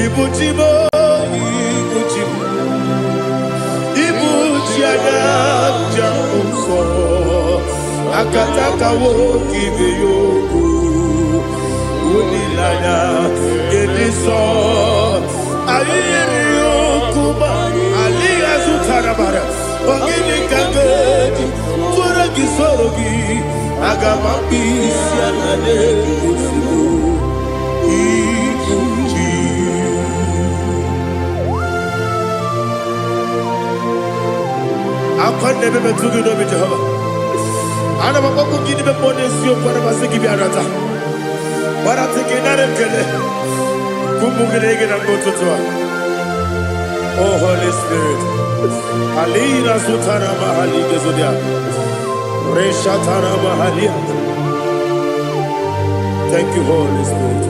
Ibuchimo, Ibuchimo, Ibuchiana, Jamuso, Akataka woki beyoku, Unilana, Gediso, Ayiriyokuba, Aliya Zutarabara, Ogini Kageti, Turagi Sorogi, Agamambi, Sianane, I can't never be too good over Jehovah. I never go give the money to you for the Masiki Biarata. But I'm taking that and kill it. Kumugregin and go to Tua. Oh, Holy Spirit. Alina Sutana Mahali Gezodia. Reshatana Mahalia. Thank you, Holy Spirit.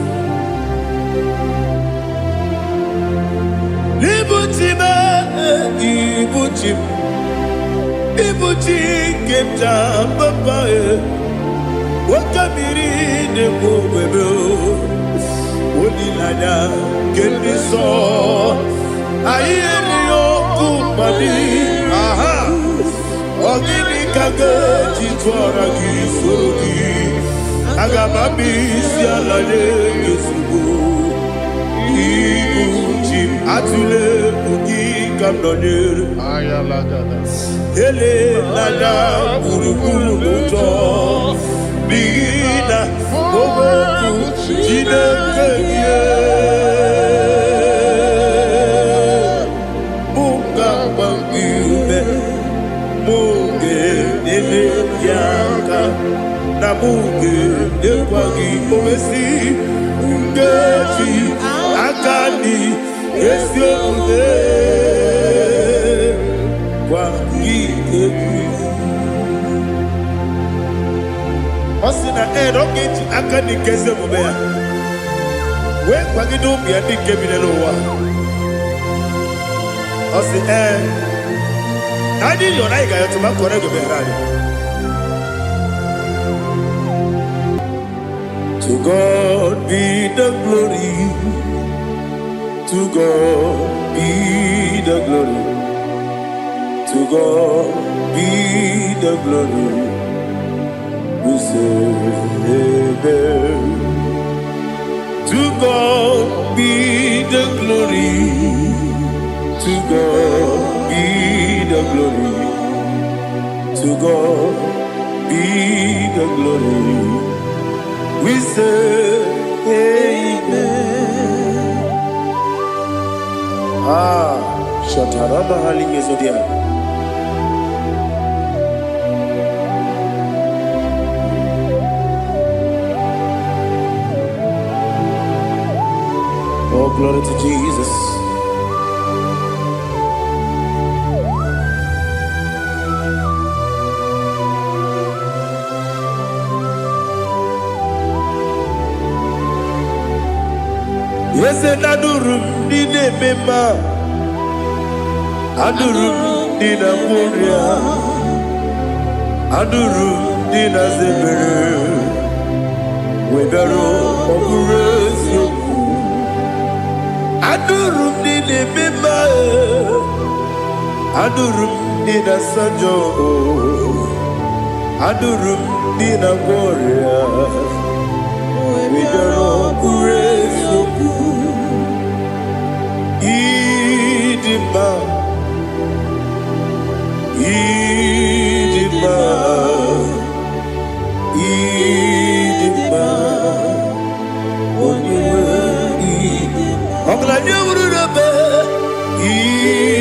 Ibuchima, Ibuchim. Ibuchi kemta papa wakamiri de bobebe onilanya kendiso ayeni okupadi aha ogini kage jitwara gisorogi agamabi sialale yesugo Ibuchi atule ugi kamdonyer ayalagada ele nada buruburu moto bina oboku jinekeye munga bangibe munge nene yaka na munge nekwagi omesi ngeji akani esiomude Osina rocket akani keze mubea. We kwagido bia dike binelo wa. Osi Nadi yo na iga yo tuma kore go berani. To God be the glory. To God be the glory. To God be the glory. We say amen. To God be the glory. To God be the glory. To God be the glory. We say amen. Shataraba halinge zodia. Oh, glory to Jesus. Yes, and Adurum did a member. Adurum did a warrior. Adurum did a zebra. We better operate you. Adurum did a member. Adurum did a sanjo. Adurum did a warrior. We better operate you. Idima, Idima, Idima,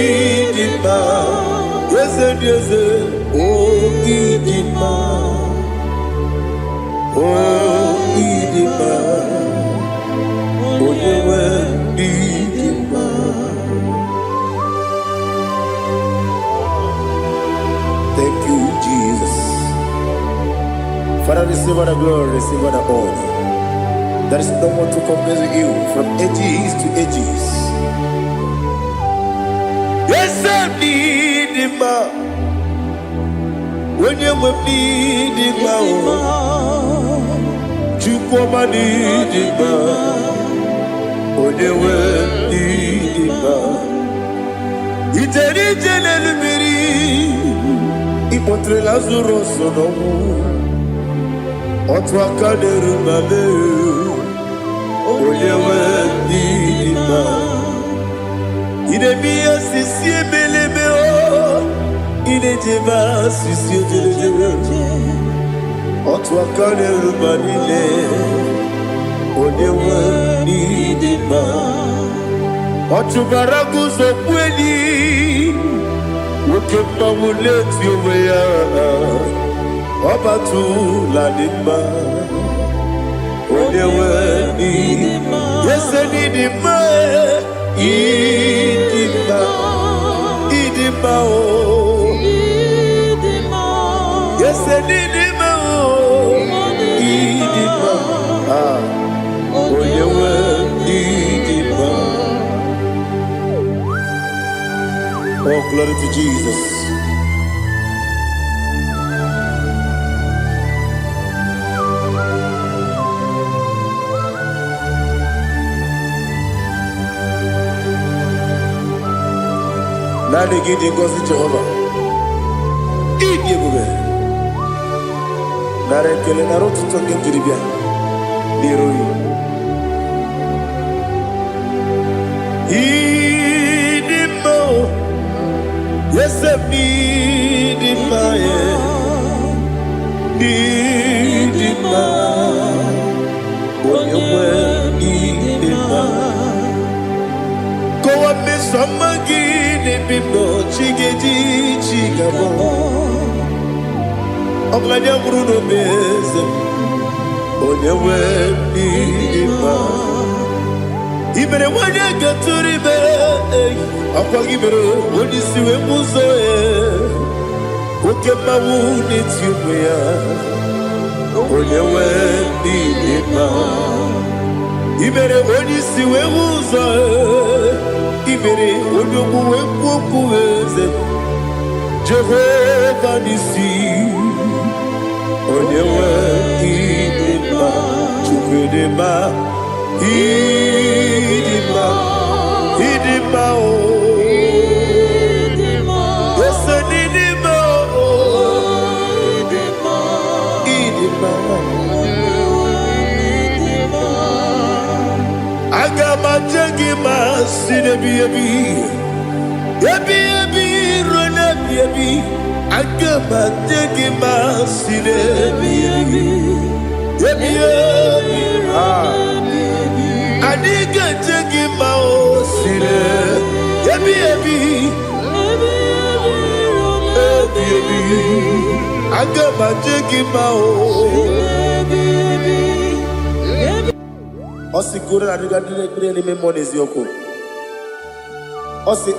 Idima, yes, yes, oh, Idima, oh, Idima, oh, Idima. Thank you, Jesus. Father, receive all the glory, receive all the honor. There is no one to compare with you from ages to ages. Yes, I need him. When you need him, you come and need him. When you kpọtere Lazarus n'ọnwụ otu aka na-erubale onye nwe ndị mma idebe ihe sisi ebelebe idejebe sisi ojelejebe otu aka na-erubale onye nwe ndị mma ọ chụbara gị ụzọ kweli nwoke mmanwụ na-eti onwe ya ọ batụla dị mma onye nwe ndị mma ese n'ịdị mma ịdị mma ịdị mma o ese n'ịdị mma o ịdị mma onye nwe ndị dị mma. Oh, glory to Jesus. Nani gidi ngozi Jehovah. Idi ebube. Nare kele naro tuto ngejiri bia. Niroi. Idi mo. Yes, idi ma ye. Idi ma. Onyewe idi ma. Kowa me samagi ne bimbo chigeji chigabo. Oglanya bruno beze. Onyewe idi ma. Ibere wanya gaturi be. Akwa gibere wodi siwe muzo oke mawu n'eti onwe ya onye nwe ndị mma ibere wodi siwe muzo ibere wodi okwu okwu eze Jehova n'isi onye nwe ndị mma Chukwu dị mma ịdị mma ịdị mma o Agamajengi masine ebi rona ebi agamajengi masine ebi adiga jengi maosine ebi agamajengi mao Osi gore na diga dire me monezi yoko. Osi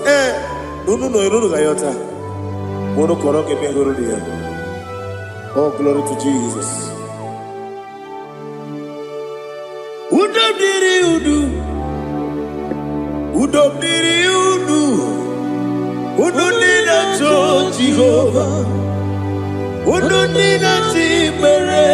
nunu no iruru ga yota. Mono koroke me goro dia. Oh, glory to Jesus. Udobdiri udu. Udunina to Jehovah. Udunina tibere.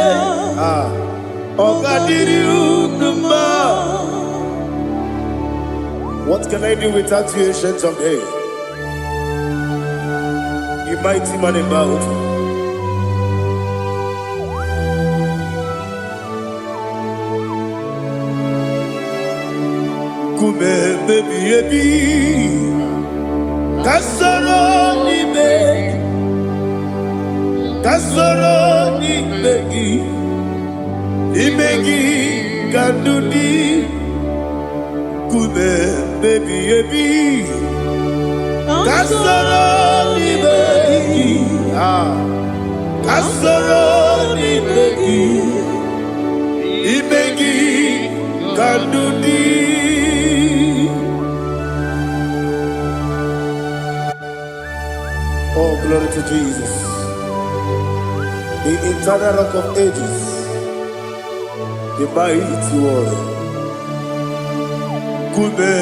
What can I do without you, ancient of days? You mighty man in battle. Kume baby kasoro ni begi Imegi kandudi kume baby kasoro ni begi kasoro ni begi imegi kandudi Oh, glory to Jesus, the eternal rock of ages, the mighty one. Kume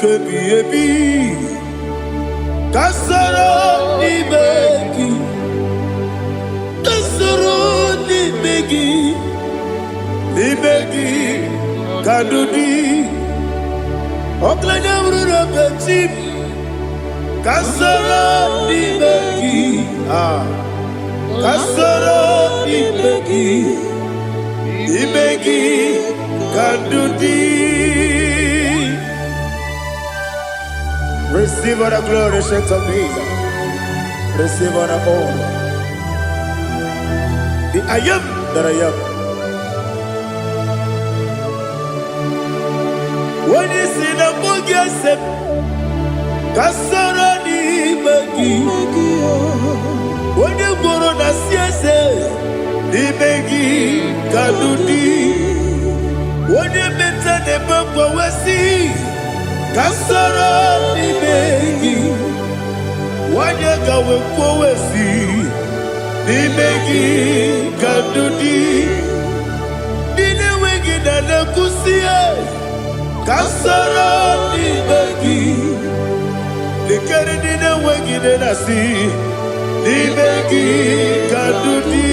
kebi kasoro ni begi kadudi oklanya ururo beti kasoro ni begi Kasoro Ibegi Kandudi. Receive all the glory, shake of Jesus. Receive all the honor. The I am that I am. When you see the book, yes, Kasoro Ibegi. When you go on a siese, Ibegi Kandudi. When you mention the book, we see Kasoro Ibegi. Wanyaka wekwowesi Ibegi Kandudi. Dine wegi na nekusie Kasoro Ibegi. Dikeri dine wegi na nasi Ibegi Kandudi.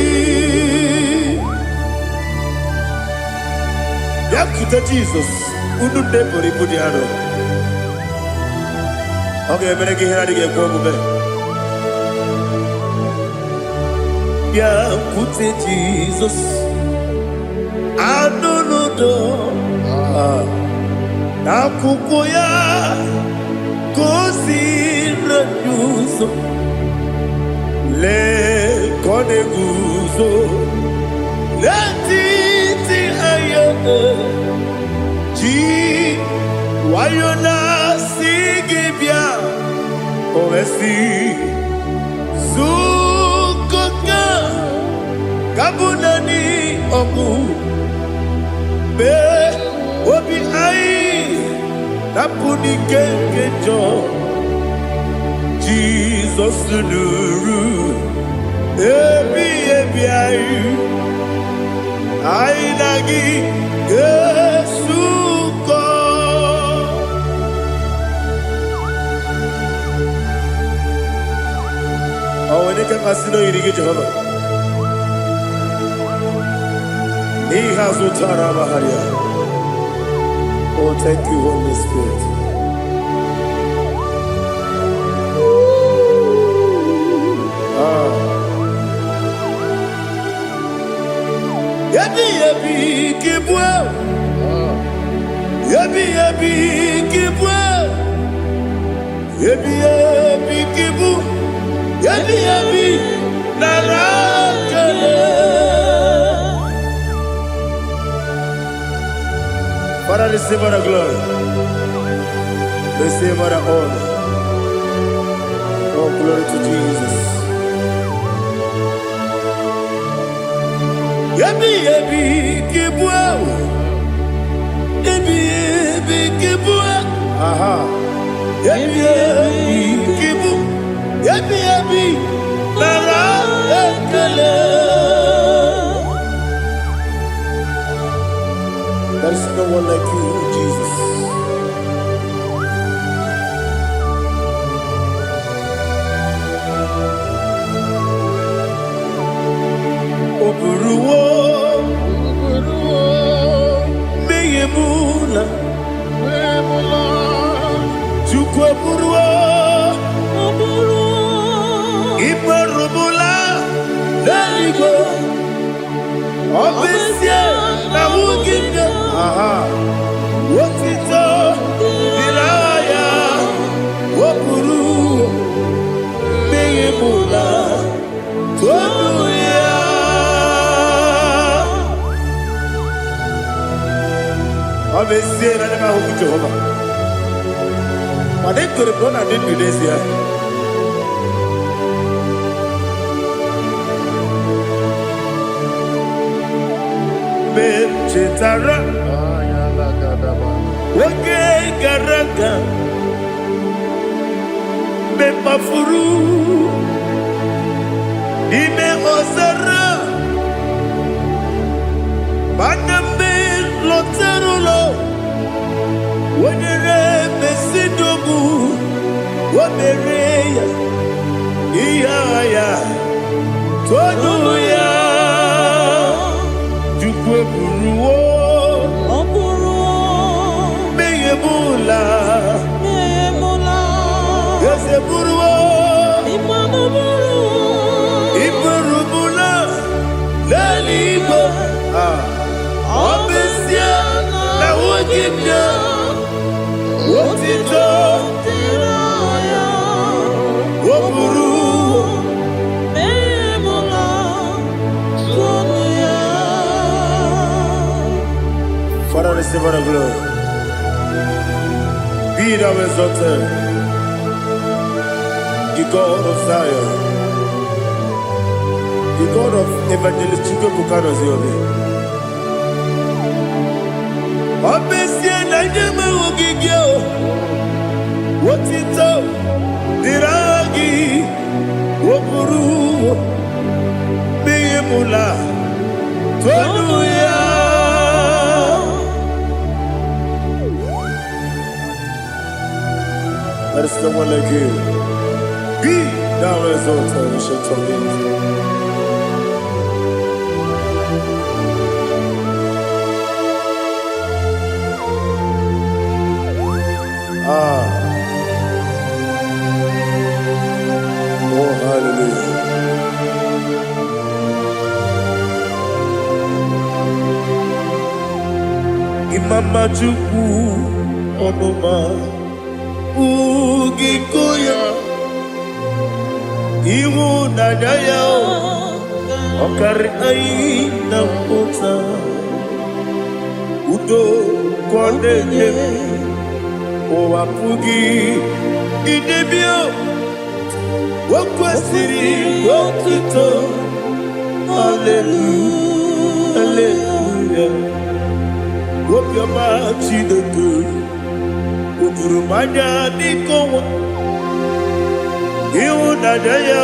Yakuta Jesus Unu nepori pudiano. Okay, I'm going to get here to yeah, put it Jesus. I don't know. Now, Kukoya, Kosi, Lanuso, Le Coneguso, Letiti Ayana, G. Wayona Sigibia, Ovesi, Sukoka, Kabunani Oku, Be, Obi Ai, Napuni Kenjo, Jesus Nuru, Ebi Ai, Ainagi, Yesuko. Oh, when you can see no, you get Jehovah. He has Utara Maharia. Oh, thank you, Holy Spirit. Yabi, Kibwa. Yabi, Kibwa. Yabi, Kibu. Yabi, Narakale. Father, receive our glory. Receive our honor. Oh, glory to Jesus. Yabi, Kibwa. Yabi, Kibwa. Aha. Yabi, Kibu. Yabi, Narakale. There is no one like you, Jesus. Oburuwo, Meyemula, Chukwaburuwo, Ibarubula, Leligo, Obesia, Nawugina, aha, Wotito, Diraya, Wopuru, Meyemula, Tonuya. Obesia, Nana Jehovah. But they could have done I didn't do this here. Chetara, Wage Garaka, Bepafuru, Ime Ozara, Banambe Loterulo, Wenere Besidobu, Wabereya, Iaya, Tonuya. Buruwo, Meyemula, Yese Buruwo, Iburuwo, Father, receive all the glory. Be thou exalted, the God of Zion, the God of Evangelist Chico Bukano Ziobi. Obesia na nyama ogigio, wotito diragi, wopuru, beyemula, tonuya. There is no one like you. Be thou exalted, ancient of days. Oh, hallelujah. Imama Chukwu Onuma Ugikoya Iwu Nadaya Okari Aina Kota Udo Kondeye Owapugi Idebio Wakwasiri Wakito Hallelujah Hallelujah Wopiama Chidoku Udurumanya Nikowa Iwu Nadaya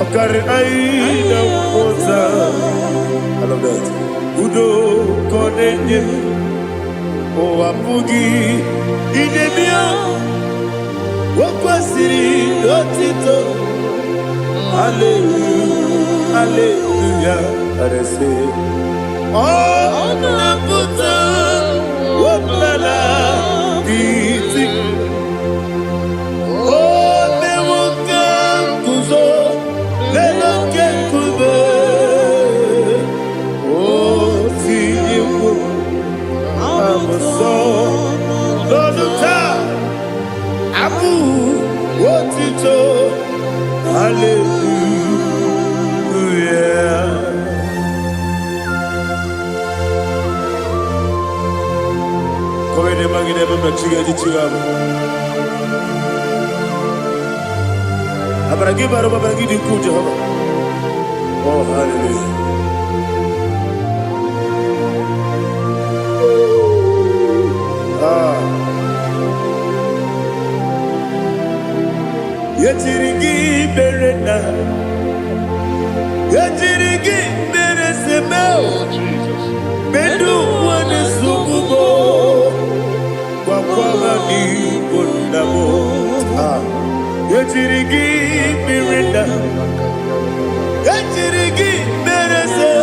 Okari Aina Kota I love that Udo Kondeye Owapugi Idebio Wakwasiri Otito Hallelujah Hallelujah I say Oh Naputa Waplala Biti Oh Mewokam Kuzo Leloke Kube Oh Tiyiwu Amason Loduta Abu Wotito Hallelujah Komene magine baba chiga chiga Abaragi baro baba gidi ku Jehovah Oh hallelujah Yetirigi berena Yetirigi beresebeo Bedu wane sububo Kwa ni kundamo Yetirigi berena Yetirigi berese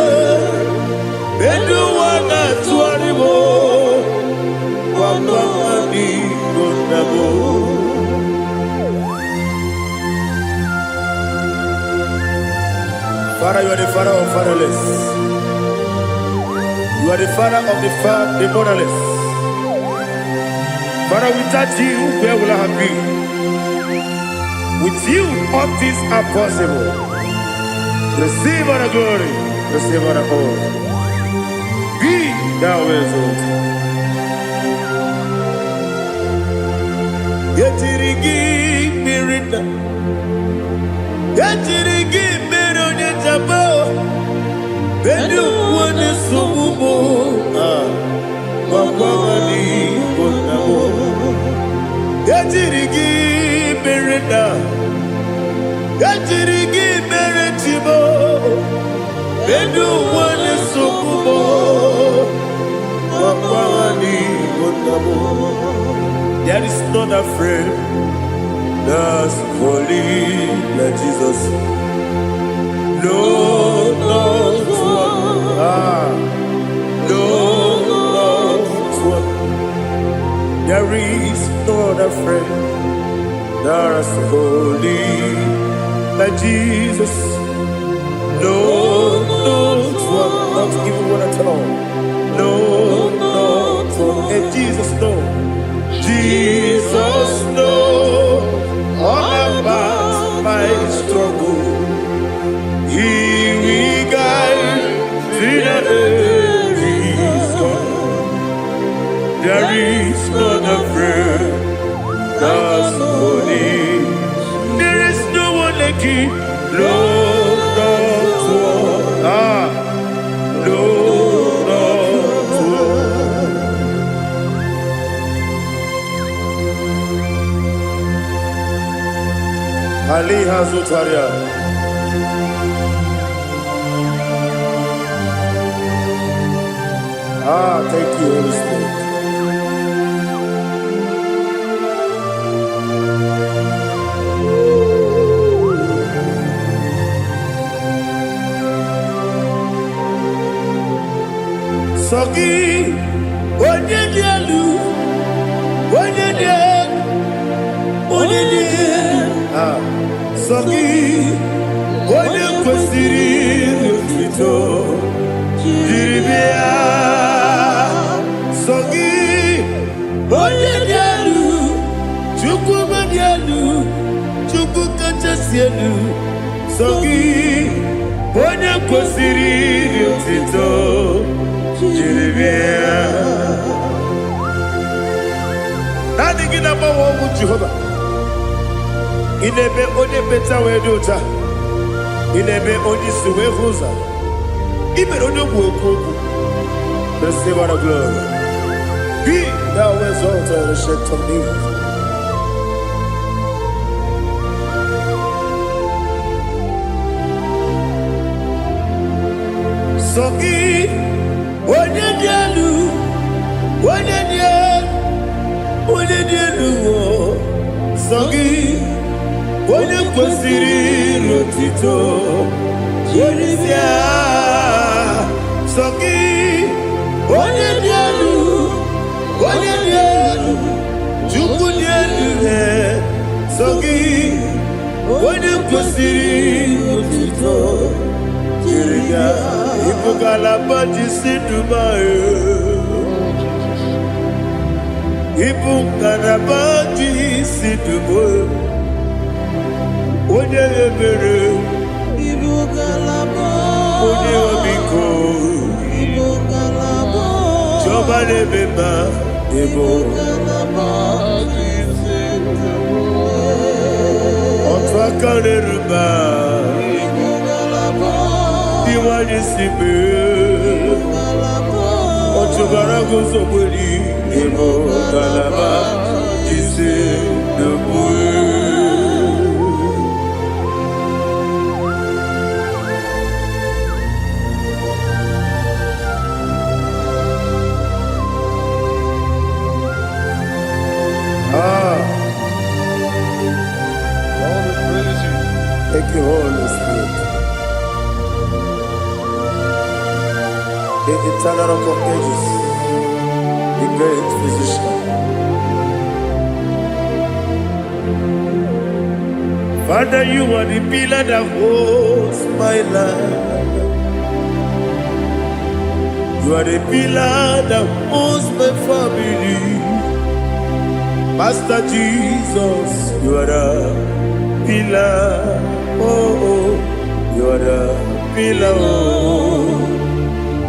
Bedu wana tuaribo Kwa ni kundamo Father, you are the father of fatherless. You are the father of the motherless. Father, without you, where will I have been? With you, all things are possible. Receive all the glory, receive all the honor. Be thou exalted. Yetirigi mirina, yetirigi mironye jabo, bedu wane sumubo, wakwani konamo. Yetirigi mirina, yetirigi miretibo, bedu wane sumubo, wakwani konamo. There is not a friend that's holy like Jesus. No, not one. No, not one. There is not a friend that's holy like Jesus. No, not one. Not even one at all. No, not one. Ali Hazutaria. Thank you, Holy Spirit. Sogi, onye dị elu, onye dị elu, onye dị elu. Sogi, onye kwesịrị otuto, jiri bịa. Sogi, onye dị elu, Chukwu dị elu, Chukwu kachasị elu. Sogi, onye kwesịrị otuto. Nothing in about what would Jehovah. In a be only better way to ta. In a be only suwe hosa. Even on your work, receive our glory. Be thou exalted and shed on me. Sogi. Onye dị elu, onye dị elu, onye dị elu, sọ gị, onye kwesịrị otuto, jiri bịa. Sọ gị, onye dị elu, onye dị elu, Chukwu dị elu, sọ gị, onye kwesịrị otuto, jiri bịa. Ibugalaba jisi Dubai. Ibugalaba jisi Dubai. Onye ebere. Ibugalaba. Onye omiko. Ibugalaba. Joba lebeba. Ibugalaba jisi Dubai. Otwakane ruba. Iwani sibe, otubara gozoboli, emo galaba, jise debue. Thank you, Holy Spirit. The eternal rock of ages, the great physician. Father, you are the pillar that holds my life. You are the pillar that holds my family. Master Jesus, you are the pillar. Oh, you are the pillar. Oh.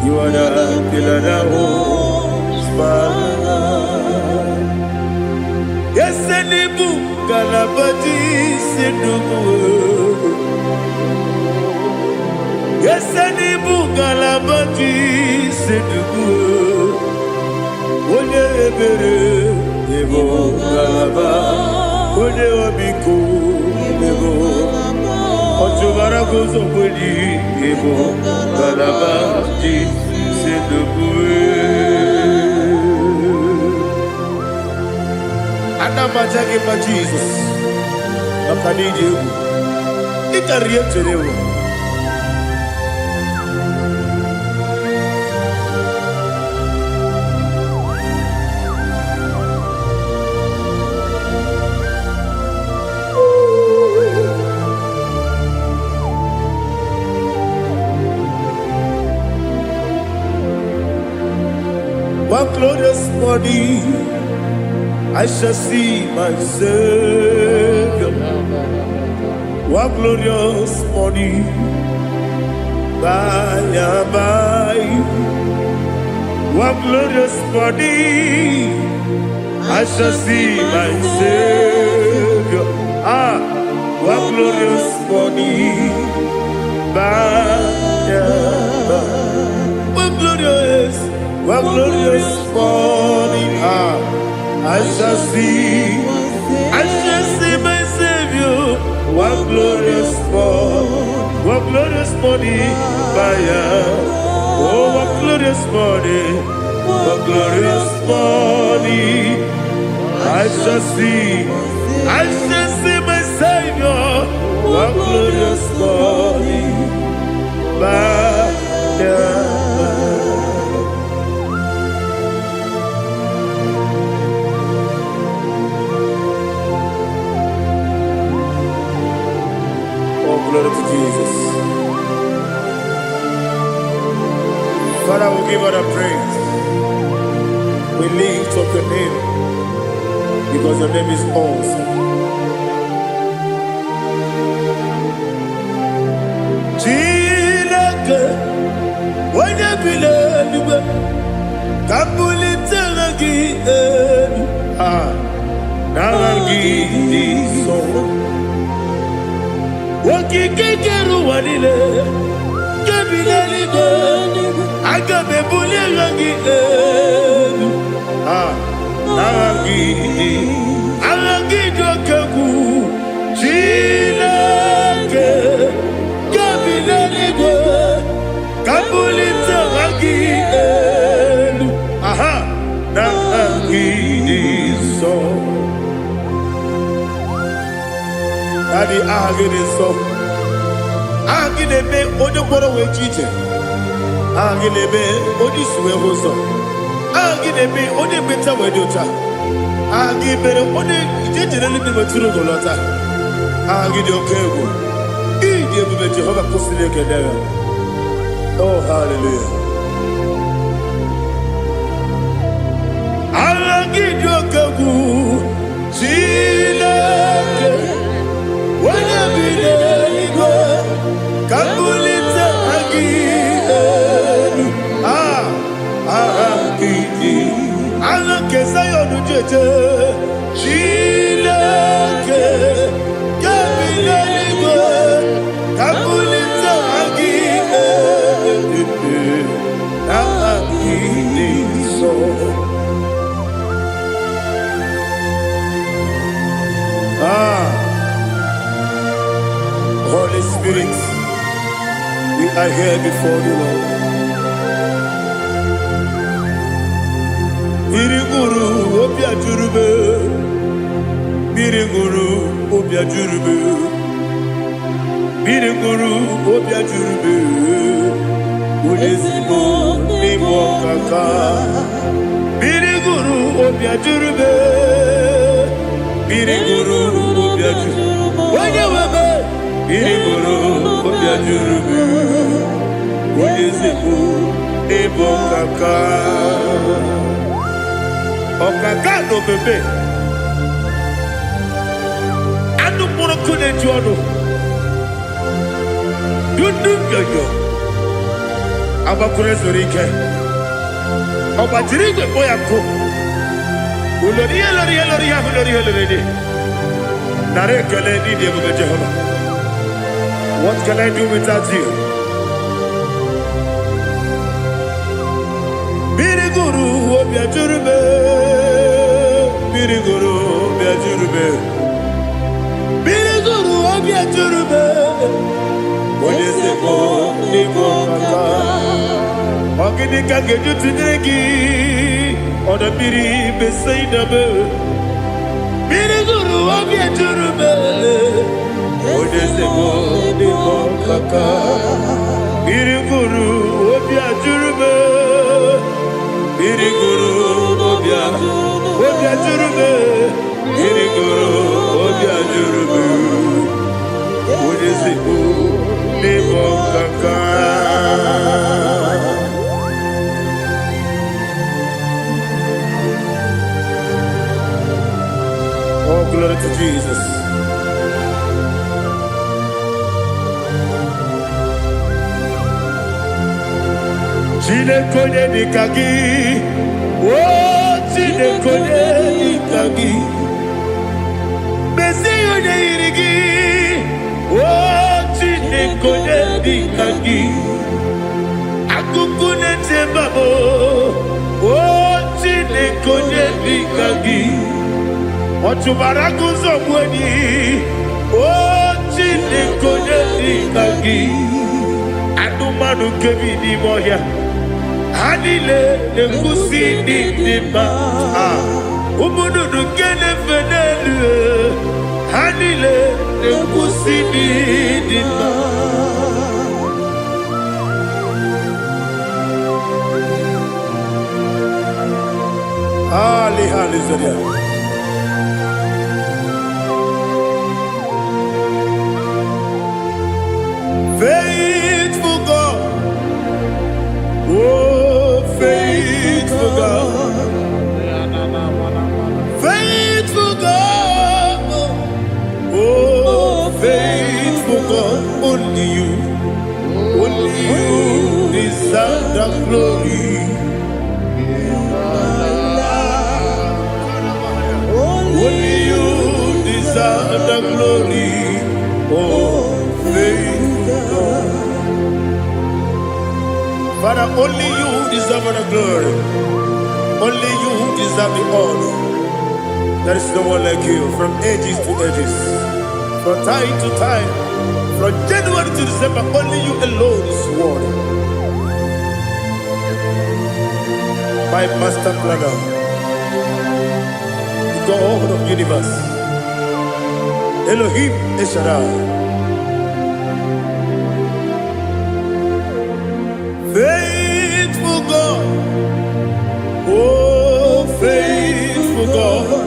You are the pillar that holds my life. Yes, Enibu Galabati Sidubu. Yes, Enibu Galabati Sidubu. Onye ebere, Ebo Galaba. Onye obiku, Ebo. Otubara gozoboli, Ebo Galaba. C'est de Adama Jagi ma Jesus. Makaniji. Ikarie terewo. One glorious morning, I shall see my Savior. One glorious morning, by and by. One glorious morning, I shall see my Savior. One glorious morning, by and by. One glorious morning, I shall see my Savior. One glorious morning, what glorious morning, oh, what glorious morning, what glorious morning. I shall see my Savior, what glorious morning, Oh, glory to Jesus. Father, we give all the praise. We lift up your name because your name is awesome. Chilake, when you believe, Kapulitagi, Naragi, so. Wakikeru wanile, kebilaligo, agabe bulirangi, Aragi dokagu, Chilake, kebilaligo, kabulita ragi, Naragi so. Daddy, agide so. Agide be ojo boro we chiche. Agide be oji suwe hoso. Agide be oji beta we dota. Agide be oji jeje le bi maturu golota. Agide okego. Ide be Jehovah kusile kedera. Oh, hallelujah. Agide okego. Chilake. When you believe, Kapulita again. Kesayon Jeje, Chilake, Kapilaligo, Kapulita again. So. Holy Spirit, we are here before you, Lord. Biriguru obia jurube, Biriguru obia jurube, Biriguru obia jurube, Udesibo nimo kaka, Biriguru obia jurube, Biriguru obia jurube, Wanyawebe. Biriguru obia jurube, Udesibo nimo kaka. Okaka no bebe. Anu muro kune jono. Dundu yoyo. Abakure zorike. Obajiri gbe boya ko. Ulori. Nare kele ni de bebe Jehovah. What can I do without you? Biriguru obia jurube, Biriguru obia jurube, Biriguru obia jurube. Odesebo nimo kaka, ogini kageju tinegi, oda biri besaidabe. Biriguru obia jurube, Odesebo nimo kaka, Biriguru obia jurube. Biriguru obia jurube, Biriguru obia jurube, Udesibo nimo kaka. Oh, glory to Jesus. Chinekonye nikagi, oh chinekonye nikagi, Mesiyone irigi, oh chinekonye nikagi, Akukune tembabo, oh chinekonye nikagi, Otubarakuzo mweni, Oh, Chineke Nagi, Adumanu Kevi di Moya, Hanile, the Kusi di Ma, Umudu Kene Fenelu, Hanile, the Kusi di Ma. Hallelujah. Faithful God, oh faithful God, faithful God, oh faithful God, only you deserve the glory. Only you deserve the glory, oh faithful God. Father, only you deserve the glory. Only you deserve the honor. There is no one like you, from ages to ages, from time to time, from January to December. Only you alone is worthy. My master planner, God of universe, Elohim Eshadai, faithful God, oh faithful God,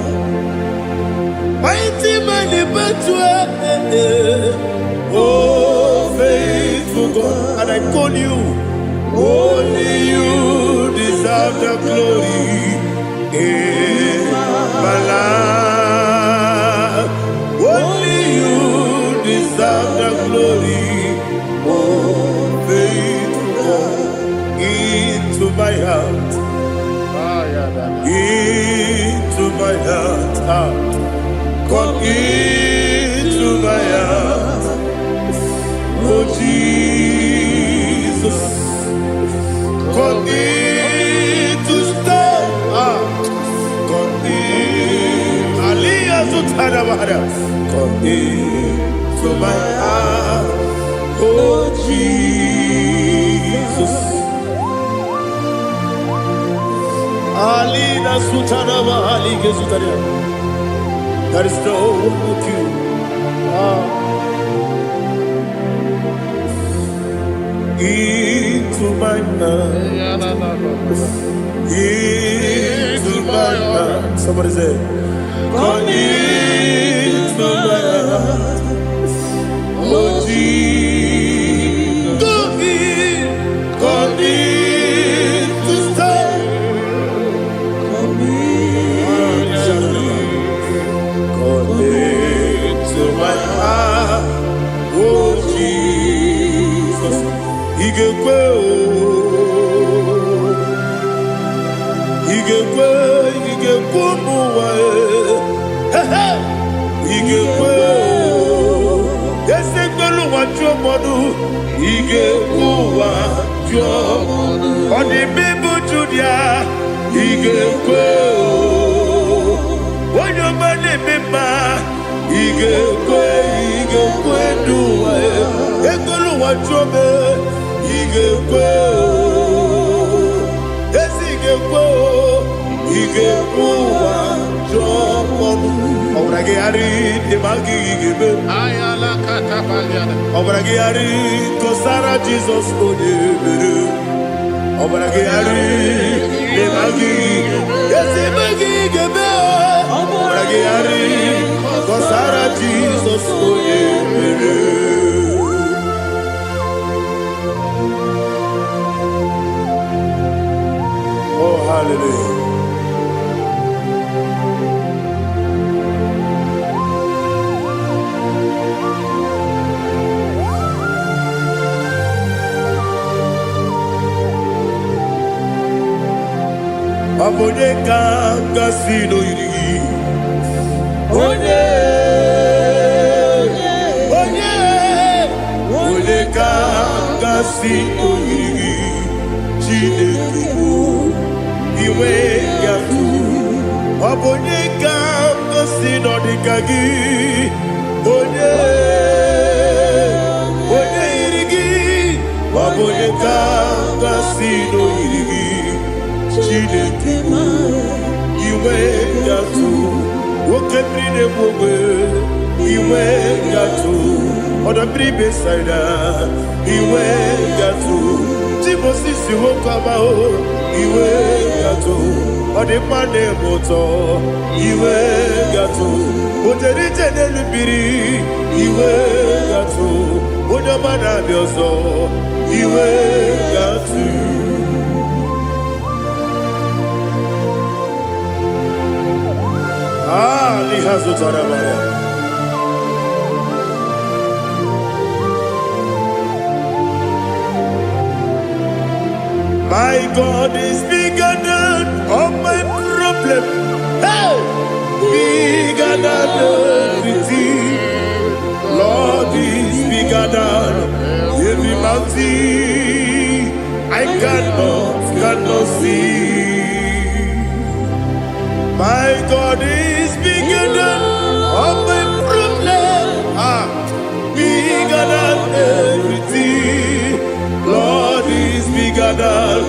mighty man in battle, oh faithful God, and I call you, only you deserve the glory. My life, only you deserve the glory, oh faithful God, into my heart, into my heart, come into my heart, oh Jesus, come in to stay, come into my heart, oh Jesus. Alina Sutanaba Alige Sutaria. There is no one like you. Into my heart, into my heart. Somebody say, come into my heart, oh Jesus, come in to stay, come into my heart, oh Jesus, Igbo, Igbo, Esegbolu wa jomodu, Igbo wa jomodu. Oni bibu Judia, Igbo. Onyo mane bima, Igbo duwa. Egbolu wa jome, Igbo. Esigbo, Igbo wa jomodu. Obragiari de magi igebe. Ayala katapaliana. Obragiari kosara Jesus odebere. Obragiari de magi. Yesi magi igebe. Obragiari kosara Jesus odebere. Oh hallelujah. Abone kanga sino yiri, onye kanga sino yiri, Chineke iwe yatu. Abone kanga sino dikagi, onye Oboneka Gasino Iri Chineke Iwe Yatu Okebrine Bobe Iwe Yatu Odabri Besaida Iwe Yatu Timosisi Wokabao Iwe Yatu Odemane Moto Iwe Yatu Oderite Nelubiri Iwe Yatu Odamana Bioso Iwe Yatu Lihazo Tarabaya. My God is bigger than all my problem. Hey! Bigger than everything. Lord is bigger than every mountain. I cannot see. My God is bigger than all my problems. Bigger than everything. Lord is bigger than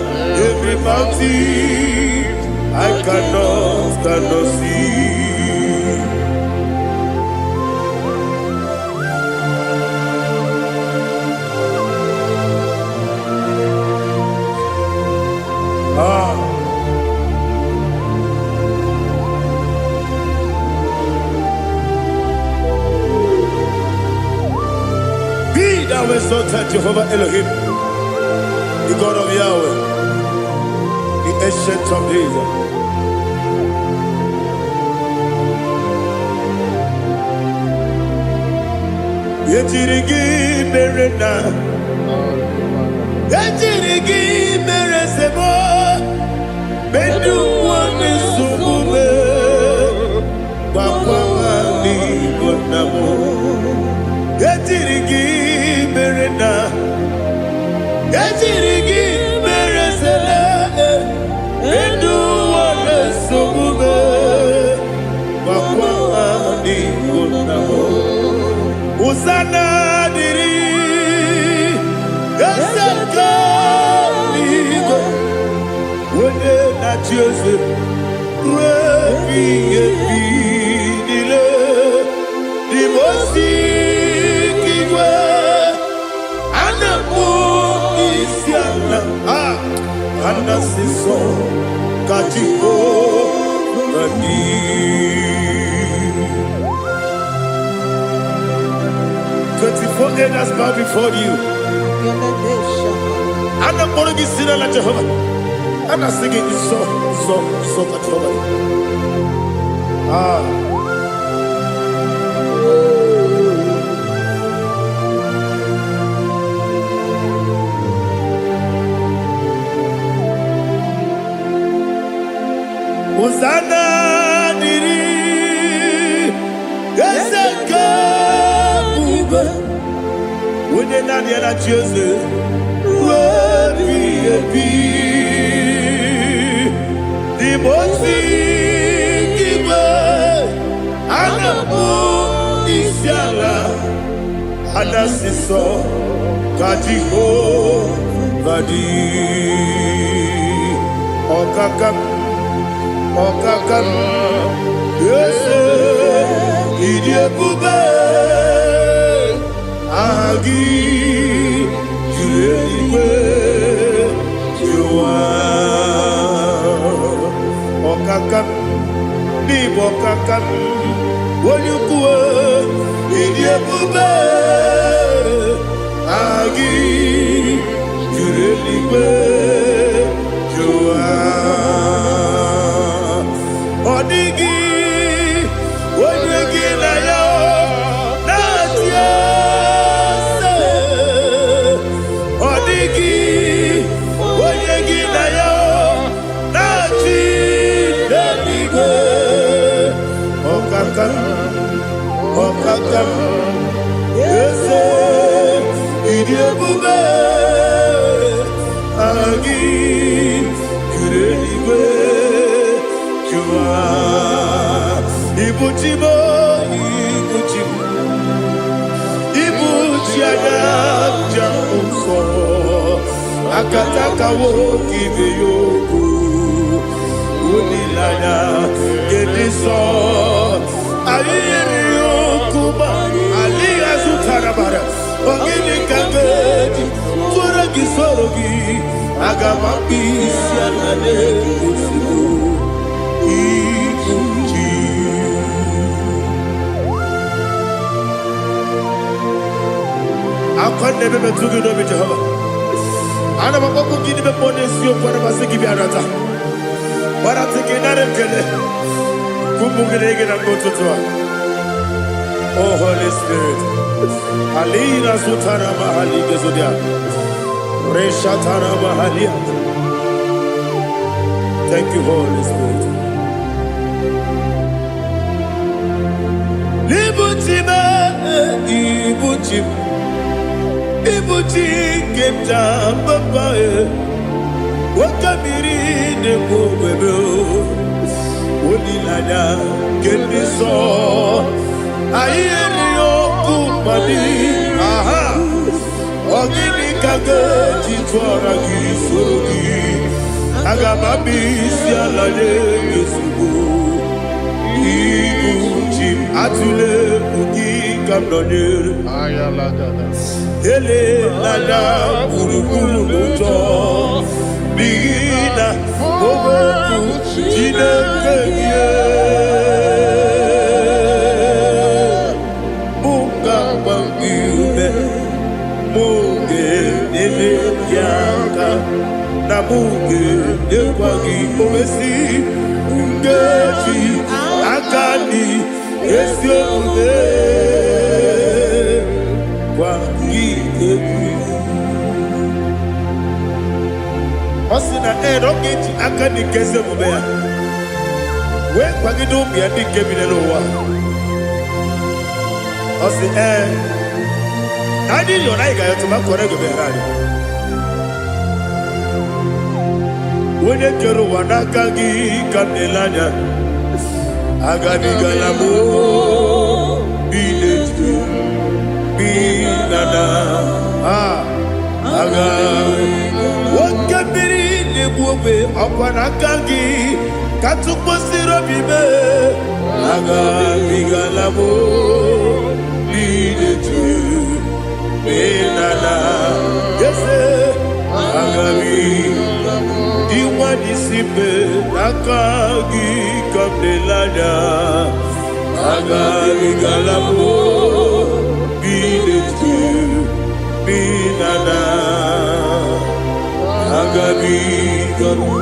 every mountain. I cannot see. Thou exalted Jehovah Elohim, the God of Yahweh, the ancient of days. Yetirigi merena, yetirigi meresemo, bedu wane sumube, wakwamani bonamo. Yetirigi merena, yetirigi meresele, bedu wane sumube, wakwamani bonamo. Usana diri, esaka migo, wene na Joseph, rebi ebi dile, dimosi kiwe, anamu isiana, anasiso katiko mani. 24 elders bow before you. And I'm going to be singing like Jehovah. And I'm singing this song like Jehovah. Hosanna diri, Eseka. When you're not yet at Joseph, the most giver, and the moon is yalla, and the sister, Kajiho, Vadi, Okakam, yes, Idiot Bube. Agi julewe juwa okakam ni bokakam wonyukwe idiebube agi julewe juwa odigi wonyegi na yo natie Okakam, yes, Idiabube, Agi, Kureliwe, Jua, Ibuchimo, Ibuchiana, Jamuso, akataka woki beyoku unilaya gediso ayiri yokuba aliya zutarabara ogini kangeti tura gisorogi agamapisi anane kusibu ikuji akwande bebe tugi no bi Jehova ana bako gidi be ponesio kwa na basiki bi arata bara tekenare kele kumugirege na mototwa. Oh Holy Spirit alina sutara mahali gezodia resha tara mahali. Thank you Holy Spirit. Libutime ibutim ibuti kemta papa wakamiri de bobebe onilanya kendiso ayeri okumani aha ogini kage titwara gisogi agamabisi alaye yesugo ibuti atule bugi kamdonir ayalagada ele lada burukuru muto bigina ogoku jinekeye munga bangiune munge nene yaka na munge nekwagi omesi ngeji akani esione Osina rogeji akani keze mubea we kwagido bia di kebile lowa osi nadi yo na igayo tuma kore go berari wone kero wanaka gi kanelanya agabi galamo biletu binana aga wakabiri nebuwe akwana kangi katuposiro bibe aga bigalamo biletu binana yese aga diwani sipe nakagi kamdelanya aga bigalamo biletu binana agabi galu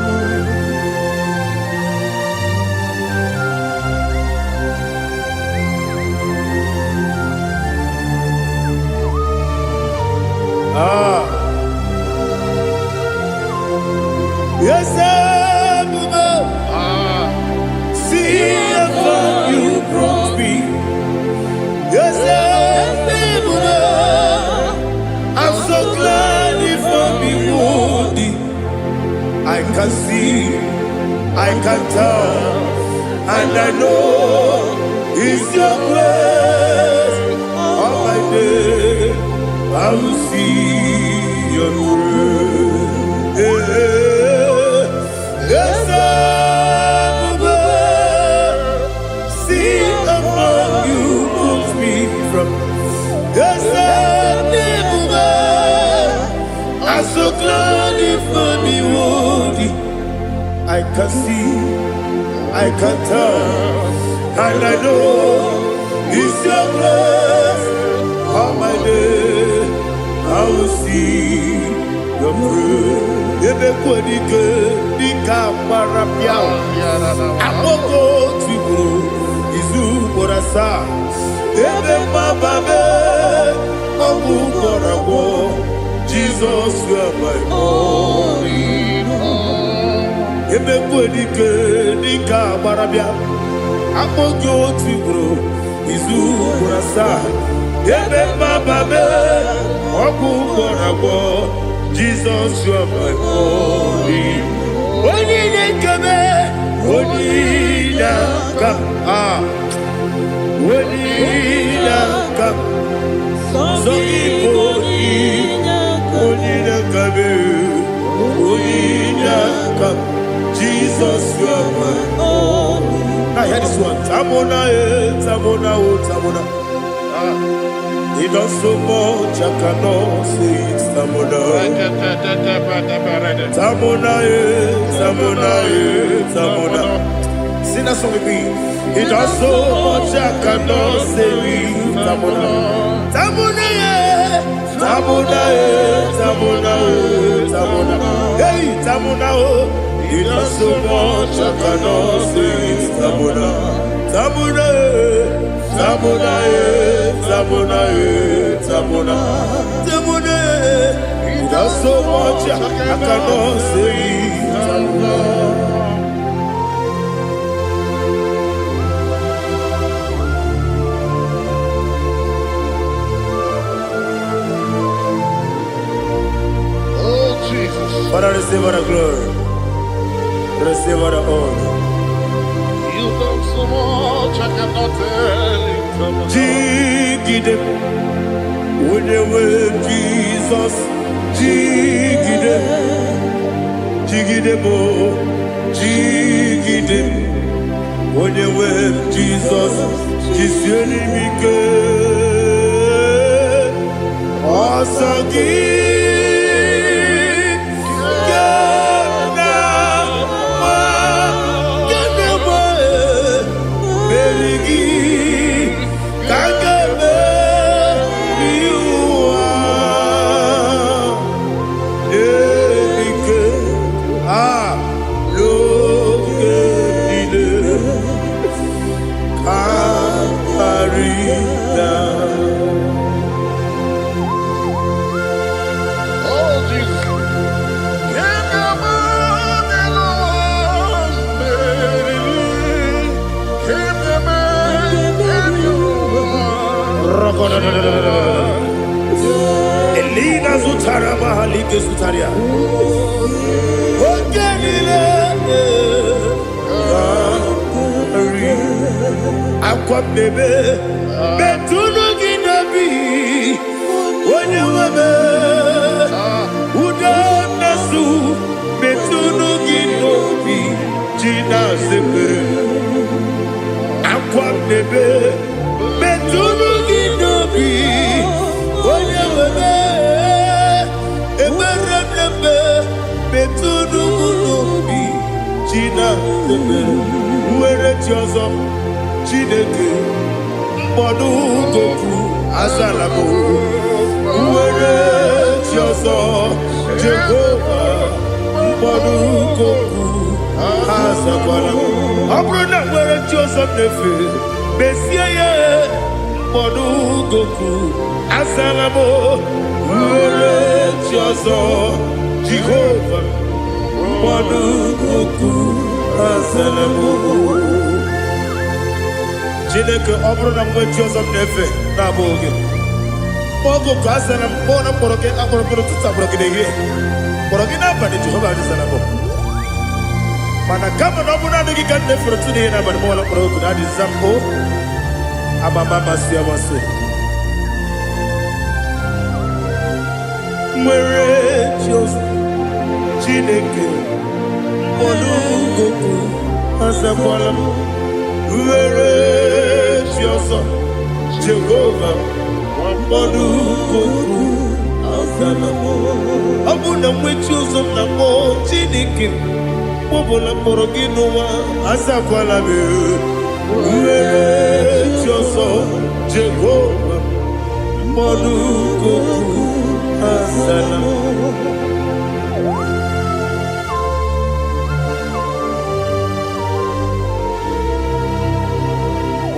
yes see how you brought me. Yes I'm so glad if I'm wounded. I can see, I can tell, and I know it's your grace. All my day, I will see your grace. Yes, see among you moves me from. Yes, I'm so glad if me woody. I can see, I can tell, and I know it's your grace. All my day, I will see your grace. Ebe kwenike, nika marapia. Amoko tibu, izu morasa. Ebe mababe, omu korabo. Jesus, you are my only home. Ebe kwenike, nika marapia. Amoko tibu, izu morasa. Ebe mababe, omu korabo. Jesus, you are my only. Only kame, only come, only come. So only kame. Now hear this one. Tamona, Tamona, Tamona. He does so much, I cannot say it. Tamona, Tamona, Tamona, Tamona. Sing that song with me. He does so much, I cannot say it. Tamona, Tamona, Tamona, Tamona, Tamona. Hey, Tamona, he does so much, I cannot say it. Tamona, Tamona, Tamona, Tamona, Tamona, Tamona. He does so much, I cannot say it. Tamona. Father, receive all the glory. Receive all the honor. You done so much, I cannot tell it. Jigide, with the way Jesus. Jigide, Jigide bo, Jigide, with the way Jesus. Jisieni mike, Asagi. Elina Zutara Mahalike Zutaria. Ogenile Aqua bebe Betunu Ginabi Wanya Wabe Uda Nasu Betunu Ginobi Gina Zepe Aqua bebe Betunu Ginobi Wanya Wabe Eberebe Betunu Ginobi Gina Zepe Uere Tiozo Chineke Mbodu Goku Azalabo Uere Tiozo Jehovah Mbodu Goku Azalabo Abrona Uere Tiozo Nefe Besiye Mbodu Goku Azalabo Uere Tiozo Jehovah Mbodu Goku Azalabo Chineke ọbụrụ na mgbe chi ọzọ m na-efe na-abụ oge ogo ka a sara m kpọọ na mkpọrọ gị akpọrọ mkpọrọ tụtụ akpọrọ gị n'ehihie kpọrọ gị n'abalị Jehova adịzara m mana kama na ọ bụrụ na adịghị ka m na-efere tụ n'ihe n'abalị mọọla mkpọrọ oku na adịza m o amama amasị amasị nwere chi ọzọ Chineke mkpọrọ oku azakwala m Uere Chioso Jehovah Mbodu Goku Azalamo Abuna mwechi uzo na mo Chineke Mbobola mborogi nuwa Azakwala me Uere Chioso Jehovah Mbodu Goku Azalamo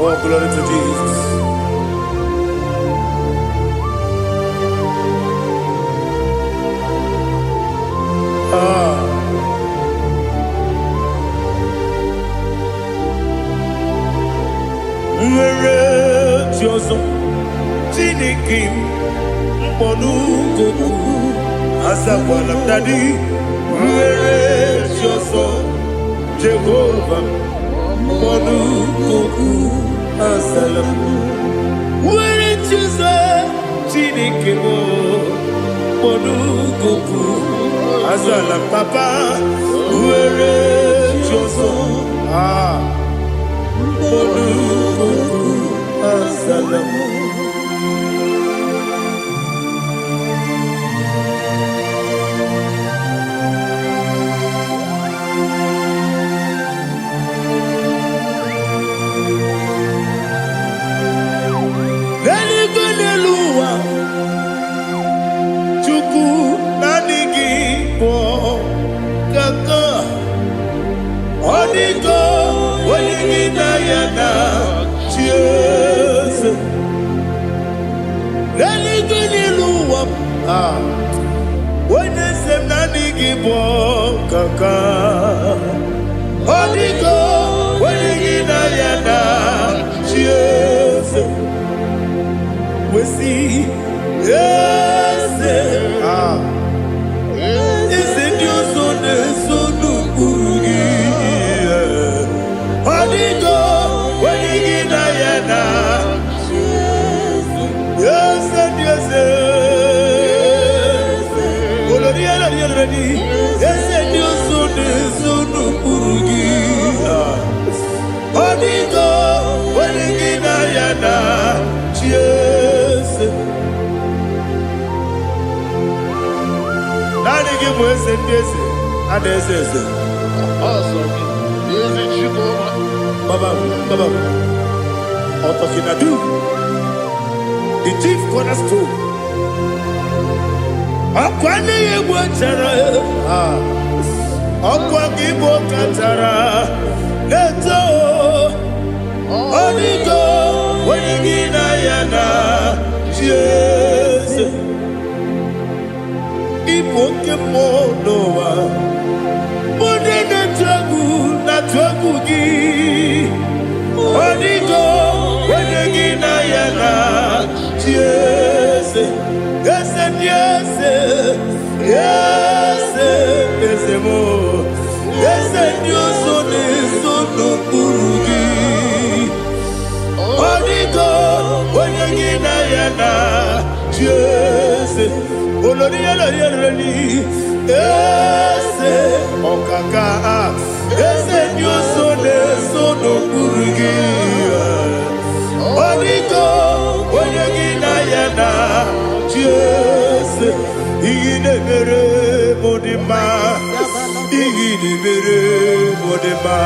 Oh, glory to Jesus. Nwere Chioso Chineke Mbodu Goku Azakwala m dadi Nwere Chioso Jehovah Mbodu Goku Azalamo Nwere Chioso Chineke Mbodu Goku Azalam Papa Nwere Chioso The chief cornerstone. Akwane Igbo chara, akwa Igbo kachara, leto, onigo, wenigina yana, Jesus. Igbo kemo noa, mune na tragu gi, onigo, wenigina yana, Jesus. Yes, yes, yes, yes, more. Yes, and you so no burugi. Onigo, when you get Diana, yes, Olonia, yes, Okaka, yes, and you so no burugi. Onigo, when you get Diana. Yes, Igidebere Modima, Igidebere Modima,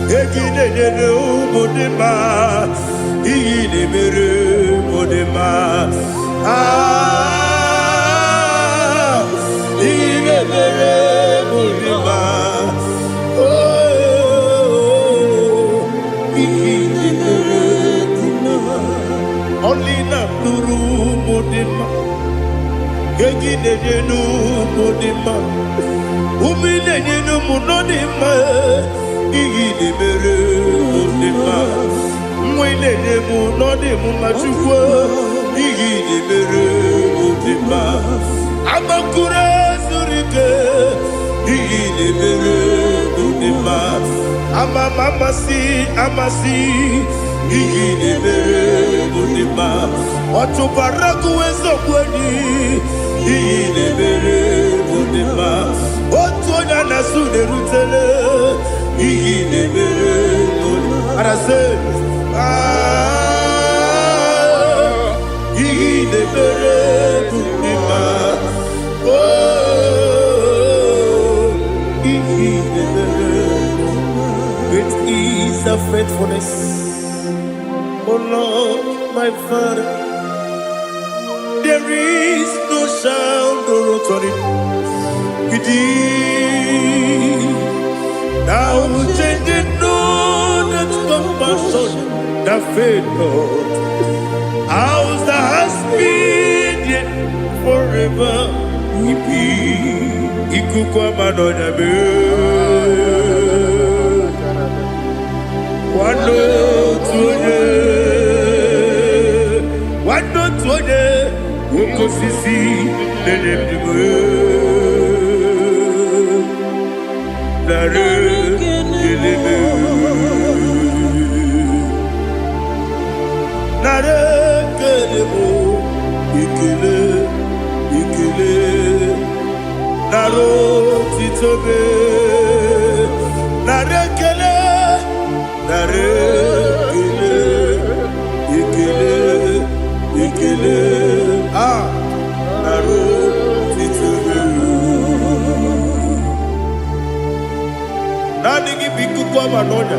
Egidebere Modima, Igidebere Modima, Igidebere Modima, oh, Igidebere Modima, only not Nuru Modima. Gegidenu Modima, Umilenu Munodima, Igidebere Modima, Mwilenu Nodimu Machukwa, Igidebere Modima, Amakure Zurike, Igidebere Modima, Amasi, Igidebere Modima, Otubaraku Ezokweni, Igidebere Modima, Otonya Nasude Rutele, Igidebere Modima. And I say, Igidebere Modima, oh, Igidebere. Great is the faithfulness, oh Lord, my Father. There is no sound or authority. Now changing no that compassion, that faith not. Ours that has been yet forever. Ipi ikukwa manonya be. Wano tuye, wano tuye. Ukosisi nenebdiwe Nare kelebe Nare kelebo Ikele Naro titobe Nare kelebo nare ikele ikele naro titubelu nani gi biku kwa manonya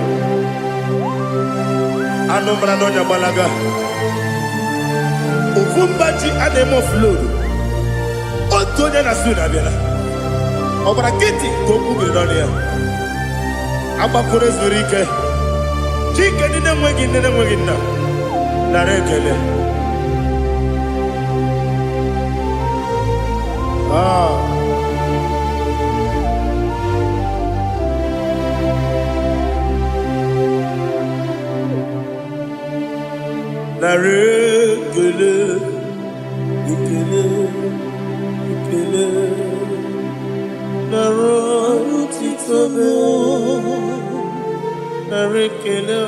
anomra nonya balaga Ufumbaji anemo flood. Otonya na suna biela. Obra kiti koku bedonia. Abakure zurike. Chike nine mwegi na. Narekele. Narekele. Ikele. Narotitobe. Narekele.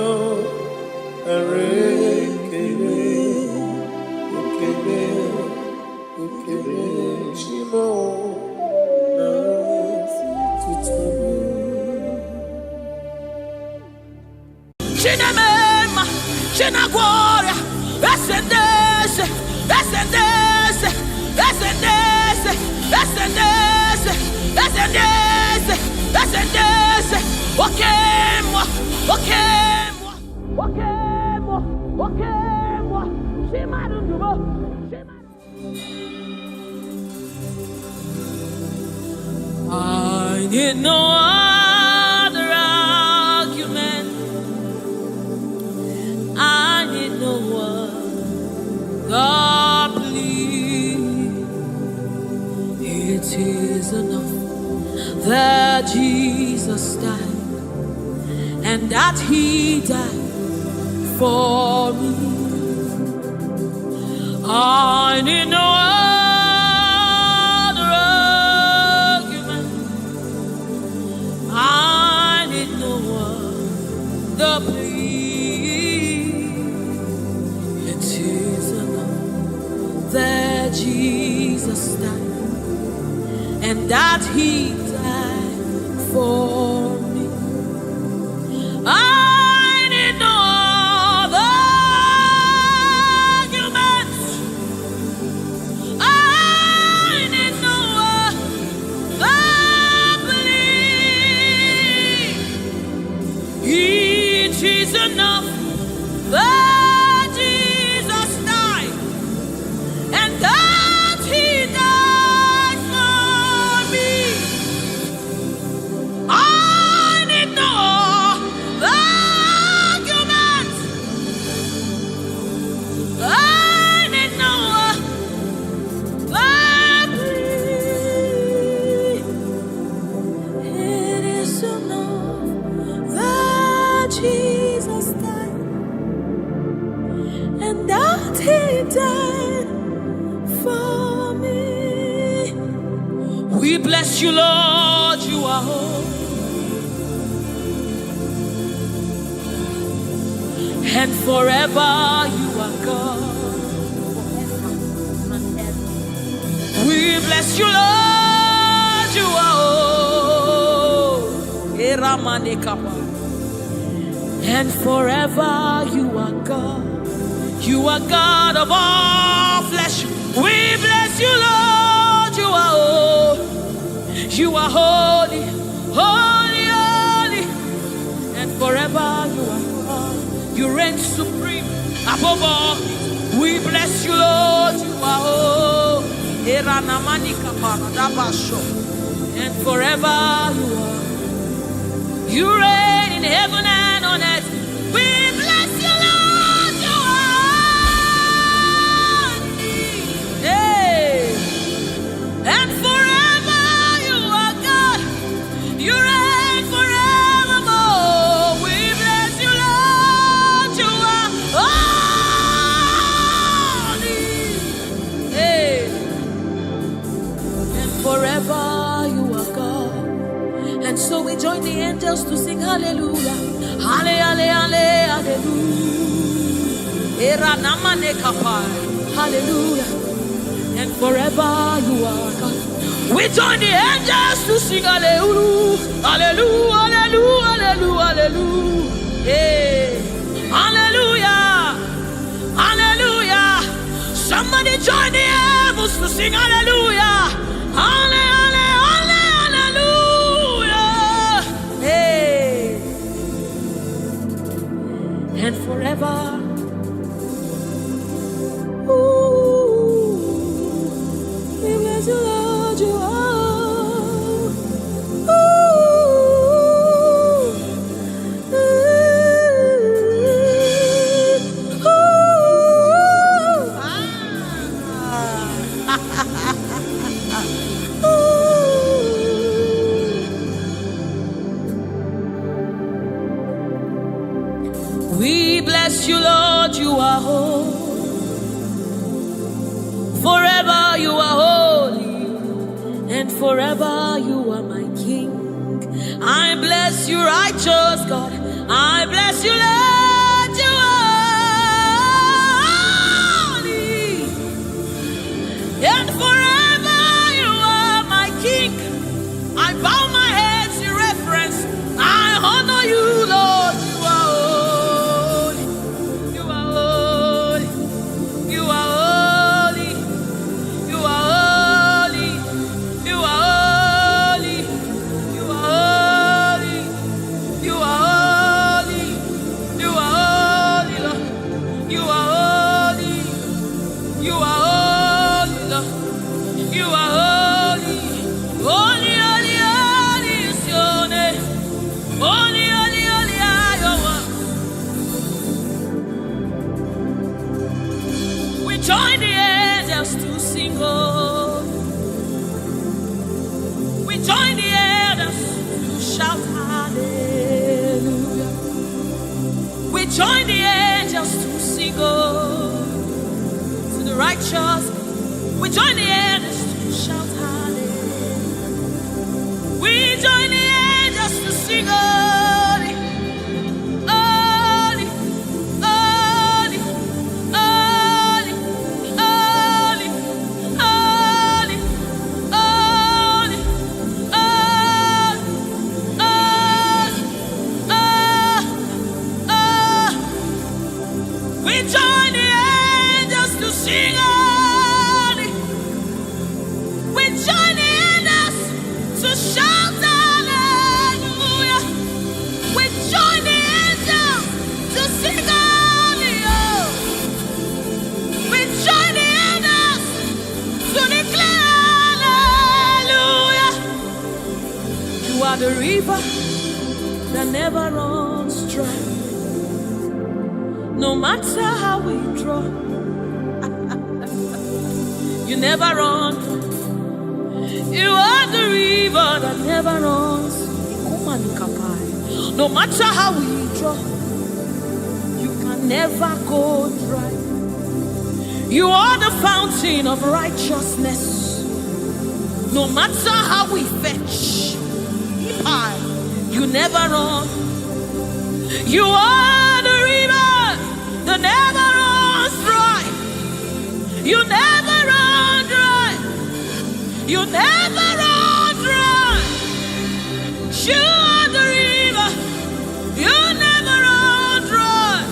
Ikele. Shimo. Narotitobe. Shinamema, Shinagwaria, Ascendese, Wakemwa, Shimarundubo, I need no other argument. I need no other plea. It is enough that Jesus died, and that He died for me. I need no other argument. I need no other plea. It is enough that Jesus died, and that He died for me. I need no other arguments. I need no other plea. It is enough that Jesus died, and that He died for me. I need no arguments. I need no plea. It is enough that Jesus died, and that He died for me. We bless you, Lord, you are holy. And forever you are God. We bless you, Lord, you are holy. And forever you are God. You are God of all flesh. We bless you, Lord, you are holy. You are holy, holy, holy. And forever you are God. You reign supreme above all. We bless you, Lord, you are holy. And forever you are. You reign in heaven and on earth. We bless you, Lord, you are holy. Hey. And forever you are God. You reign forevermore. We bless you, Lord, you are holy. Hey. And forever you are God. And so we join the angels to sing hallelujah. Hallelujah, hallelujah. Hallelujah. And forever you are God. We join the angels to sing hallelujah. Hallelujah, hallelujah, hallelujah, hallelujah. Hey. Hallelujah. Hallelujah. Somebody join the heavens to sing hallelujah. Hallelujah. Hey. And forever. We bless you, Lord, you are. We bless you, Lord, you are holy. Forever you are holy, and forever you are my King. I bless you, righteous God. I bless you, Lord, you are holy, and forever you are my King. I bow my head in reverence. I honor you, Lord. You are holy. You are holy. You are holy. You are holy. You are holy. You are holy. You are holy, Lord. You are holy. You are holy, Lord. You are holy. Holy, holy, holy is your name. Holy, holy, holy are your words. We join the angels to sing, oh. We join the angels to shout hallelujah. We join the angels to sing, oh, to the righteous. We join the angels to shout hallelujah. We join the angels to sing, holy, holy, holy, holy, holy, holy, holy, we join the angels to sing, holy. We join the angels to shout hallelujah. We join the angels to sing holy. Oh. We join the angels to declare hallelujah. You are the river that never runs dry. No matter how we draw, you never run. You are the river that never runs. No matter how we draw, you can never go dry. You are the fountain of righteousness. No matter how we fetch, you never run. You are the river that never runs dry. You never run dry. You never run dry. You are the river. You never run dry.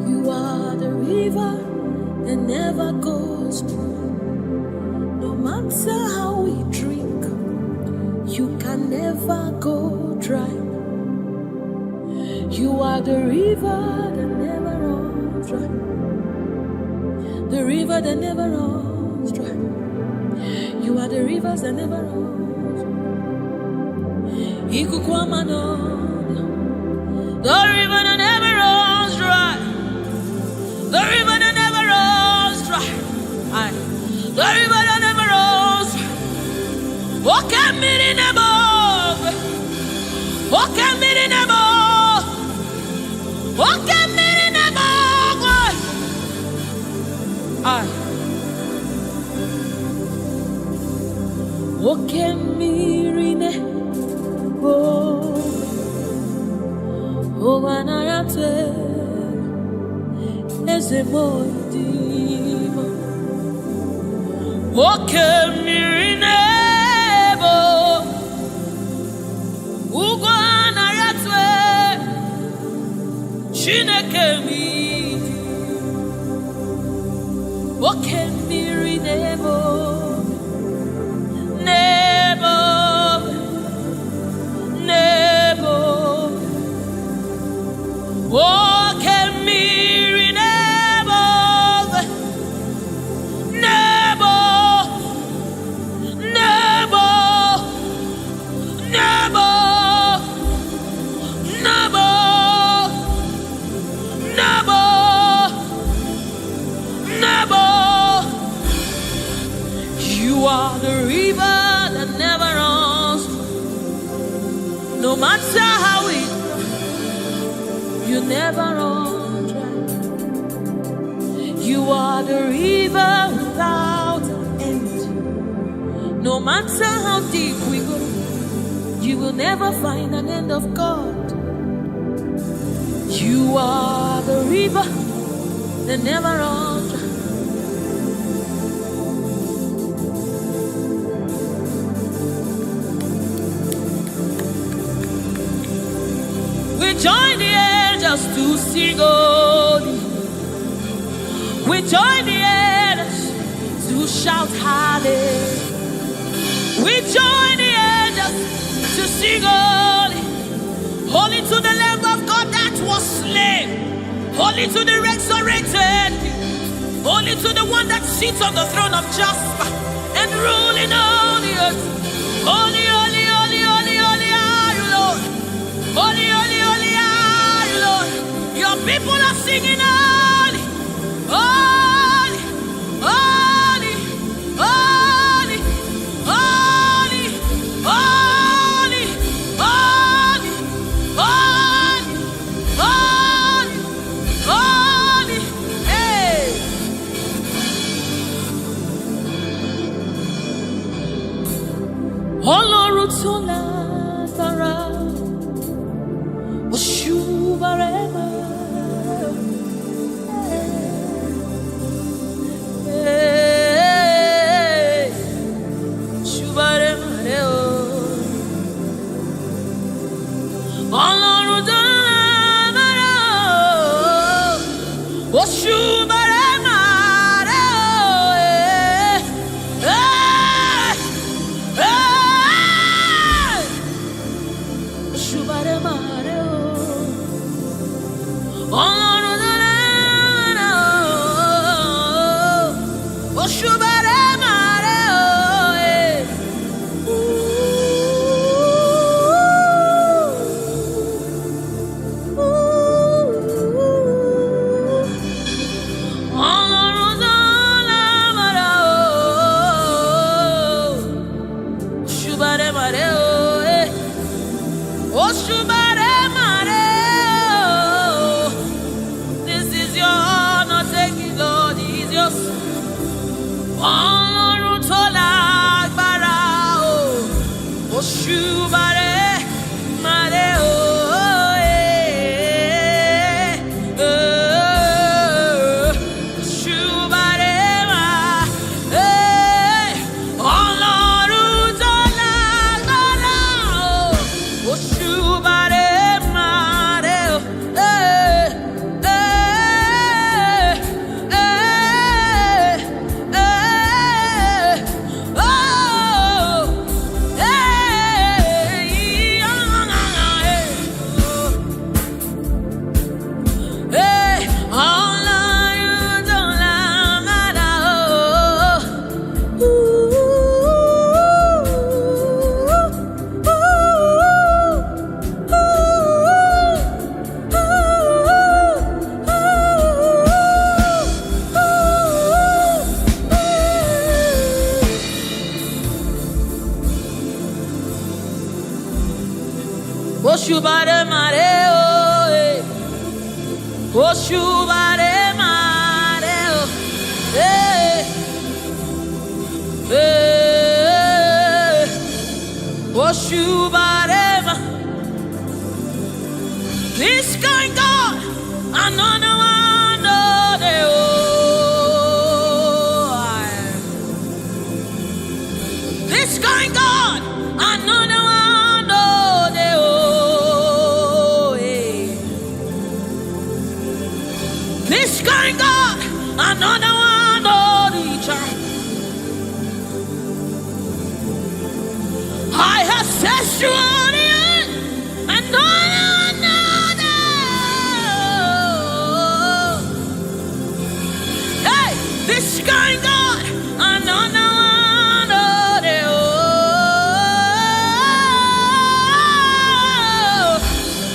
You are the river that never goes dry. No matter how we drink, you can never go dry. You are the river that never runs dry. The river that never runs dry. You are the rivers that never runs dry. The river that never runs dry. The river that never runs dry. The river that never runs dry. Walk at me in above. Walk at me in above. Walk at me in above. Walk at me in above. Oh, when I am as a more oke mmiri n'ebo ugwu na-aratue Chineke midi oke mmiri n'ebo n'ebo n'ebo oke mmiri n'ebo n'ebo n'ebo n'ebo n'ebo n'ebo n'ebo. You are the river that never runs, no matter how it you never run dry. You are the river without end. No matter how deep we go, you will never find an end of God. You are the river that never runs dry. We join the angels to sing holy. We join the angels to shout hallelujah. We join the angels to sing holy. Holy to the Lamb of God that was slain. Holy to the resurrected. Holy to the one that sits on the throne of Jasper and ruling all the earth. Holy, holy, holy, holy, holy are you, Lord. Holy, holy, holy are you, Lord. Your people are singing holy, holy, holy, holy, holy, holy, holy, holy, holy, holy. Hey. Ọlọ́run tó lágbára. Oshubarema, Shubarema, Ọlọ́run tó lágbára, Oshubarema, Shubarema. Ọlọ́run tó lágbára o, Òṣùbàrè màrè o, Òṣùbàrè màrè. Ọlọ́run tó lágbára o, Òṣùbàrè màrè o. Òṣùbàrè màrè o, Òṣùbàrè màrè o, Òṣùbàrè màrè. This kind God, another one, no,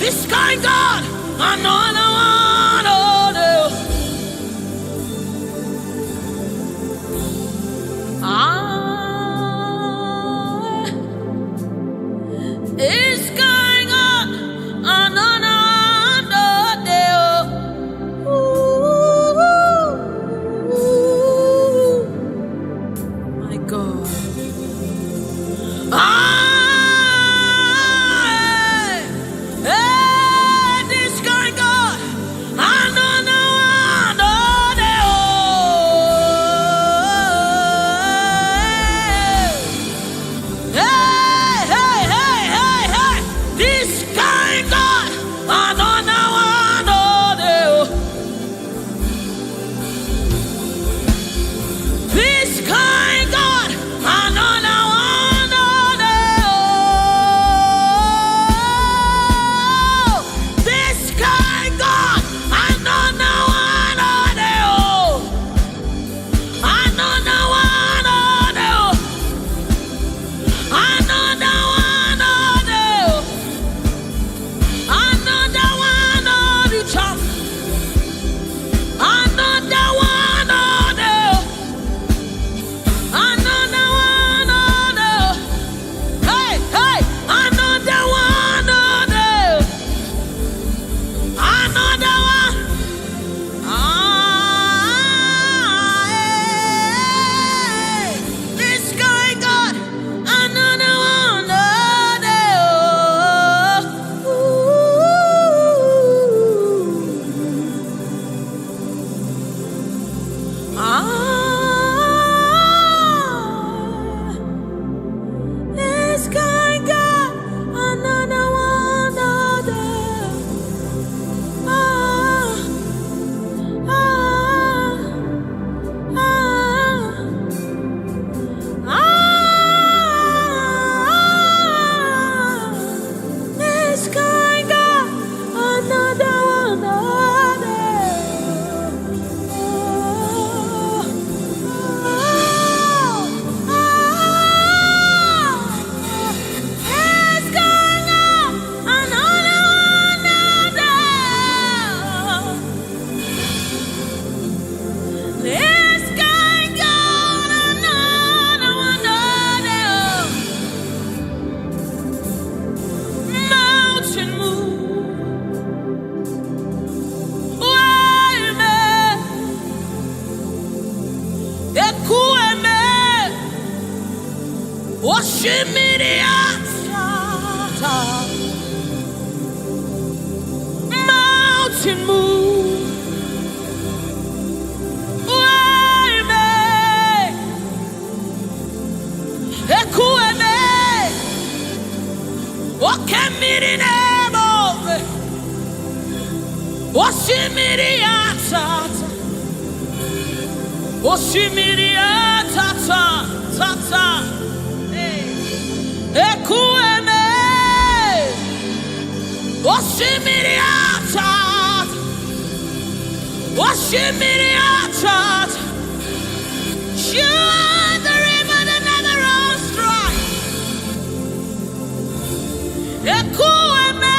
this kind God, another one, oh, no. This kind God, another one, oh, no. My God. This kind God, another one, oh, no. This kind God, another one, oh, no. This kind God, another one, oh, no. This kind God, another one, oh, no. Another one, oh, no. Another one, oh, no. Another one, oh, the chop. Another one, oh, no. Another one, oh, no. Hey, hey, another one, oh, no. Another one. This guy got another one, oh, no. This guy got another one, oh, no. This guy got another one, oh, no. This guy got another one, oh, no. This guy got another one, oh, no. Mountain move, Waime, Ekueme, Oshimiriata. Mountain move, Waime, Ekueme, Okemirine, Oshimiriata, Oshimiriata, tata, Ekueme, Oshimiriata, Oshimiriata. You are the river that never runs dry. Ekueme,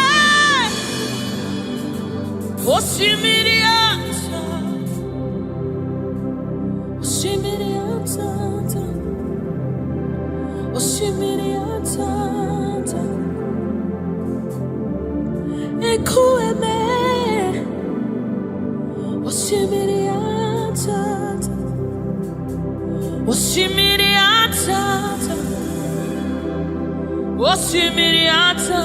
Oshimiriata, Oshimiriata, Oshimiriata, Ekueme, Oshimiriata, Oshimiriata, Oshimiriata,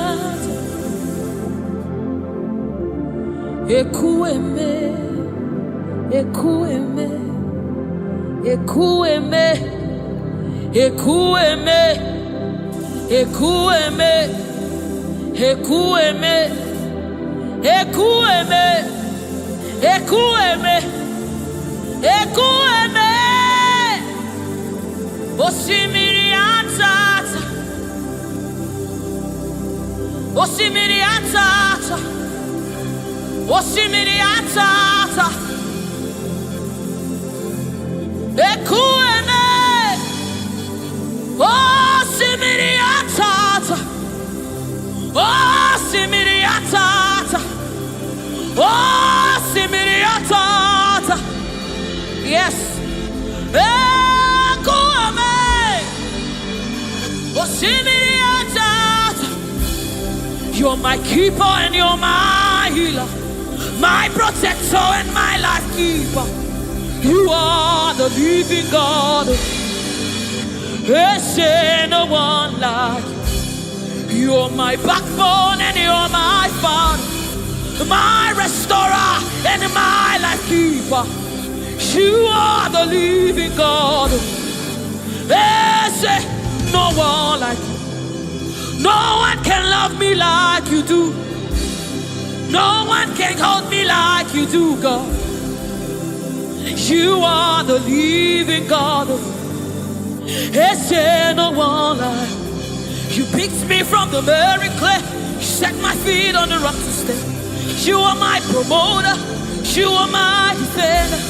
Ekueme, Ekueme, Ekueme, Ekueme, Ekueme, Ekueme, Ekueme, Ekueme, Ekueme, Oshimiriata, Oshimiriata, Oshimiriata, Ekueme, Oshimiriata, Oshimiriata. atata. Oh, simiri atata. Yes. Kuame. Oh, simiri atata. You're my keeper and you're my healer, my protector and my life keeper. You are the living God. There's no one like you. You're my backbone and you're my father, my restorer and my life keeper. You are the living God. There's no one like you. No one can love me like you do. No one can hold me like you do, God. You are the living God. There's no one like you. You picked me from the very clay. You set my feet on the rock to stay. You are my promoter. You are my defender.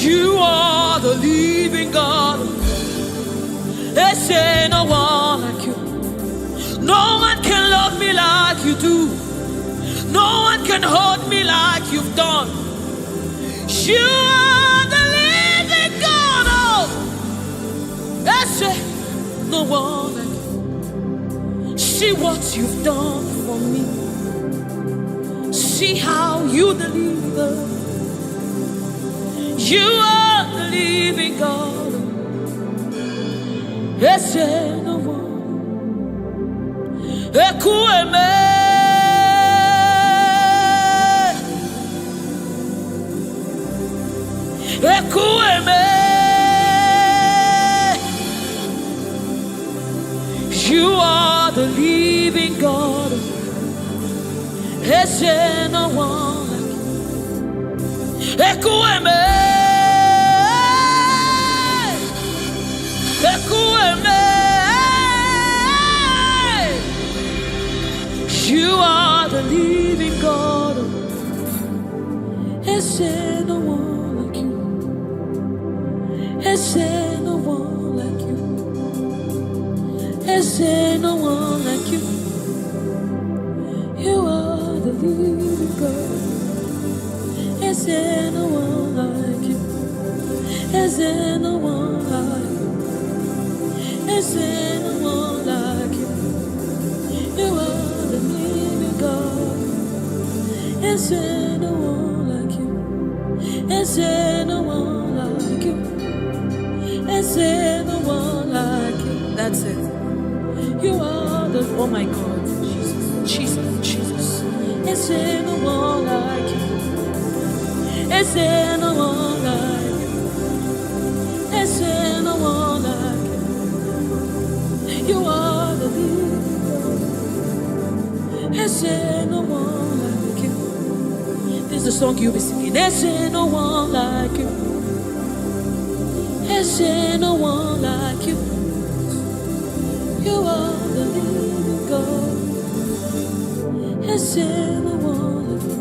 You are the living God. There's no one like you. No one can love me like you do. No one can hold me like you've done. You are the living God. Oh, that's it. No one like you. See what you've done for me. See how you deliver. You are the living God. That's it. No one. Ekueme. Ekueme. You are the living God. There's no one like you. Ekueme. Ekueme. You are the living God. There's no one like you. There's no one like you. There's no one like you. You are the living God. There's no one like you. There's no one like you. There's no one like you. You are the living God. There's no one like you. There's no one like you. There's no one like you. That's it. You are the, oh my God, Jesus, Jesus, Jesus. There's no one like you. There's no one like you. There's no one like you. You are the living God. There's no one like you. This is the song you'll be singing. There's no one like you. There's no one like you. You are the living God. There's no one like you.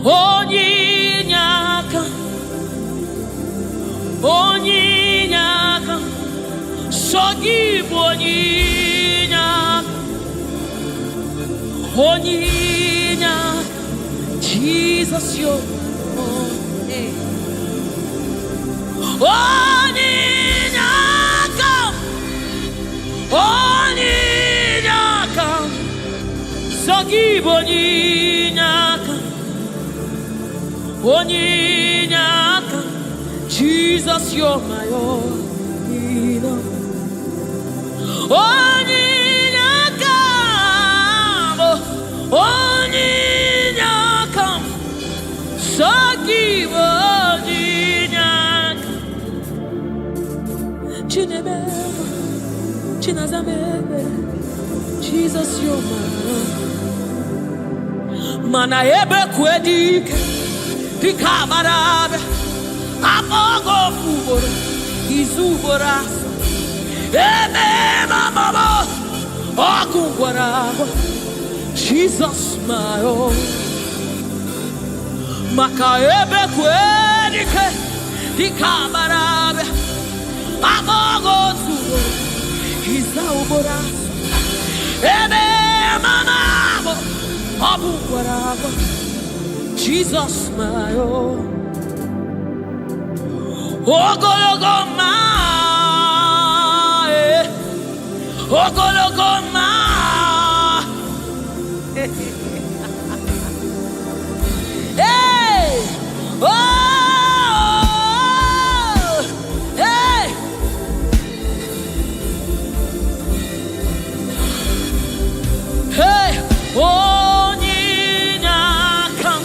Onyinyaka, onyinyaka, sogibu onyinyaka, onyinyaka, Jesus yo, onyinyaka, onyinyaka, sogibu onyinyaka, onyinyaka, Jesus you're my all. Onyinyaka, onyinyaka, sogibu onyinyaka, chinebe, chinazamebe, Jesus you're my all. Mana ebe kwedike, dikabarabe, amogo fubora, izuborasa. Jesus my own. Makaebe kwedike dikabarabe amogo tu izauboras ebe mama Abu Waraba, Jesus my own. Ogologoma, Ogologoma. Hey, oh, hey. Hey, Onyinakam,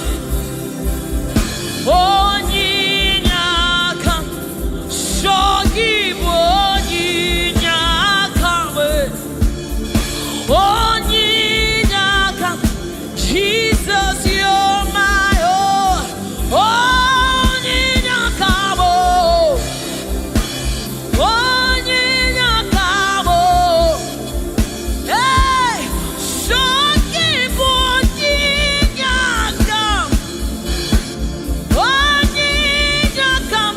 Onyinakam, Shogibu Onyinakam, Onyinakam, Jesus, you're my own. Onyinakam, Onyinakam, hey, Shogibu Onyinakam, Onyinakam,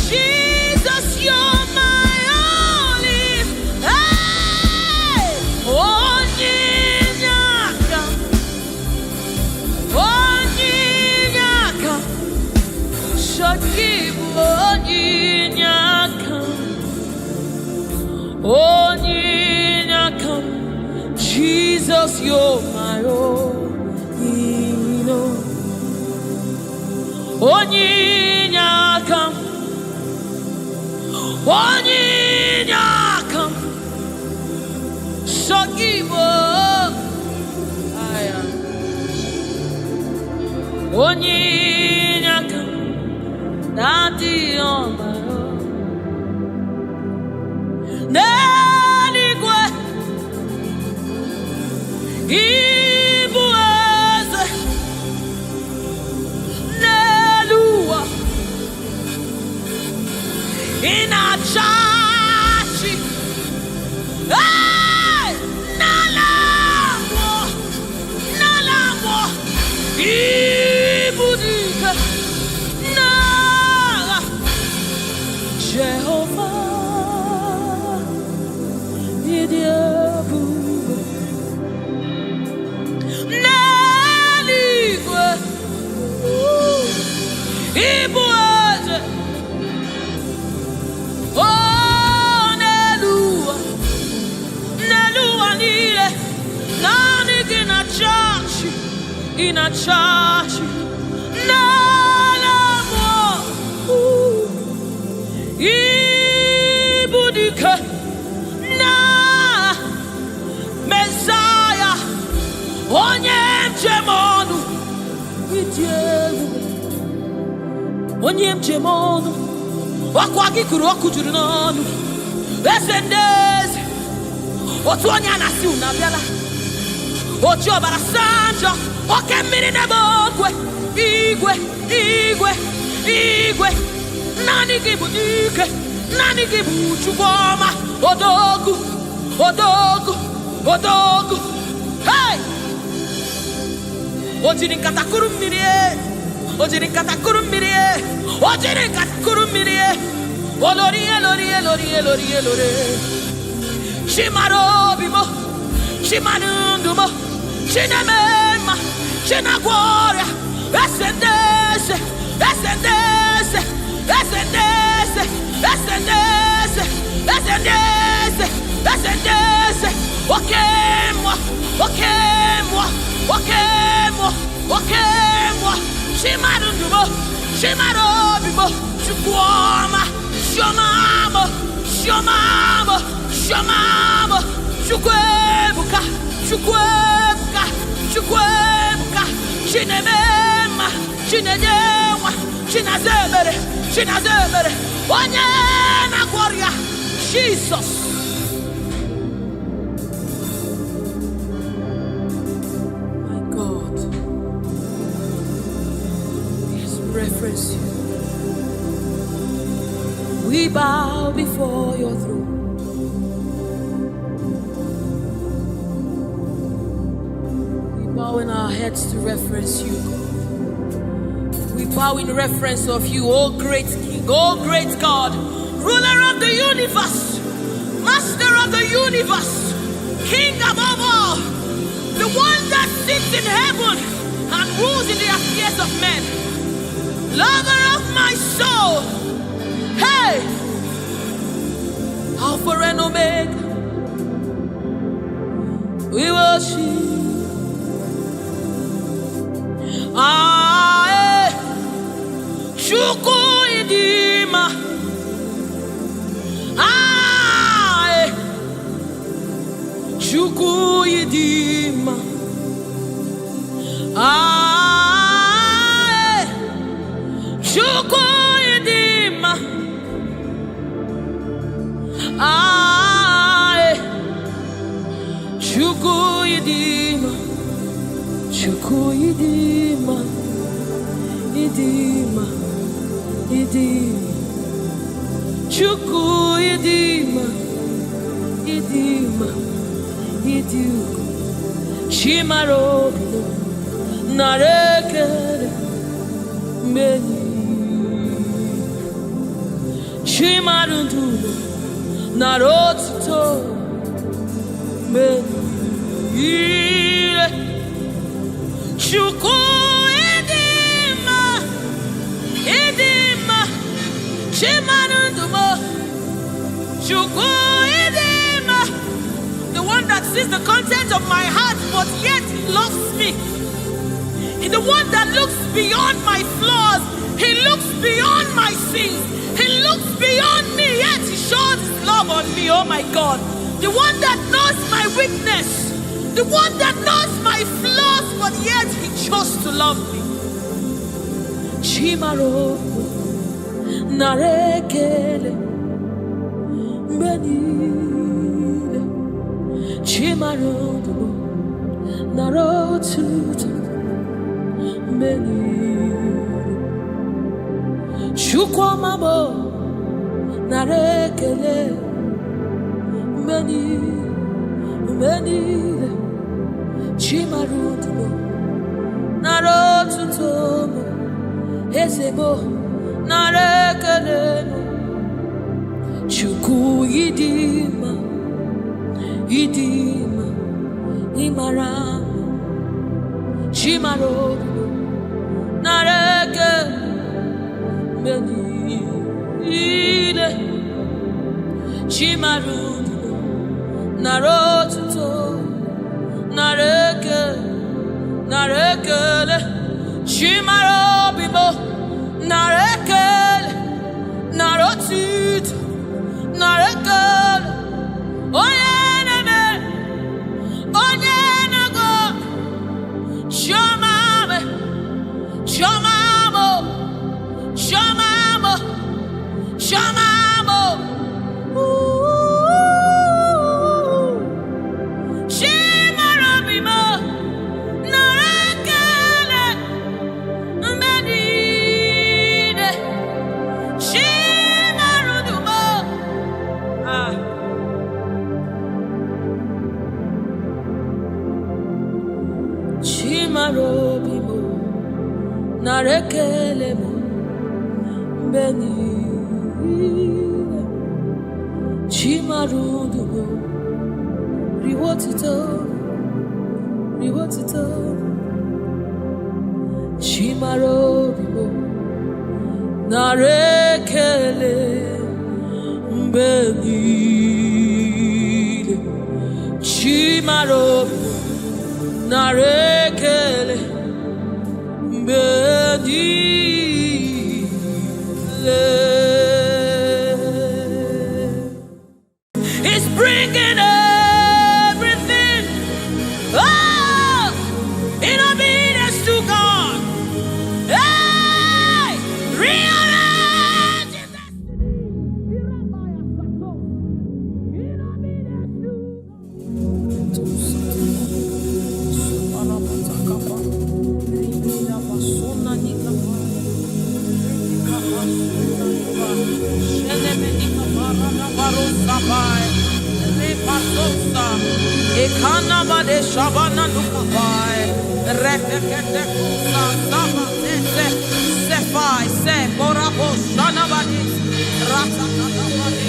Jesus, you're my only. Hey, Onyinakam, Onyinakam, Shogibu Onyinakam, Onyinakam, Jesus, you're my own. Onyinakam, Onyinakam, Shogibu Onyinakam, Daddy on my own. Neligwe, Igbo eze, Nelua, Inachachi, hey, Nalamo, Nalamo, Ibudike, Nala, Jehovah, Idiebu, Neligwe, Igbo eze, oh, Nelua, Nelua niile, nani gị na chachi, ị na chachi, Nalamo, Ibudike, na Messiah, onye njem ọnụ, onye njem ọnụ, ọkụ gị kụrụ ọkụ juru n'ọnụ, eze ndị eze, otu onye a na-asị unu abịala, oji ọbara saa njọ, oke mmiri n'ebe okwe, igwe, igwe, igwe, naanị gị bụ ike, naanị gị bụ Chukwu ọma, odogwu, odogwu, odogwu, hey! O jiri nkata kuru mmiri, o jiri nkata kuru mmiri, o jiri nkata kuru mmiri, olori, elori, elori, elori, elori. Chimara obi mo, chimara ndụ mo, chinemema, chinagwọ ọrịa, eze ndị eze, eze ndị eze, eze ndị eze, eze ndị eze, eze ndị eze, eze ndị eze, oke mmụọ, oke mmụọ, oke mmụọ, oke mmụọ, chimara ndụ mo, chimara obi mo, Chukwu ọma, chiọma mo, chiọma mo, chiọma mo, Chukwu ebuka, Chukwu ebuka, Chukwu ebuka, chinemema, chinenyenwa, chinazemere, chinazemere, onye na-agwọ ọrịa, Jesus. My God, His reference you. We bow before your throne. We bow in our heads to reference you. We bow in reference of you, O great King, O great God, ruler of the universe, master of the universe, King above all, the one that sits in heaven rules in the affairs of men. Lover of my soul. Hey! Alpha and Omega. We worship. Shuku idima. Shuku idima. Shuku idima. Shuku idima. Shuku idima. Idima. Idima. Shuku idima. Idima. Idima. Shimaro narekere meni. Shimarundu narotuto meni. Shuku idima. Idima. Shimarundu mo. Shuku idima. The one that sees the content of my heart, but yet loves me. He's the one that looks beyond my flaws. He looks beyond my sins. He looks beyond me, yet he shows his love on me. Oh my God. The one that knows my weakness. The one that knows my flaws, but yet he chose to love me. Chimaro narekele benile. Chimaro narotutu benile. Chukwamabo narekele benile. Chimarutumo narotutomo ezebo narekele. Chukwu idima. Idima imara Shimaro nareke menile Shimaru narotuto nareke narekele Shimaro bibo narekele narotuto narekele. Oh yeah. Shamamo, Shimarabimo, Narakale, Medine, Shimarudumo, Shimarobimo, Narakele, Medine. Chimarudugo, riwotito, Chimarudugo, narekele mbedile. Chimarudugo, narekele mbedile. Bringing everything, oh, in obedience to God. Hey, realize your Ekana bade shabana nukabai, refekete kusa sama se sefai se borabo shana bade rata kata bade.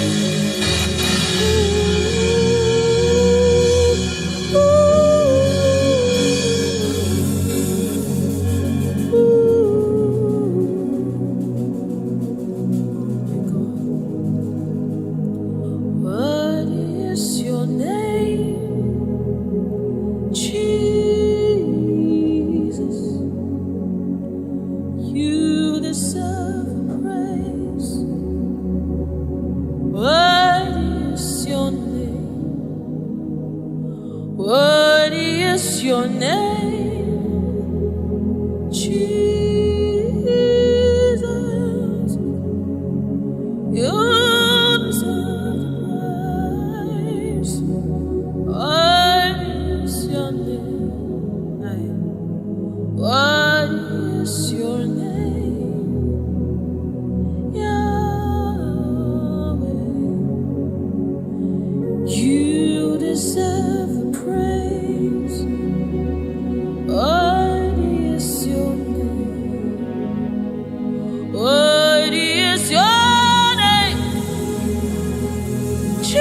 is your name, Jesus. You deserve the praise. What is your name? What is your name? Yahweh. You deserve the praise. What is your name? What is your name? Jesus.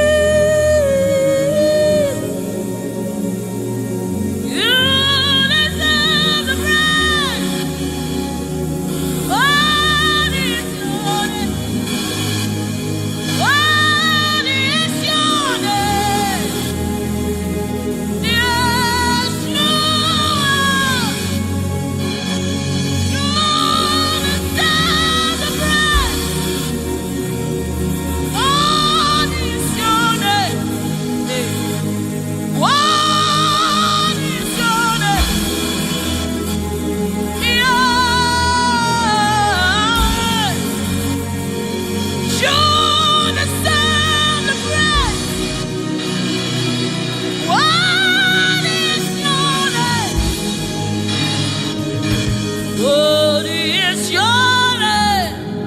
You deserve the praise. What is your name? What is your name? Yes, Lord. You deserve the praise. What is your name? What is your name? Yeah. You deserve the praise. What is your name? What is your name?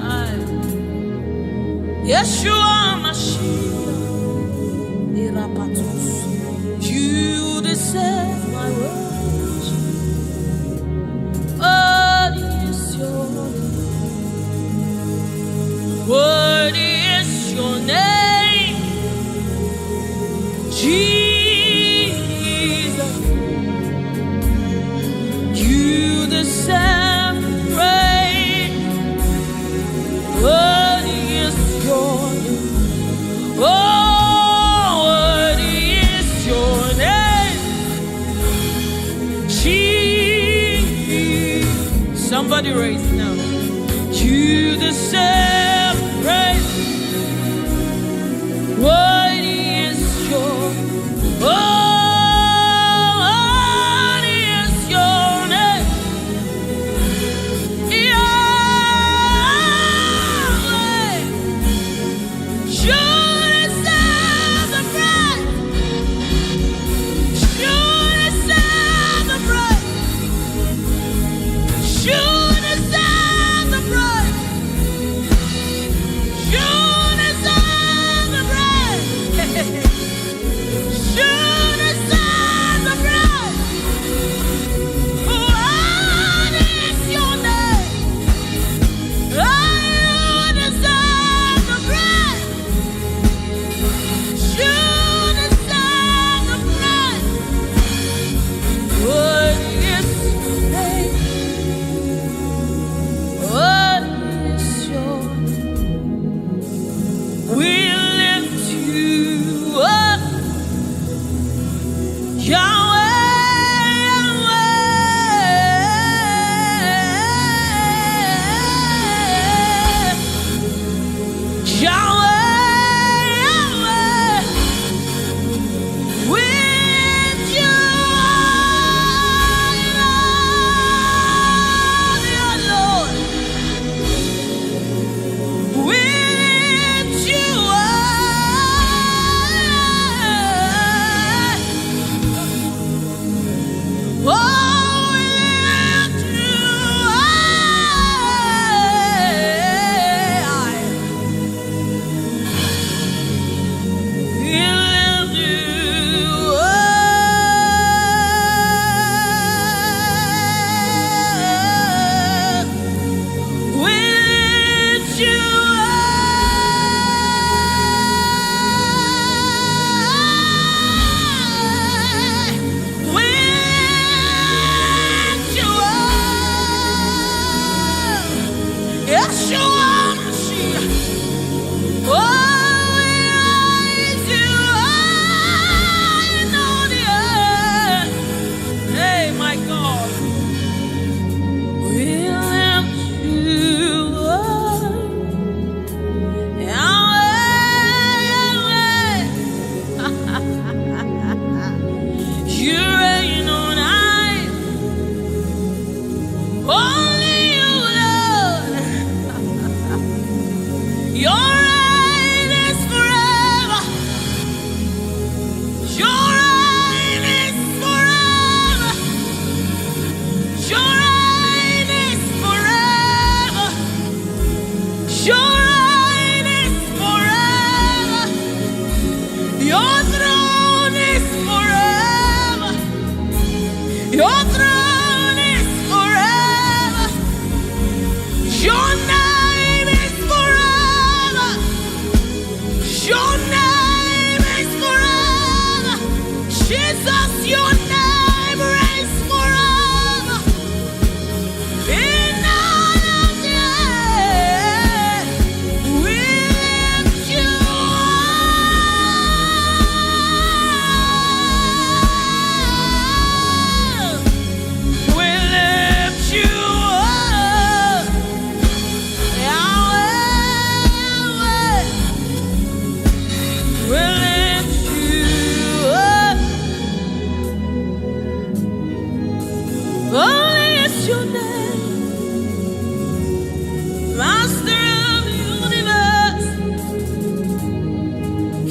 Yeshua Mashiach, Irapatos. You deserve my worship. What is your name? What is your name? Jesus. You deserve praise. What is your name? Oh, what is your name? Jesus. Somebody raise now. You deserve praise. What is your oh, what is your name? Yahweh. You deserve the praise. You deserve the praise. You deserve the praise. Your throne is forever. Your name is forever. Your name is forever. Jesus, your name reigns forever. In all of the earth, we lift you up. We lift you up. Yahweh, we lift you up. Holy is your name, Master of the universe,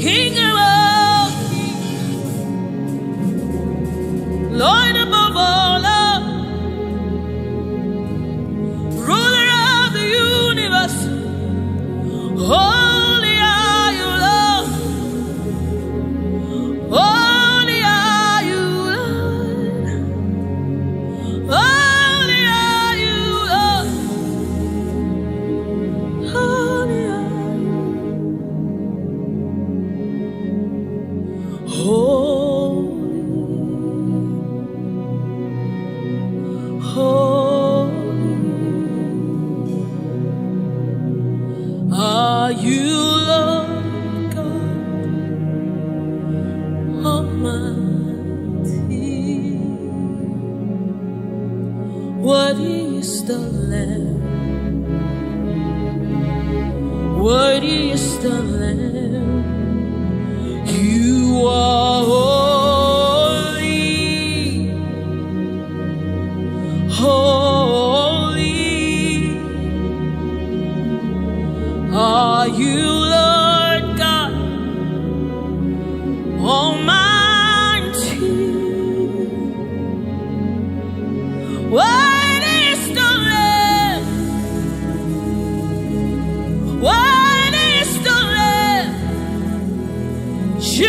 King of all kings, Lord above all love, Ruler of the universe. Holy are you, Lord. Holy are you, Lord. Holy are you, Lord. Holy are you. Holy are you, Lord God Almighty. Worthy is the Lamb. Worthy is the Lamb. You are holy. Holy are you, Lord God Almighty. Worthy is the Lamb. Worthy is the Lamb. You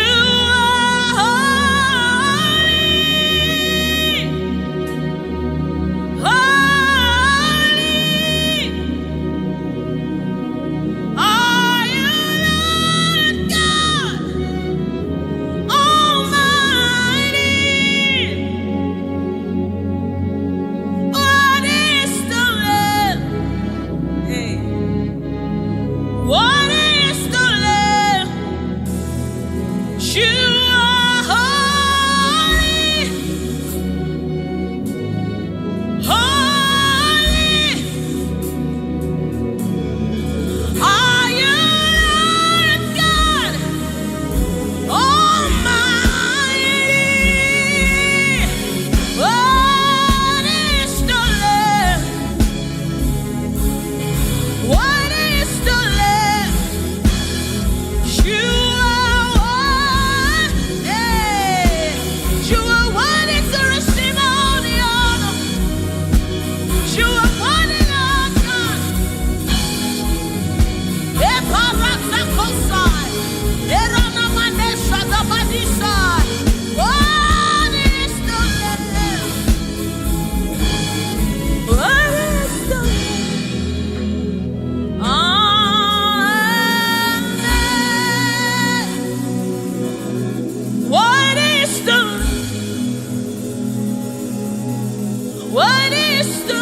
are holy. Holy are you, Lord God Almighty. What is the Lamb? Hey. What is the Lamb? You are holy. Holy are you, Lord God Almighty. What is the Lamb? What is the Lamb? You are one. You are worthy to receive all the honor. You are worthy, Lord God. Eparakakosai. Eranamanesha dabadisai. What is the Lamb? What is the Lamb? Amen. What is the What is the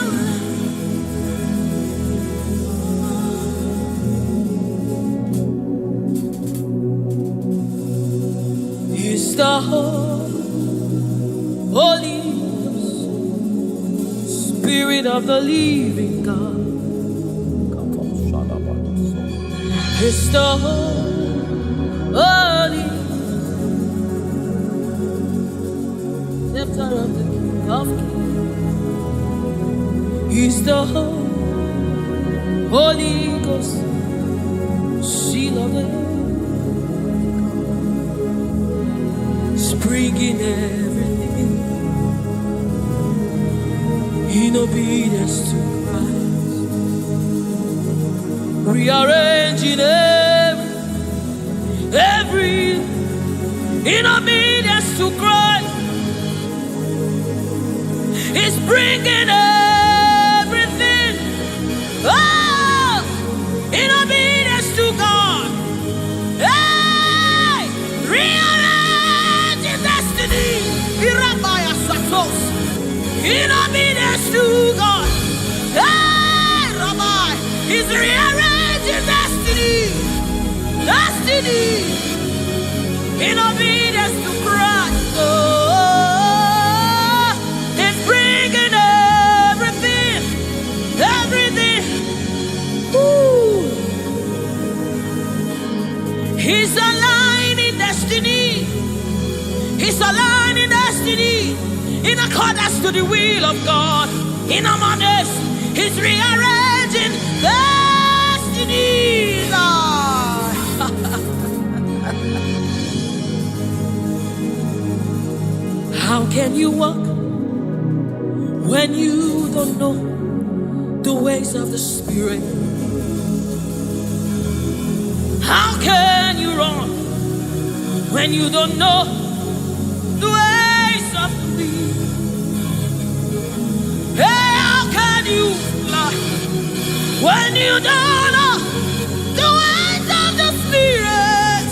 Is the Holy Spirit of the living God. Is the Holy Scepter of the King of Kings. Is the Holy Ghost, seal of the spring in everything, in obedience to Christ, rearranging every in obedience to Christ. He's bringing everything. Oh, in obedience to God. Hey, rearrange your destiny. Irabaya Satos. In obedience to God. Hey, Rabbi, He's rearranging destiny. Destiny. In obedience to Christ. Oh, He's bringing everything. Everything. Ooh. He's aligning destiny. He's aligning destiny in accordance to the will of God. In Amanes, He's rearranging destiny. How can you walk when you don't know the ways of the Spirit? How can you run when you don't know the ways of the wind? Hey, how can you fly when you don't know the ways of the Spirit?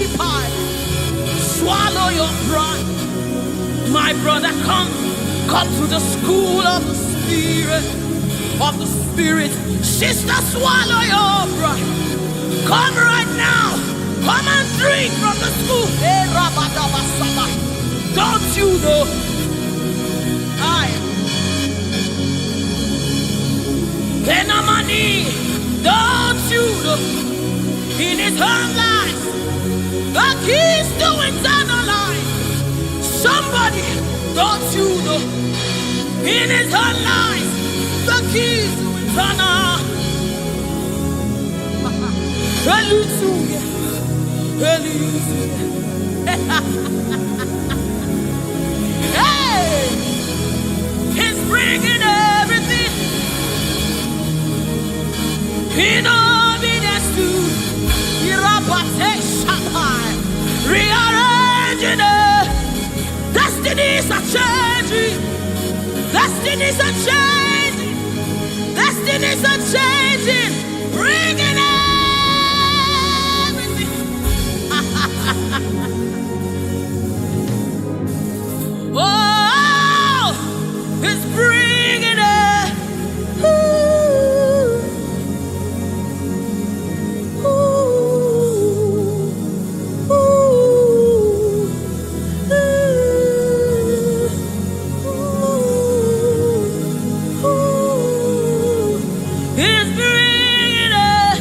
If I swallow your pride, my brother, come to the school of the Spirit, Sister, swallow your pride. Come right now. Come and drink from the school. Don't you know? Enamani, don't you know? In his own life, the keys to eternal life. Somebody, don't you know? In his own life, the keys to eternal. Hallelujah. Hallelujah. Hey! He's bringing everything in obedience to rearranging it. Destinies are changing. Destinies are changing. Destinies are changing. Bringing it. Oh, He's bringing it. Ooh. Ooh. Ooh. Ooh. He's bringing it.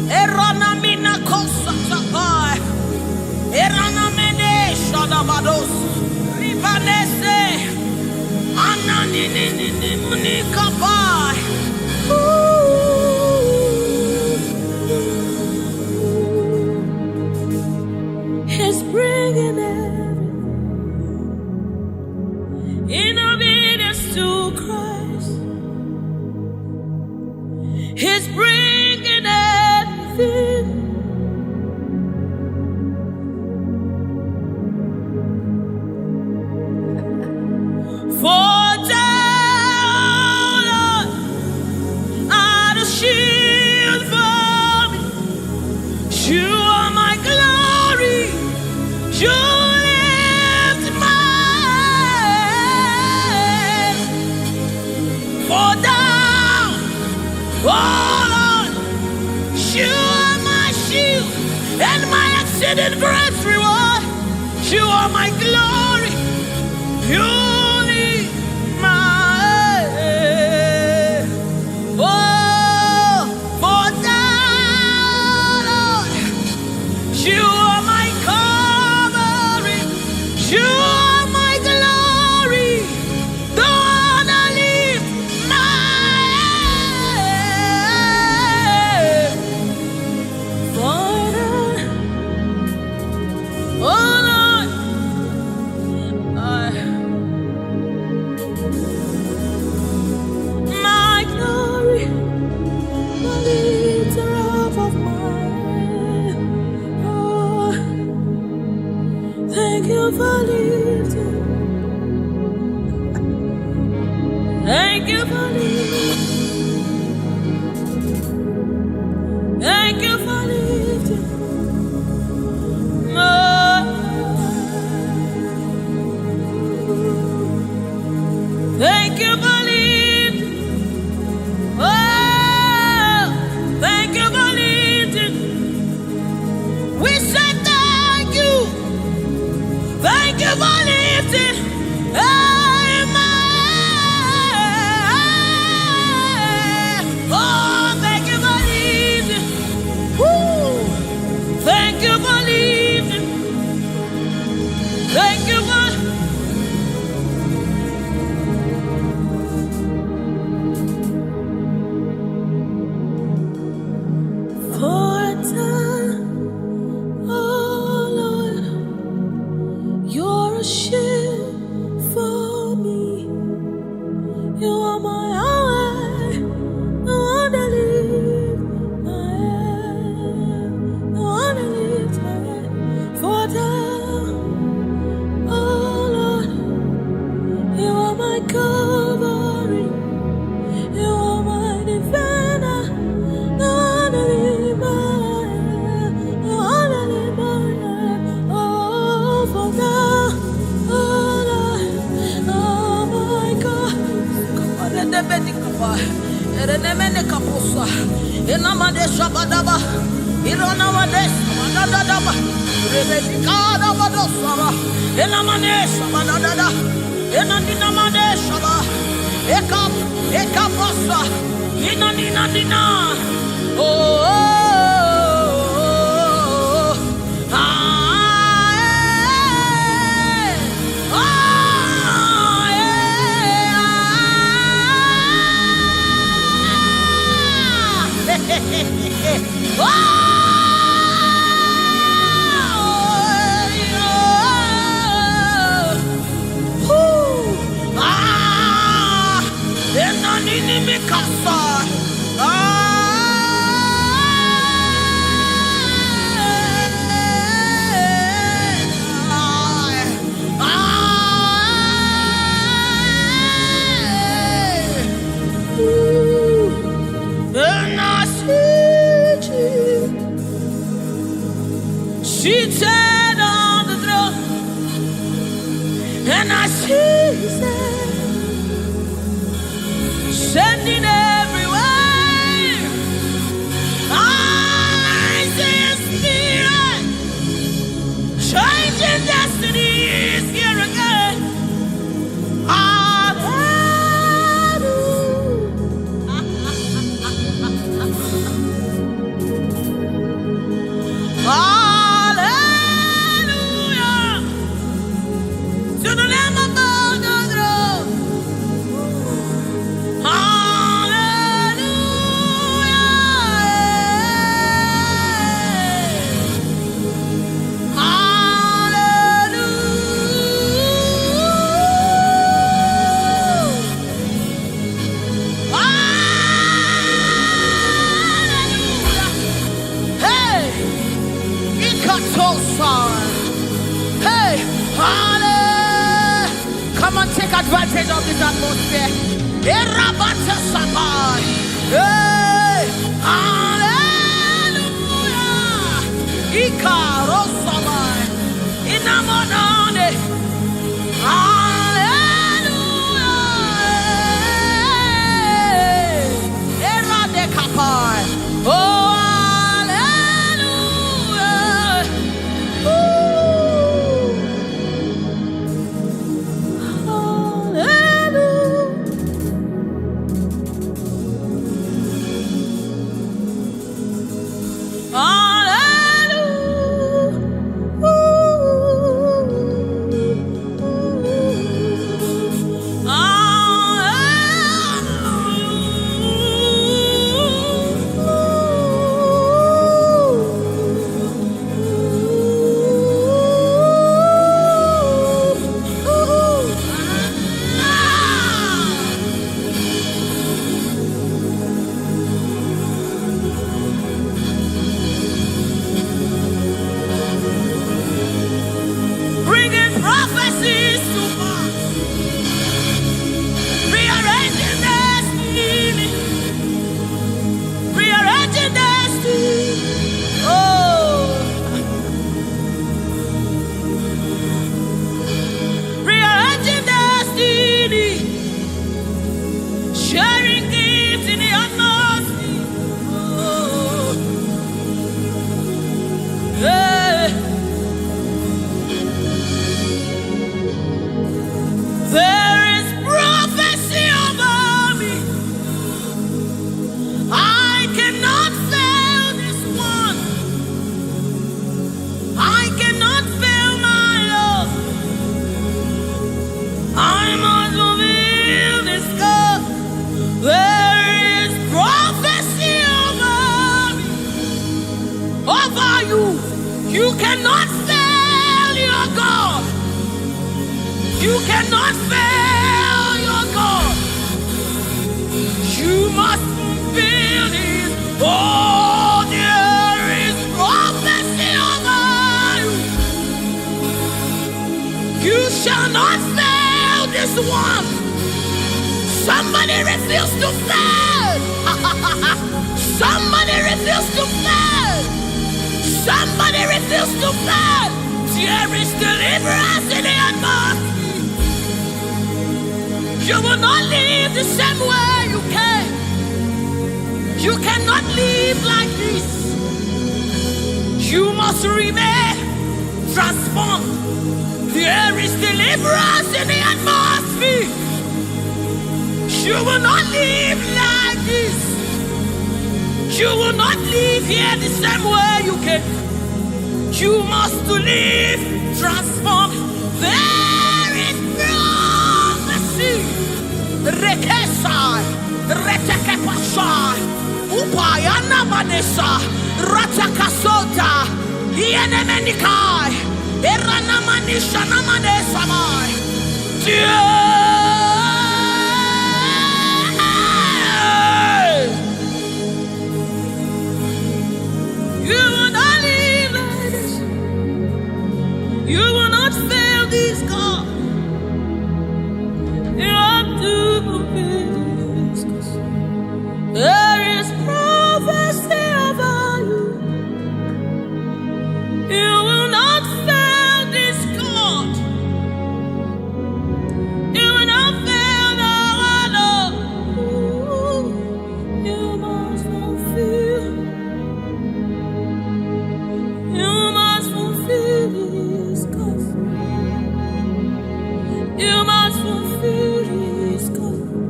Eranamina kosa tapai, eranamene shadabados, ribanese, ananini munikapai. He's bringing everything in obedience to Christ. He's bringing everything. For down are the shield for me. You are my glory. You lift my head. For down, oh Lord, you are my shield and my exceeding great reward. You are my glory. You lift my head. Oh, for thou, Lord, you are my covering. You are my glory. The one that lifts my head. For oh Lord, my glory, the lifter up of my head. Oh, for lifting. Thank you for lifting. Thank you for lifting. Thank you for lifting. Oh, thank you for lifting. We say thank you. Thank you for lifting. Amen. Oh, thank you for lifting. Woo. Thank you for lifting. Thank you for. For a time, oh Lord, you're a shield for me. You are my Yahweh, the one that lift my head, the one that lifts my head. For a time, oh Lord, you are my covering, you are my defender, the one that lifts my head, the one that lifts my head. Oh, for now, oh Lord, oh my God. Come on, let them be the cover. Let them be the kapusa. In a man, they shabadaba. In a man, they shabadaba. Rebecca, Dabadosara. In a man, they shabadada. In a man, they shabba. Ekapasa. In a nina. Oh, ah, seated on the throne, and I see His hand sending everywhere. I see His Spirit changing destinies here again. Hallelujah. To the Lamb above the throne. Hey, hallelujah. Come on, take advantage of this atmosphere. Hey, hallelujah. Ikarosamai. Inamonane. Hallelujah. Eradekapai. Oh, hallelujah. You cannot fail your God. You cannot fail your God. You must fulfill His. Oh, there is prophecy over you. You shall not fail this one. Somebody refuse to fail. Somebody refuse to fail. Somebody refuse to fail. There is deliverance in the atmosphere. You will not live the same way you came. You cannot live like this. You must remain transformed. There is deliverance in the atmosphere. You will not live like this. You will not live here the same way you came. You must live transformed. There is prophecy. Rekesai, retekepashai, upayana manesa, ratakasota, ienemenikai, eranamanisha namanesamai. You will not live like this. You will not fail this God. You have to fulfill this. There is prophecy over you. You will not fail this God. You will not fail our Lord. You must fulfill. You must fulfill this God. You must fulfill this God.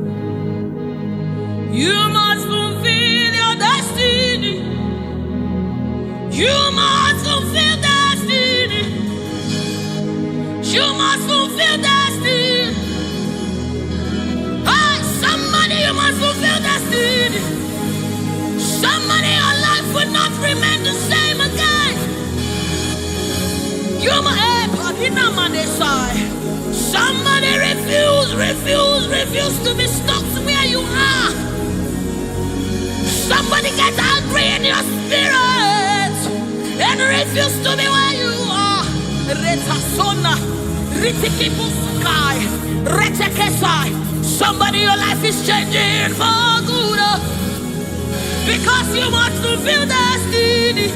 You must fulfill your destiny. You must fulfill destiny. You must fulfill destiny. Hey, somebody, you must fulfill destiny. Somebody, your life will not remain the same again. You must. Somebody refuse to be stuck where you are. Somebody get angry in your spirit and refuse to be where you are. Somebody, your life is changing for good because you must fulfill destiny.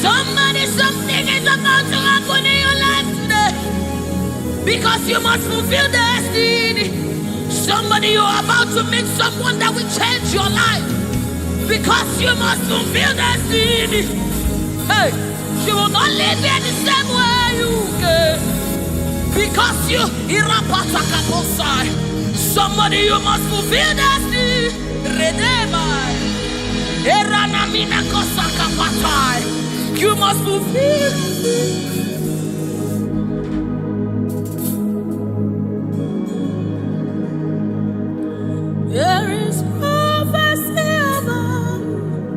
Somebody, something is about to happen in your life today because you must fulfill destiny. Somebody, you are about to meet someone that will change your life because you must fulfill destiny. Hey, you will not live here the same way you came because you somebody, you must fulfill destiny. You must fulfill. There is prophecy about you.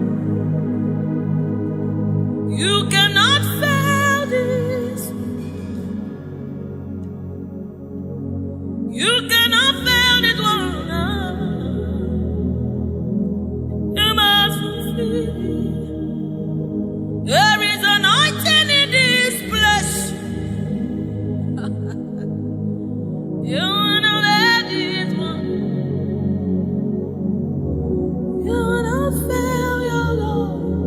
You cannot fail this. You cannot fail it one. You must fulfill. There is anointing in this place. You wanna let it one. You wanna fail your Lord.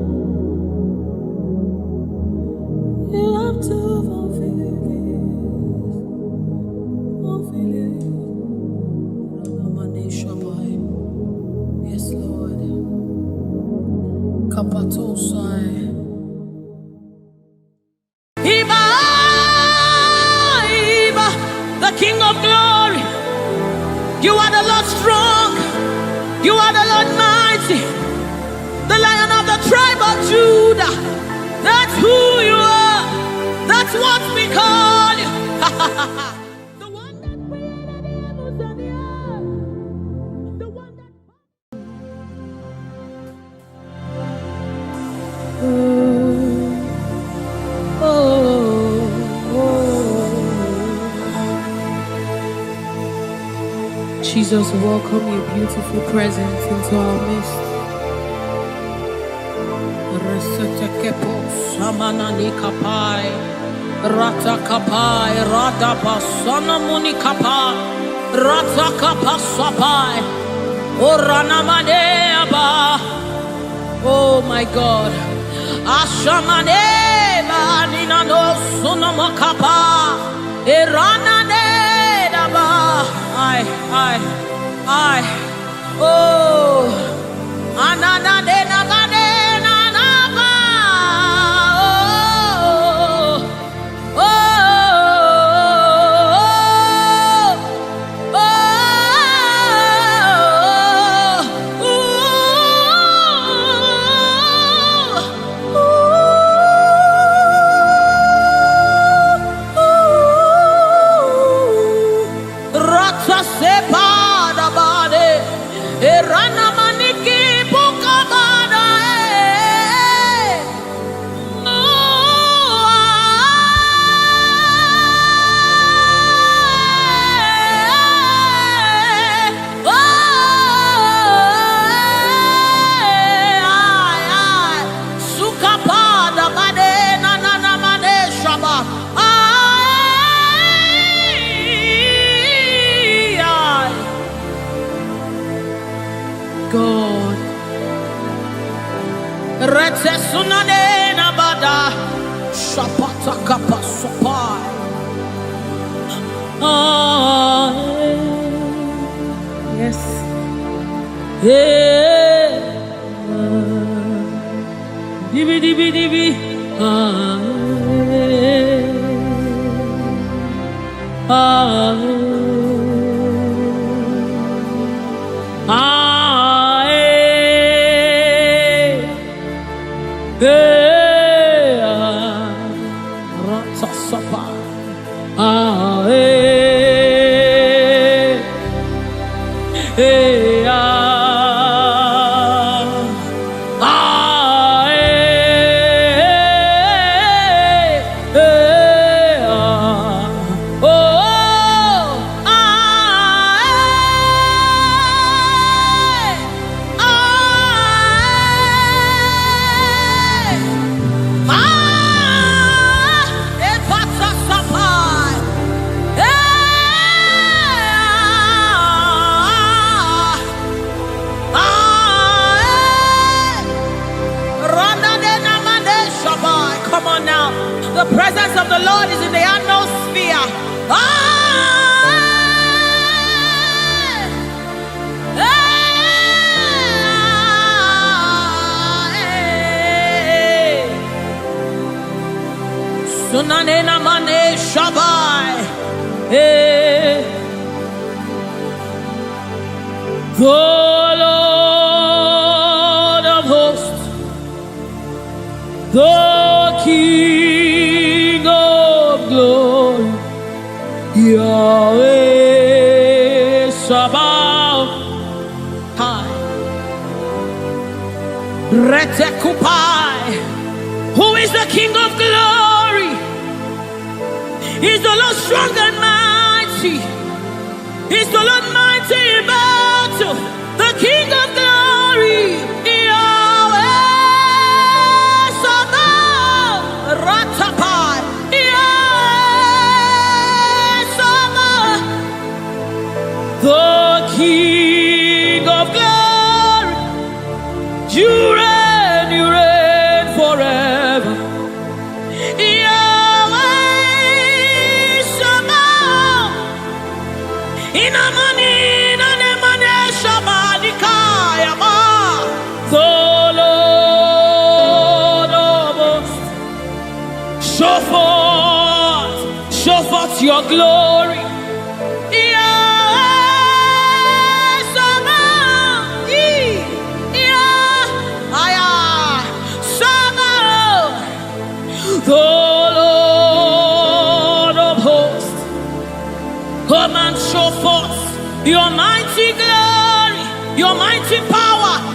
You have to fulfill it. Fulfill it. Yes, Lord. Kapatosai. The King of glory, you are the Lord strong, you are the Lord mighty, the Lion of the tribe of Judah. That's who you are, that's what we call you. The one that created the heavens and the earth, the one that... Oh. Jesus, welcome your beautiful presence into our midst. Resetekepo samanani kapai, rata kapai, rada basana muni kapai, rata kapasapai, orana maneaba. Oh my God, ashamaneba nina no sunamakapa, erana nedaba. I, oh, anana de nagade nanaba, oh, Rata sepa da bade, erana maniki bukabada, sukapada bade na mane shaba. God, rete sunane na bada, shapata kapa sopai. Yes, yeah, dibi dibi dibi, Come on now. The presence of the Lord is in the atmosphere. Sunanena mane shabai. The Lord of hosts, the King of glory, Yahweh Sabaoth, Retekupai. Who is the King of glory? He's the Lord strong and mighty. He's the Lord mighty in battle. The King of glory, Yahweh Sabaoth, Ratapai, Yahweh Sabaoth, the King of glory. You reign forever. Show forth your glory. The Lord of hosts, come and show forth your mighty glory, your mighty power.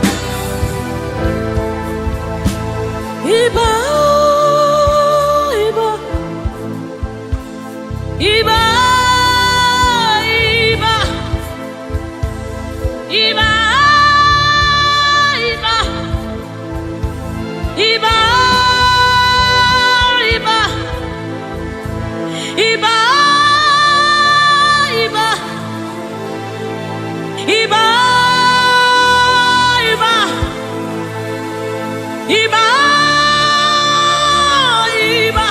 Iba, Iba, Iba, Iba,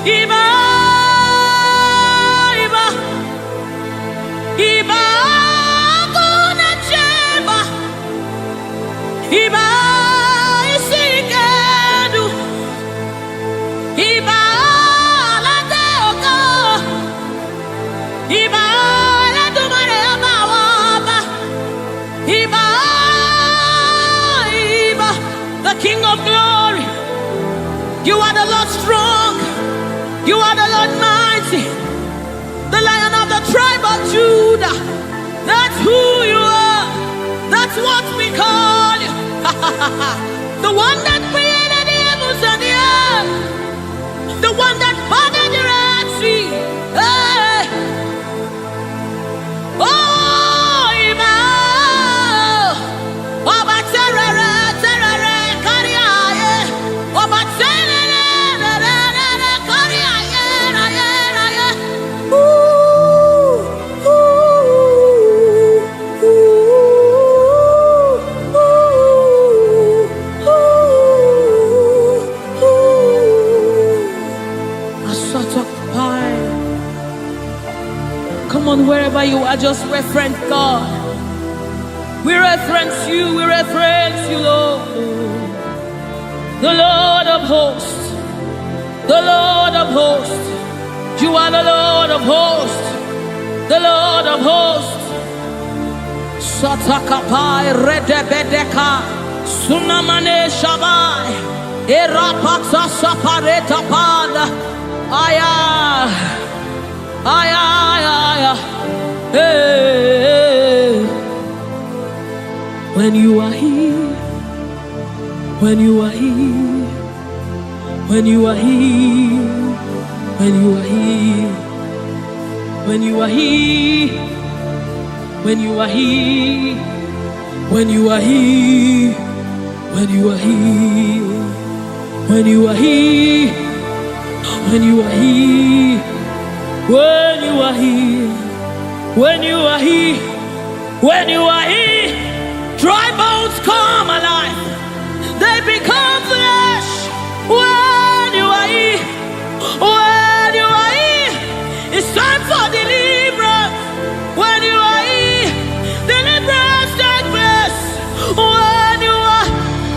Iba, Iba, Iba, Guna Cheba, Iba, Isikadu, Iba, Lateoka, Iba, Latumare Amawaba, Iba, Iba, the King of Glory. You are the Lord strong. You are the Lord mighty, the Lion of the tribe of Judah. That's who you are. That's what we call you. The one that created the heavens and the earth. The one that parted the Red Sea. Hey. Oh, Iba. Oba terere, terere, kariaye. Oba terere, terere, kariaye, raye, raye. Ooh, ooh, ooh, ooh, ooh. A sort of pie. Come on, wherever you are, just reference God. We reference you, Lord. The Lord of hosts, the Lord of hosts. You are the Lord of hosts, the Lord of hosts. Satakapai redebedeka, sunamane shabai, erapata sapareta pada, aya, aya, aya, hey. When you are here, when you are here, when you are here, when you are here, when you are here, when you are here, when you are here, when you are here, when you are here, when you are here, when you are here, when you are here, when you are here, dry bones come alive. They become flesh. When you are here, when you are here, it's time for deliverance. When you are here, deliverance takes place. When you are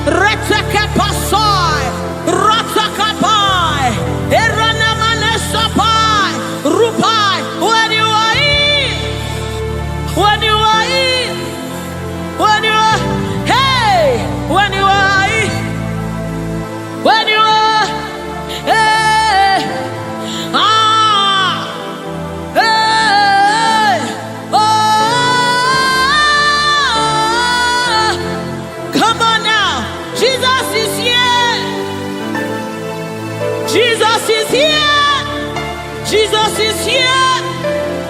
reteke pasai, ratakapai, eranamanesapai, rupai. When you are here, when you are here, when you are, hey, when you are here, when you are, hey, ah, hey, oh, come on now, Jesus is here, Jesus is here, Jesus is here,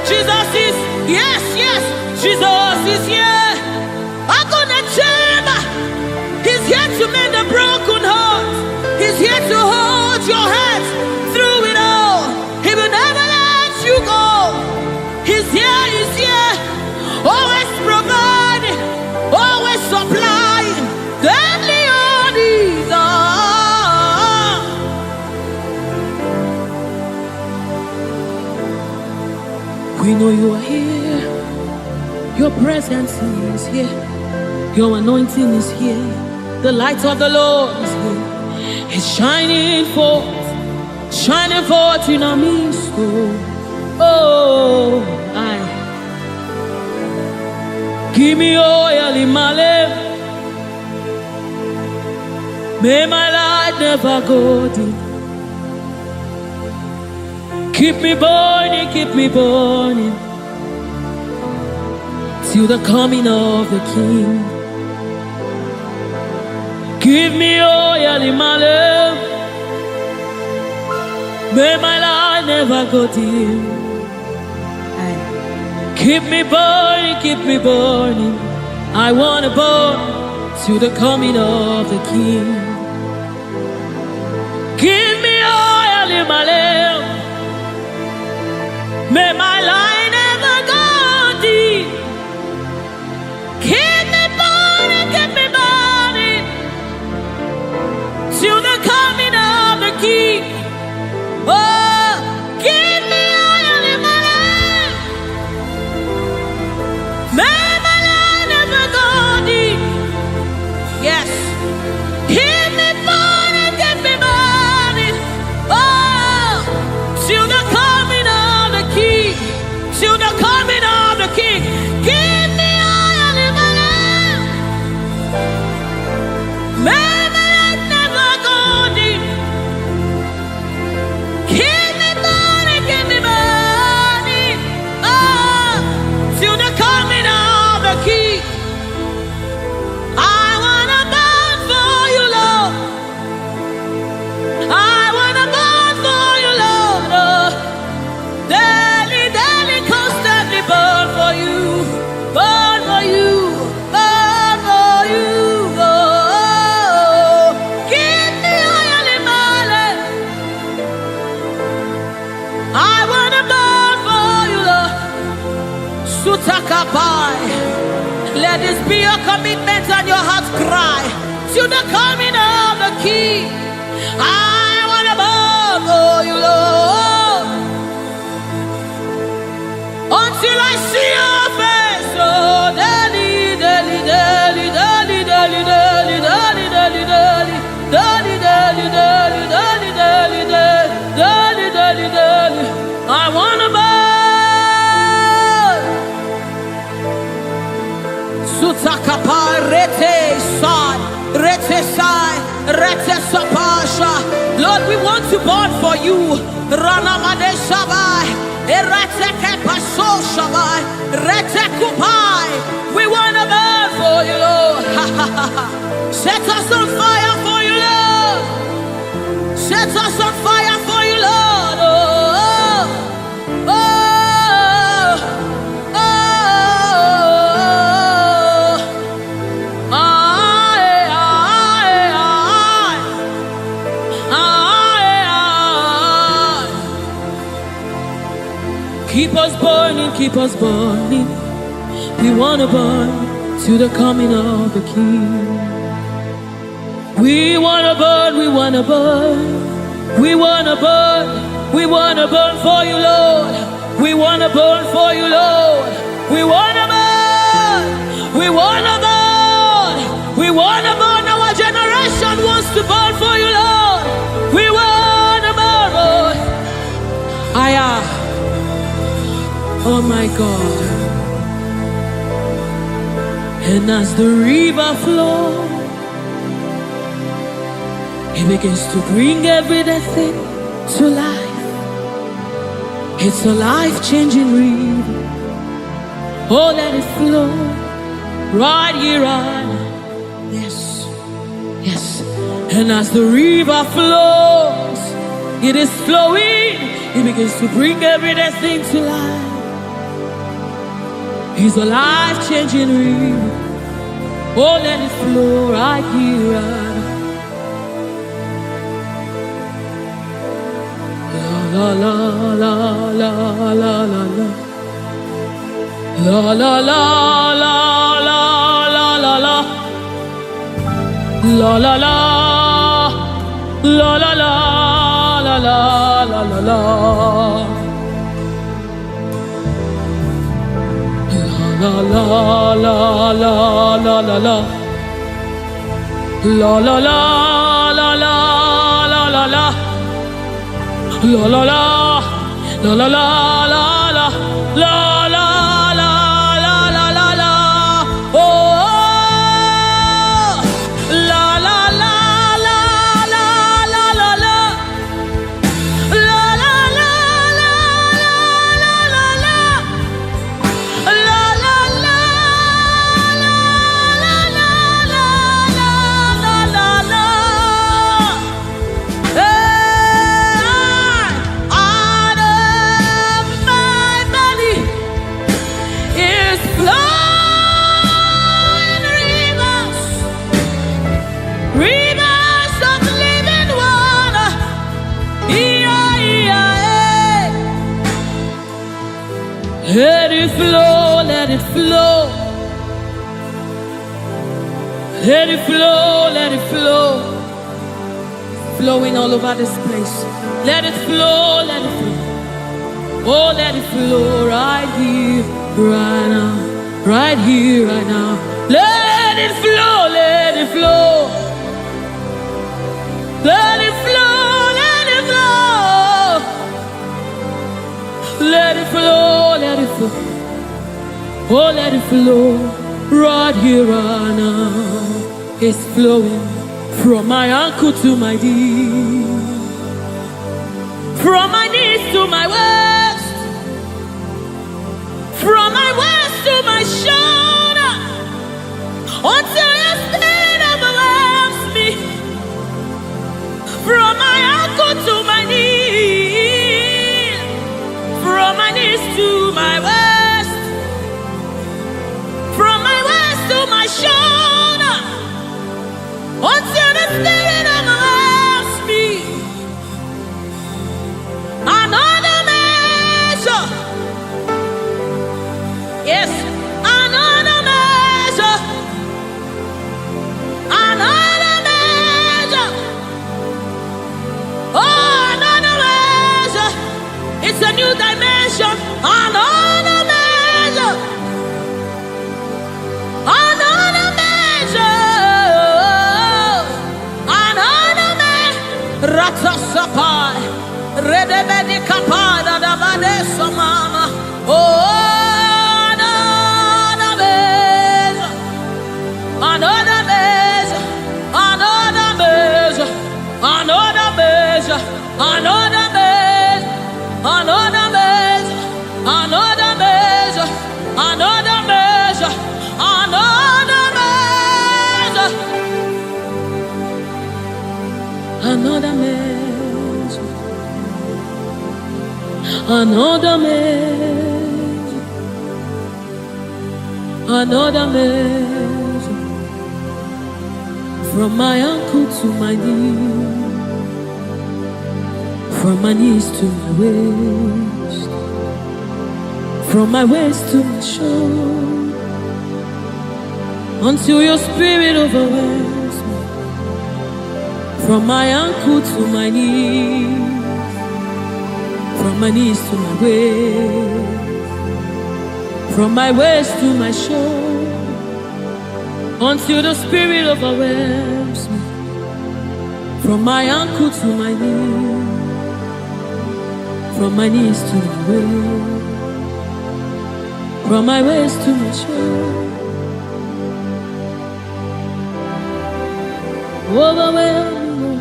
Jesus is, yes, yes, Jesus is here. I'm gonna chamber. He's here to mend the broken heart. He's here to hold your hands through it all. He will never let you go. He's here, he's here. Always providing, always supplying. Deadly all these are. We know you are here. Your presence is here. Your anointing is here. The light of the Lord is here. It's shining forth in our midst. Oh, I give me oil in my lamp. May my light never go dim. Keep me burning, till the coming of the King. Give me oil in my lamp. May my light never go dim. Keep me burning. I wanna burn till the coming of the King. Give me oil in my lamp. May my light never go dim. Sutakapai. Let this be your commitment and your heart's cry to the coming of the King. I want to bow for you, Lord, until I see your face. Oh, daily, daily, daily, daily, daily, daily, daily, daily, daily, daily, daily, daily, daily, daily, daily, daily, daily. I want to bow. Sutakapa rete sai, rete sai, rete sapasha. Lord, we want to burn for you. Rana made shabai, rete kepaso shabai, rete kupai. We want to burn for you, Lord. Set us on fire for you, Lord. Set us on fire for you, Lord. Oh, oh, oh. Keep us burning, keep us burning. We want to burn to the coming of the King. We want to burn, we want to burn. We want to burn, we want to burn for you, Lord. We want to burn for you, Lord. We want to burn, we want to burn. We want to burn, our generation wants to burn for you, Lord. We want to burn, Lord. Oh my God. And as the river flows, it begins to bring everything to life. It's a life-changing river. Oh, let it flow right here, right now. Yes, yes. And as the river flows, it is flowing. It begins to bring everything to life. It's a life-changing river. Oh, let it flow right here, right now. La la la la la la la. La la la la la la la la. La la la la la la la la la la la. La la la la la la la. La la la la la la la la. La la la la la la la la. La la la la la la la. Oh, la la la la la la la la. La la la la la la la. La la la la la la la la la la. Out of my belly is flowing rivers, rivers of living water. Let it flow, let it flow. Let it flow, let it flow. Flowing all over this place. Let it flow, let it flow. Oh, let it flow right here, right now. Right here, right now. Let it flow, let it flow. Let it flow, let it flow. Let it flow, let it flow. Oh, let it flow right here, right now. It's flowing from my ankle to my knee, from my knees to my waist, from my waist to my shoulder, until your spirit overwhelms me. From my ankle to my knee, from my knees to my waist, from my waist to my shoulder, until the spirit overwhelms me. Another measure, Yes, another measure, another measure. Oh, another measure. It's a new dimension. Another measure, another measure, another measure. Ratasapai, redebedi kapada da badesa mama. Oh. Another measure, another measure, another measure, another measure, another measure, another measure, another measure, another measure, another measure, another measure, another measure. From my ankle to my knee, from my knees to my waist, from my waist to my shoulder, until your spirit overwhelms me. From my ankle to my knees, from my knees to my waist, from my waist to my shoulder, until the spirit overwhelms me. From my ankle to my knee, from my knees to my waist, from my waist to my shoulder, overwhelm me.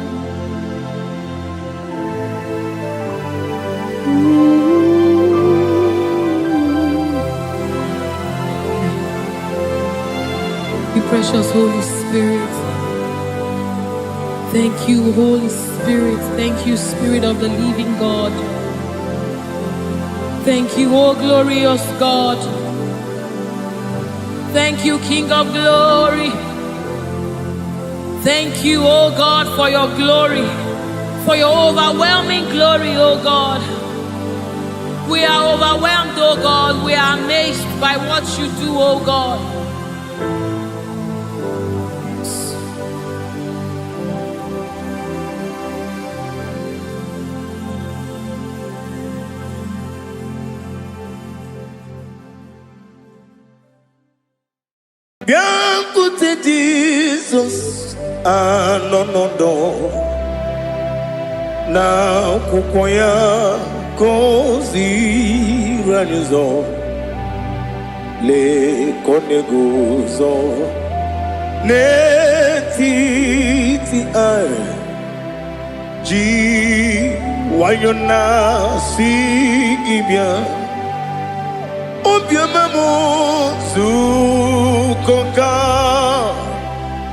Precious Holy Spirit, thank you, Holy Spirit. Thank you, Spirit of the living God. Thank you, oh glorious God. Thank you, King of glory. Thank you, oh God, for your glory, for your overwhelming glory, oh God. We are overwhelmed, oh God. We are amazed by what you do, oh God. Biancote Jesus, anonodo na kukoya kozi ranizo le koneguzo ne titi ai ji wayona sigibia obiamamu zukoka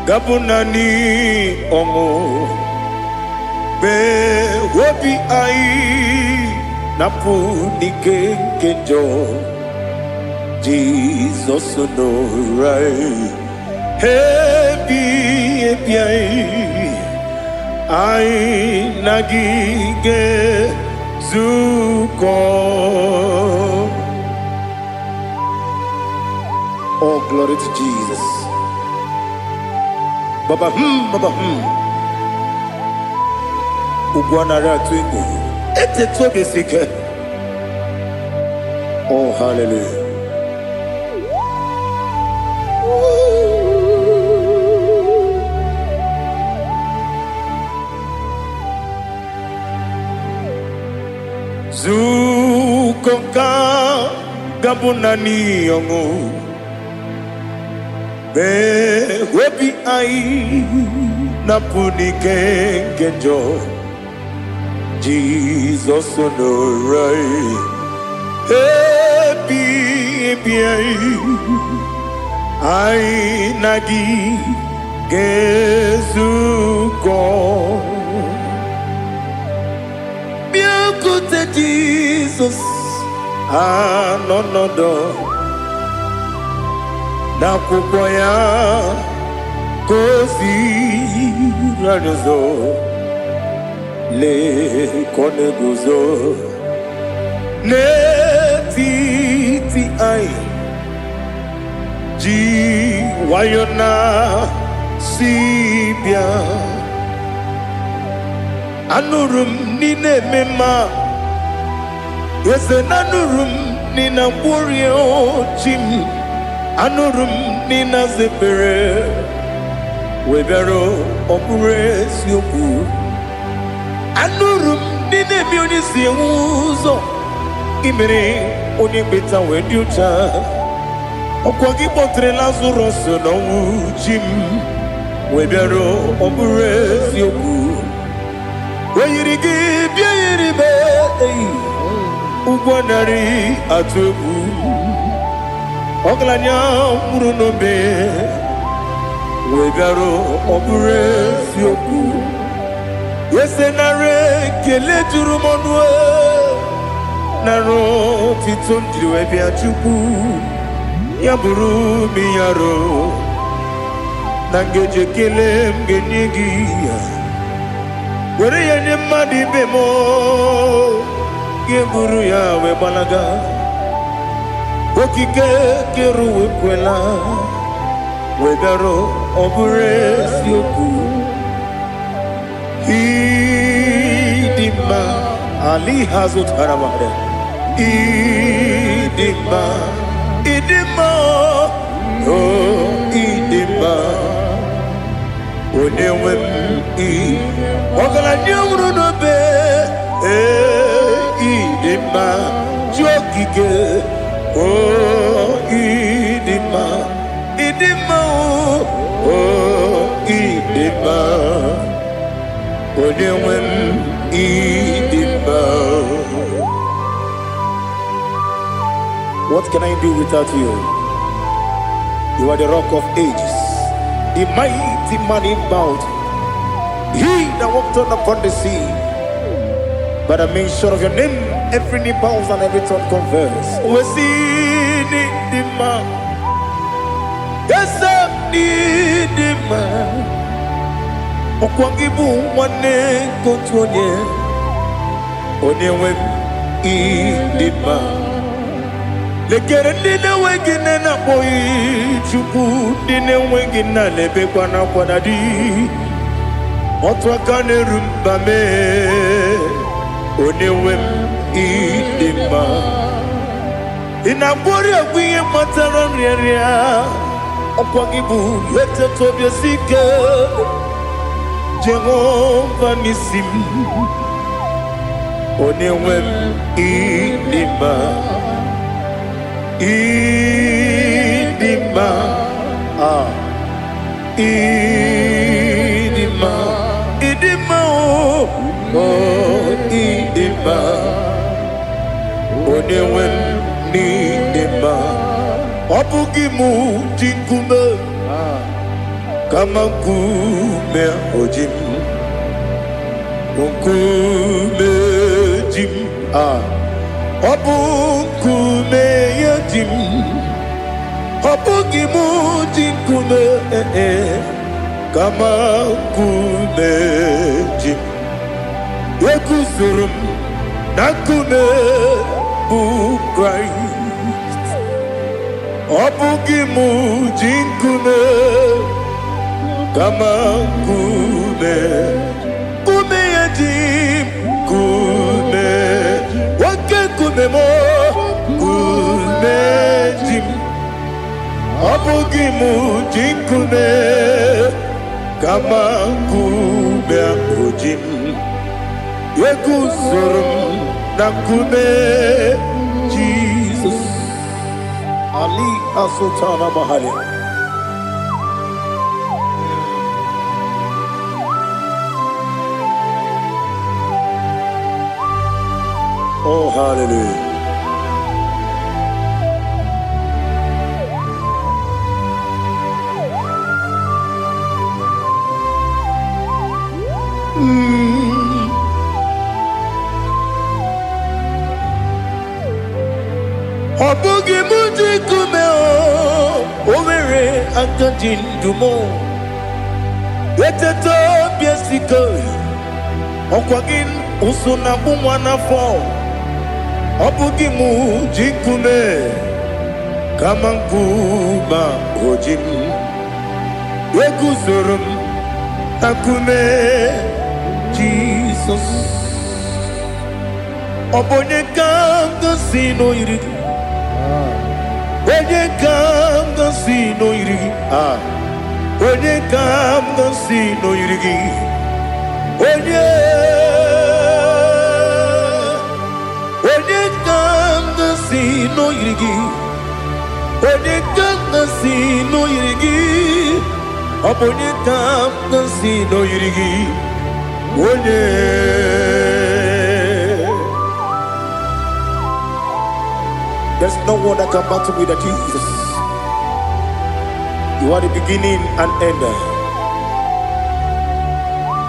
gabunani omo be wobi ai napunike kenjo Jesus no right happy ai nagige zuko. Oh, glory to Jesus. Baba, Baba, Ugwanara twingo. Ete tobe sike. Oh, hallelujah. Zukonka gabunani yongu. Be webi ai napunike kenjo Jesus no right happy ai nagi gezuko biancote Jesus anonodo na kukoya kozi ranizo le koneguzo ne titi ai ji wayona sibia anurum nine mema yese nanurum nina warrior jim anurum nina zepere webero opure sioku anurum nine mioni siuzo imere oni beta wediucha okwagi potre Lazarus no jim webero opure sioku weyirigi biayiribe ugwanari atubu oglanya murunobe wegaro obure sioku yesenare kele turumonwe naro titondriwe biachuku yaburu miyaro nangeje kele mgenyigia were yenye madi bemo yeburu ya we balaga okike keru wekwela wegaro obure sioku idima ali hazut haramade idima oh idima onewem ogala nyamru no be idima jokike oh idima oh idima onewem idima. What can I do without you? You are the rock of ages, the mighty man in mountain, he that walked on upon the sea. By the mention of your name, every knee bows and every tongue confess. We see the man. Yes, the man. Okwangibu wane kotonye. Onyewe idima. Lekere nina wengine na boy chuku nina wengine lebe kwa na kwa dadi. Otwakane rumbame. Onewem idima inabori agwiye matara nria okwagibu yete tobye sike Jehova nisim onewem idima idima oh idima onewem idima obugi mu jinkume kama kume ojim kume jim obu kume yajim obugi mu jinkume kama kume jim Yekusurum nakune bu Christ Obugimu jinkune kama kume Kume yajim kume Wake kume mo kume jim Obugimu jinkune kama kume ojim Yekusurum nakune Jesus Ali Asutana Mahali. Oh hallelujah. Obugi muji kume o owere akadi ndumo Yeteto biesiko Okwagin usuna bumwana fo Obugi muji kume Kamankuma Hojim Wekusurum Akume Jesus Obonye Kanga Sino Irigi Onye Kanga Sino Irigi Onye Kanga Sino Irigi Onye Kanga Sino Irigi Onye Kanga Sino Irigi Onye Kanga Sino Irigi Onye There's no one that can battle with Jesus. You are the beginning and end.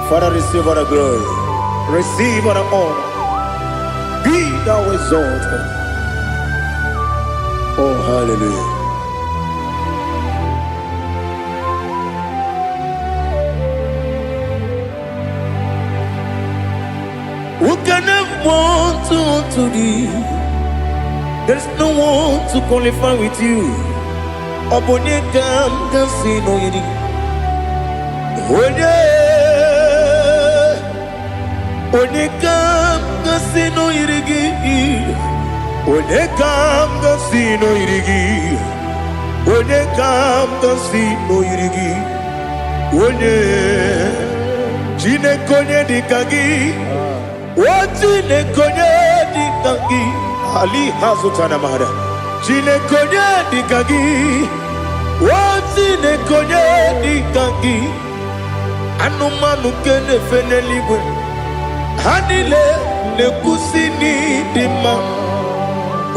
Father, receive all the glory. Receive all the honor. Be thou exalted. Oh, hallelujah. Who can have one to thee? There's no one to qualify with you. Obonye Kanga Sino Irigi. Onye Kanga Sino Irigi. Onye Kanga Sino Irigi. Onye Kanga Sino Irigi. Onye Chinekonye Dikagi. Chinekonye Dikagi. Ali Hazutana Mahara. Chinekonye Dikagi. Chinekonye Dikagi. Anumanu kene feneliwe. Hanile nekusini dima.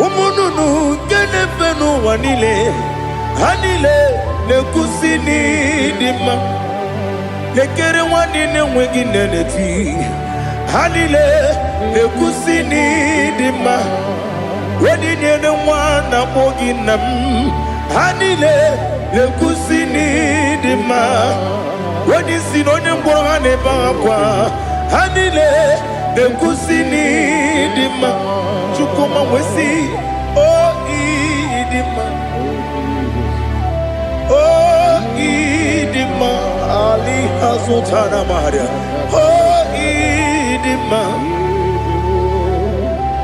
Umununu kene fenu wanile. Hanile nekusini dima. Nekere wanine wengi neneti. Hanile nekusini dima. Wedi nyene wana mogi nam. Hanile nekusini dima. Wedi sinonye mbwangane bakwa. Hanile nekusini dima. Chukuma wesi oh idima. Oh idima. Ali Hazutana Maria. Oh idima.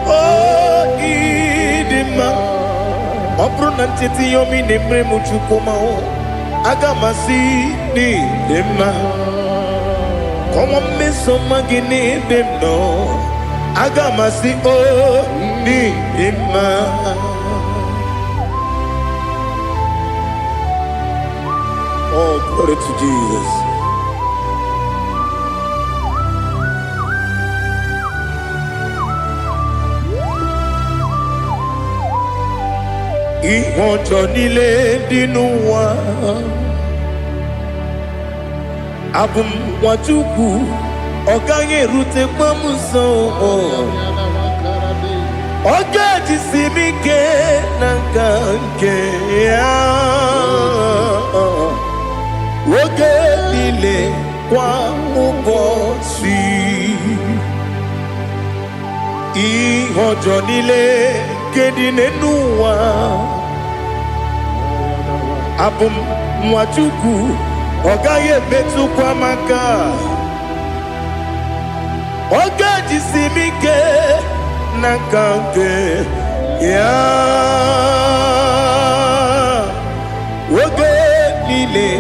Oh idima. Opronantiti yomi nemre muchukuma o. Agamasi ni dima. Como me somagini demno. Agamasi o ni dima. Oh, glory to Jesus. Ihojo nile dinuwa. Abum wajuku. Oganye rute kwa muso. Oga jisimike nanganke ya. Oge nile kwa ubosi. Ihojo nile kedine nuwa. Abum mwachuku ogaye betu kwa maka. Oga jisimike nakanke ya. Oge nile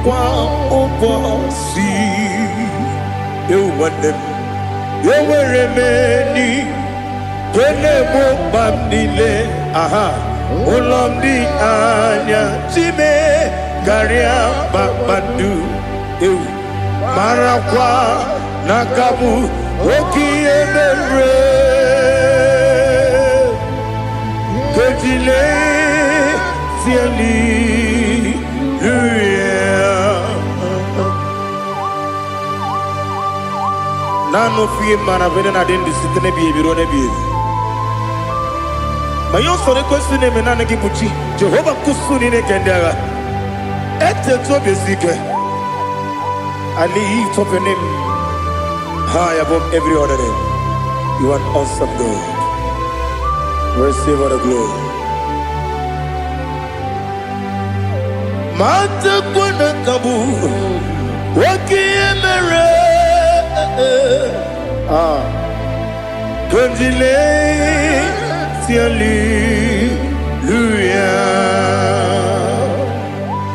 kwa ubosi. You want them. You were remaining. Kene mo bandile, aha, ulomdi anya, chime, garia babadu, marakwa, nakabu, oki emere, kejile, siali, nano fiye maravene na dendi sitene biye birone biye. Mayon sore kusune menane kibuchi Jehovah kusuni ne kendera ete to besike. I lift up your name high above every other name. You are an awesome God. Receive all the glory. Mata kuna kabu wakiemere Kanjile Hallelujah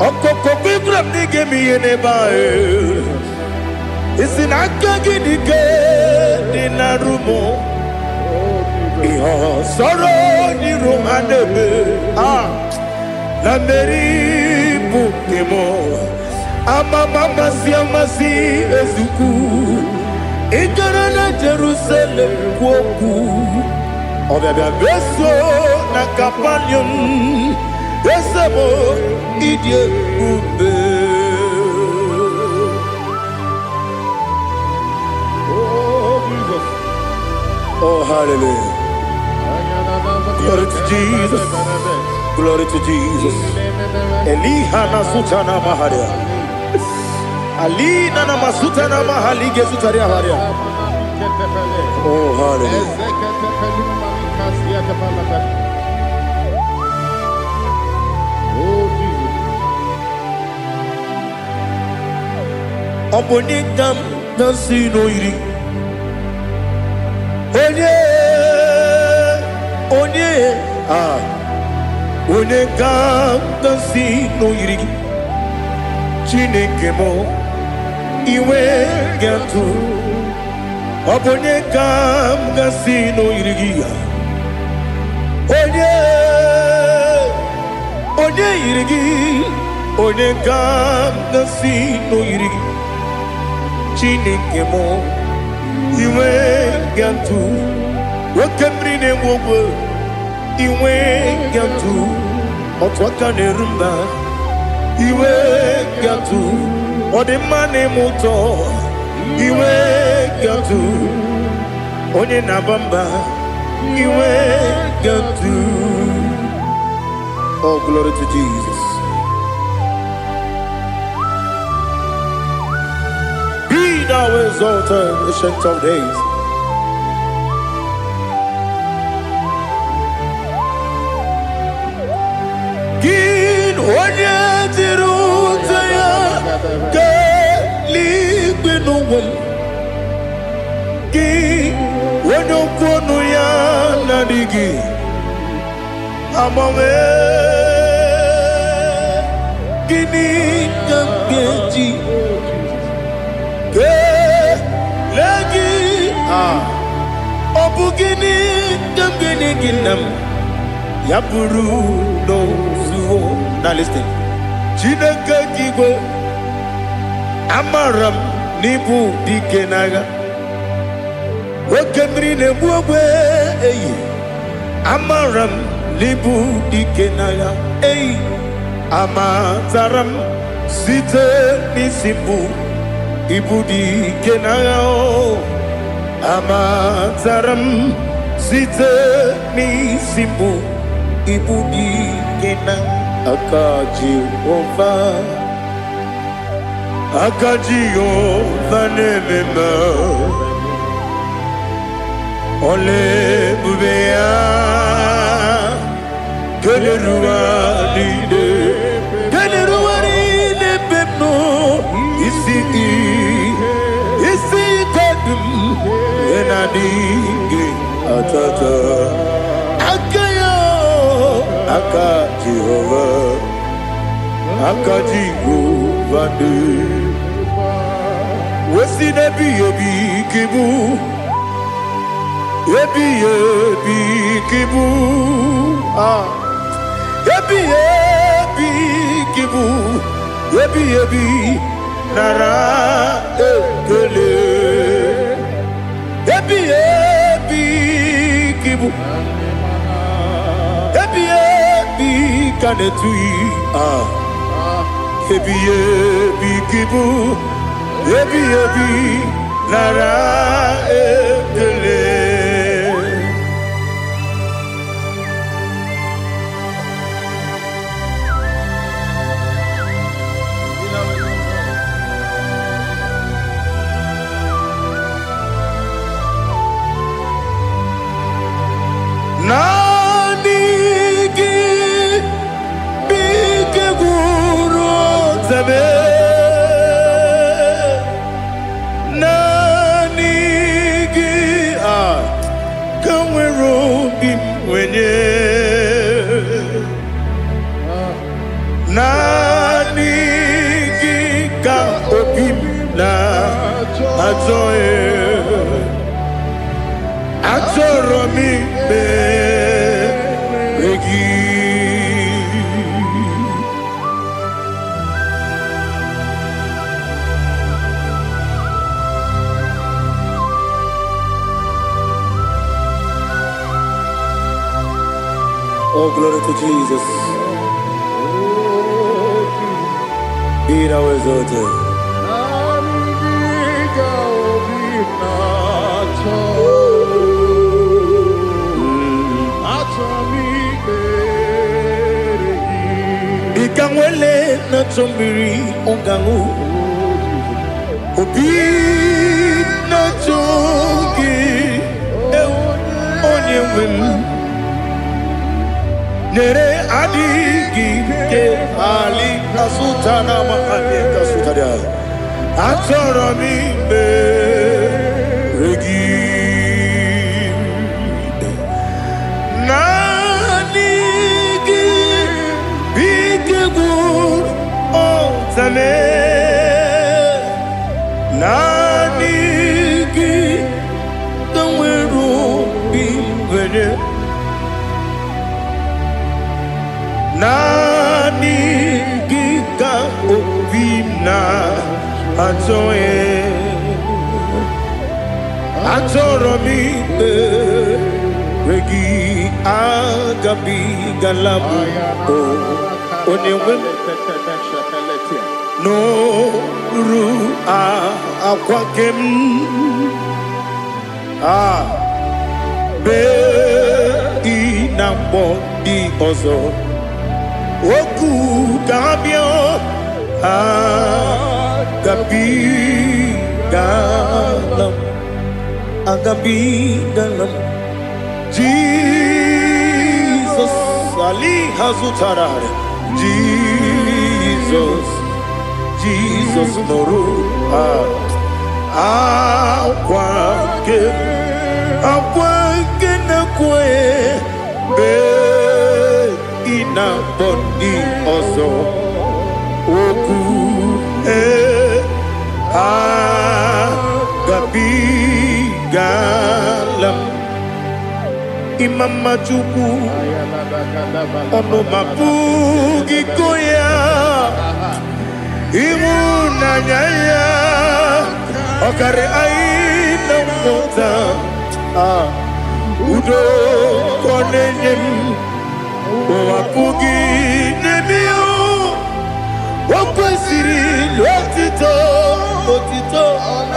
Okoko bibram nige miyene bae Isinaka gidike dinarumo Iho soro ni romanebe La meri bukemo Ama mama si amasi ezuku Ikarana Jerusalem kwoku Obebe beso na kapanium Esebo idye ube Oh, Jesus. Oh, hallelujah. Glory to Jesus. Glory to Jesus. Elihana sutana maharia. Alina na masutana mahalige sutaria haria. Oh, hallelujah. Oh, Jesus. Obonikam nasino iri. Onye Onekam nasino iri. Chineke mo iwe gatu. Obonekam nasino iri. Onye iri. Onekam nasino iri. Chineke mo iwe gatu. Wakemri ne wowo iwe gatu. Otwaka ne rumba iwe gatu. Odemane moto iwe gatu. Onye nabamba iwe gatu. Oh, glory to Jesus. Be thou exalted, ancient of days. Gin onye tirutaya ke ligbinowel. Gin onye kwonu ya nadigi amame. Gini kamgeji ke lagi obugini kamgini ginam yapuru no zuo. Now listen. Chineke kigwe amaram nibu dikenaga. Wakemri ne buwe eyi amaram nibu dikenaga. Eyi amataram site nisimbu ibu dikenaga. Amataram site nisimbu ibu dikenaga. Akaji Ova nemema Ole bubea Keleruwa lide bepno Isi kadum Enadinge atata Akaji Ova de Wesi nebi yebi kibu Yebi kibu Yebi kibu Yebi nara ekele Yebi kibu Yebi kanetui Yebi kibu Yebi nara ekele Nani gi bige guru zame nanigi kanwero bim wenye nanigi ka obim na ajoe ajoro mi be regi. Oh, glory to Jesus. Be thou exalted. Ikangwele na chombiri ongangu obi na chogi onye wem nere adigi ke ali kasutana mahali kasutaria achoro mi be regi nanigi bigegu otame nanigi kanweru bingwere nanigi ka obina ajoe ajoro mi regi agabi galabu onyewe no ru akwakem be inambo di ozo oku kabio agabi galam Jesus ali hazutarare Jesus noru akwake na kwe be ina bondi ozo oku gabi galam imama chuku ono mapugi koya imuna nyaya okare aina mota udo konenyem wapugi nemio wakwesiri lotito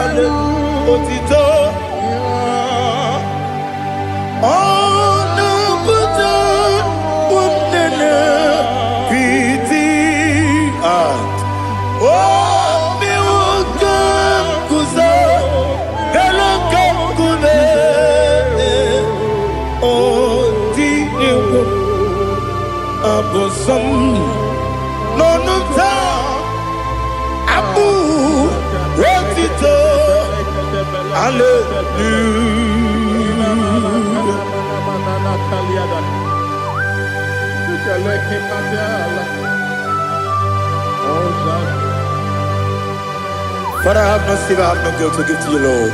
ale otito ono buto unene piti mi wakam kuza elokam kune otine abosom nonuta abu otito But I have no silver, I have no gold to give to you, Lord.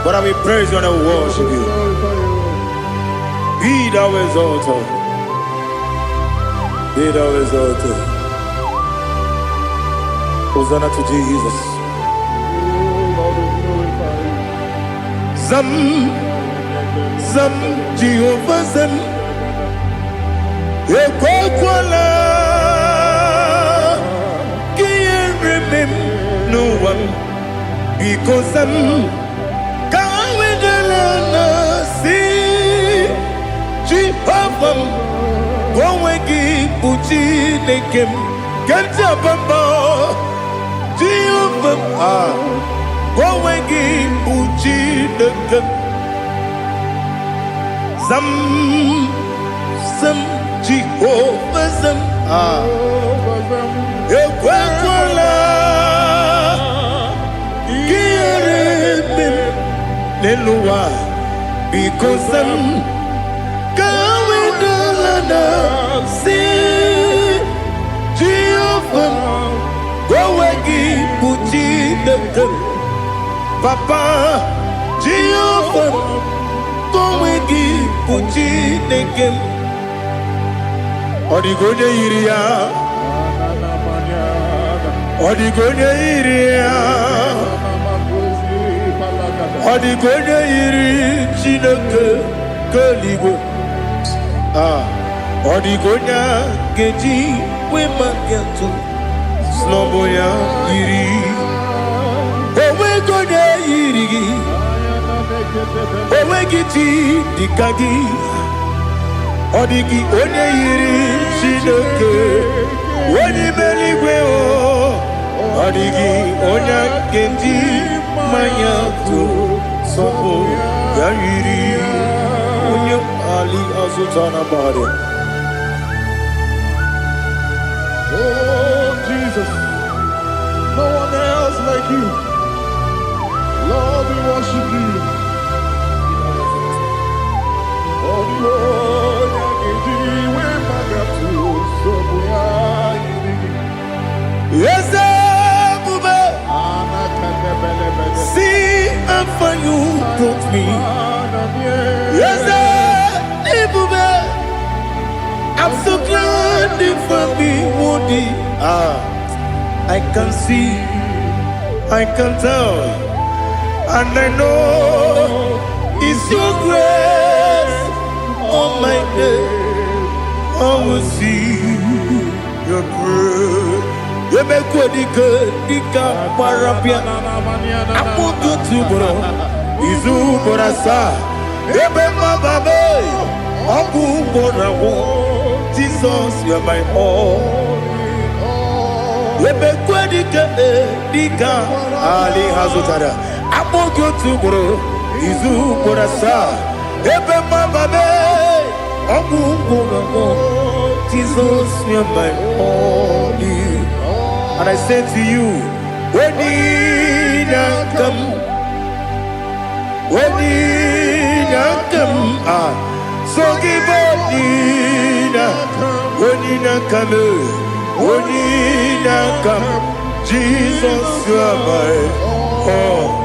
But I will praise you and I will worship you. Be thou exalted. Be thou exalted. Hosanna to Jesus. Zam Jehovah Zam Ekwakwala Can't remember no one because I'm Kawedalana see Jehovah Gwawegi Uchi Nekem Kantabamba Jehovah Gwawegi Uchi Nekem Zam Jehovah Zam ekwekwala ihere mem n'elu ụwa because ka wedala na si Jehova gowe gị bụ Chineke Papa Jehova gowe gị bụ Chineke ọ dịghị onye yiri ya ọ dịghị onye yiri ya ọ dịghị onye yiri Chineke nke eluigwe ọ dịghị onye ga-eji wee maka atụ n'ọbụ ya yiri onweghị onye yiri gị onweghị chi dịka gị ọ dịghị onye yiri Chineke onye ime eluigwe ọ dịghị onye ga-eji mmanya atụ n'ọbụ ya yiri onye ali azụta na bahari. Oh, Jesus, no one else like you. Lord, we worship you. Oh, Lord, yes, Bube. See how far you brought me. Yes, Bube. I'm so glad for me, Woody. I can see, I can tell, and I know it's your grace on my day. I will see your grace. You make good, dika parapia. Aputu tubro, izu borasa. Ebe mababe, abu borawo. Jesus, you're my all. Ebe kwadika dika ali hazutara. Aputu tubro, izu borasa. Ebe mababe, abu borawo. Jesus, you're my all. And I say to you, when you come, so give up, when you come, Jesus, you are my all.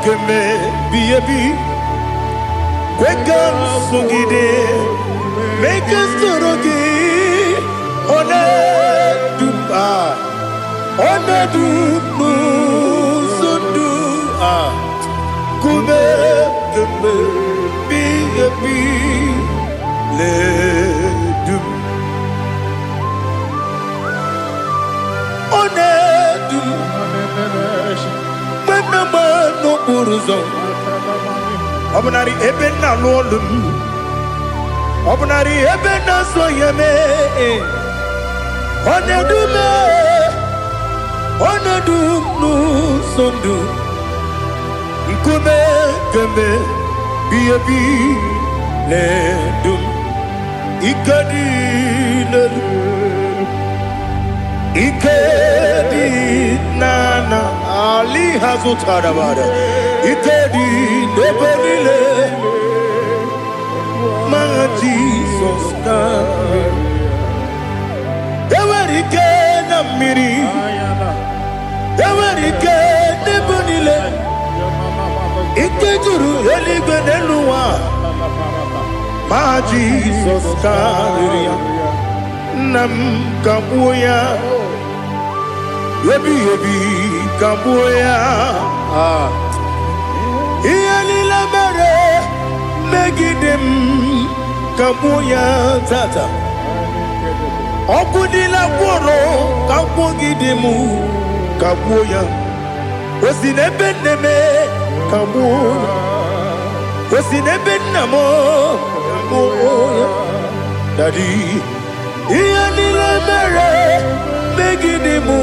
Keme biyebi kwekam sungide make us torogi one du sundu kume keme biyebi le du one du no uruzo obunari ebe na lolum obunari ebe na soyeme onedu nu sondu ikume keme biyebi ledum ikadi ikedi nana ali hazutara bada ikedi nebelile ma Jesus kare ewerike na miri ewerike nebelile ikejuru eligwe neluwa ma Jesus kare nam kabuya yebi kabuya iyalila mere megidem kabuya tata okudila kworo kabugidemu kabuya Osinebene kamu. Osinebennamo kamu. Daddy, iyanile mere megidimu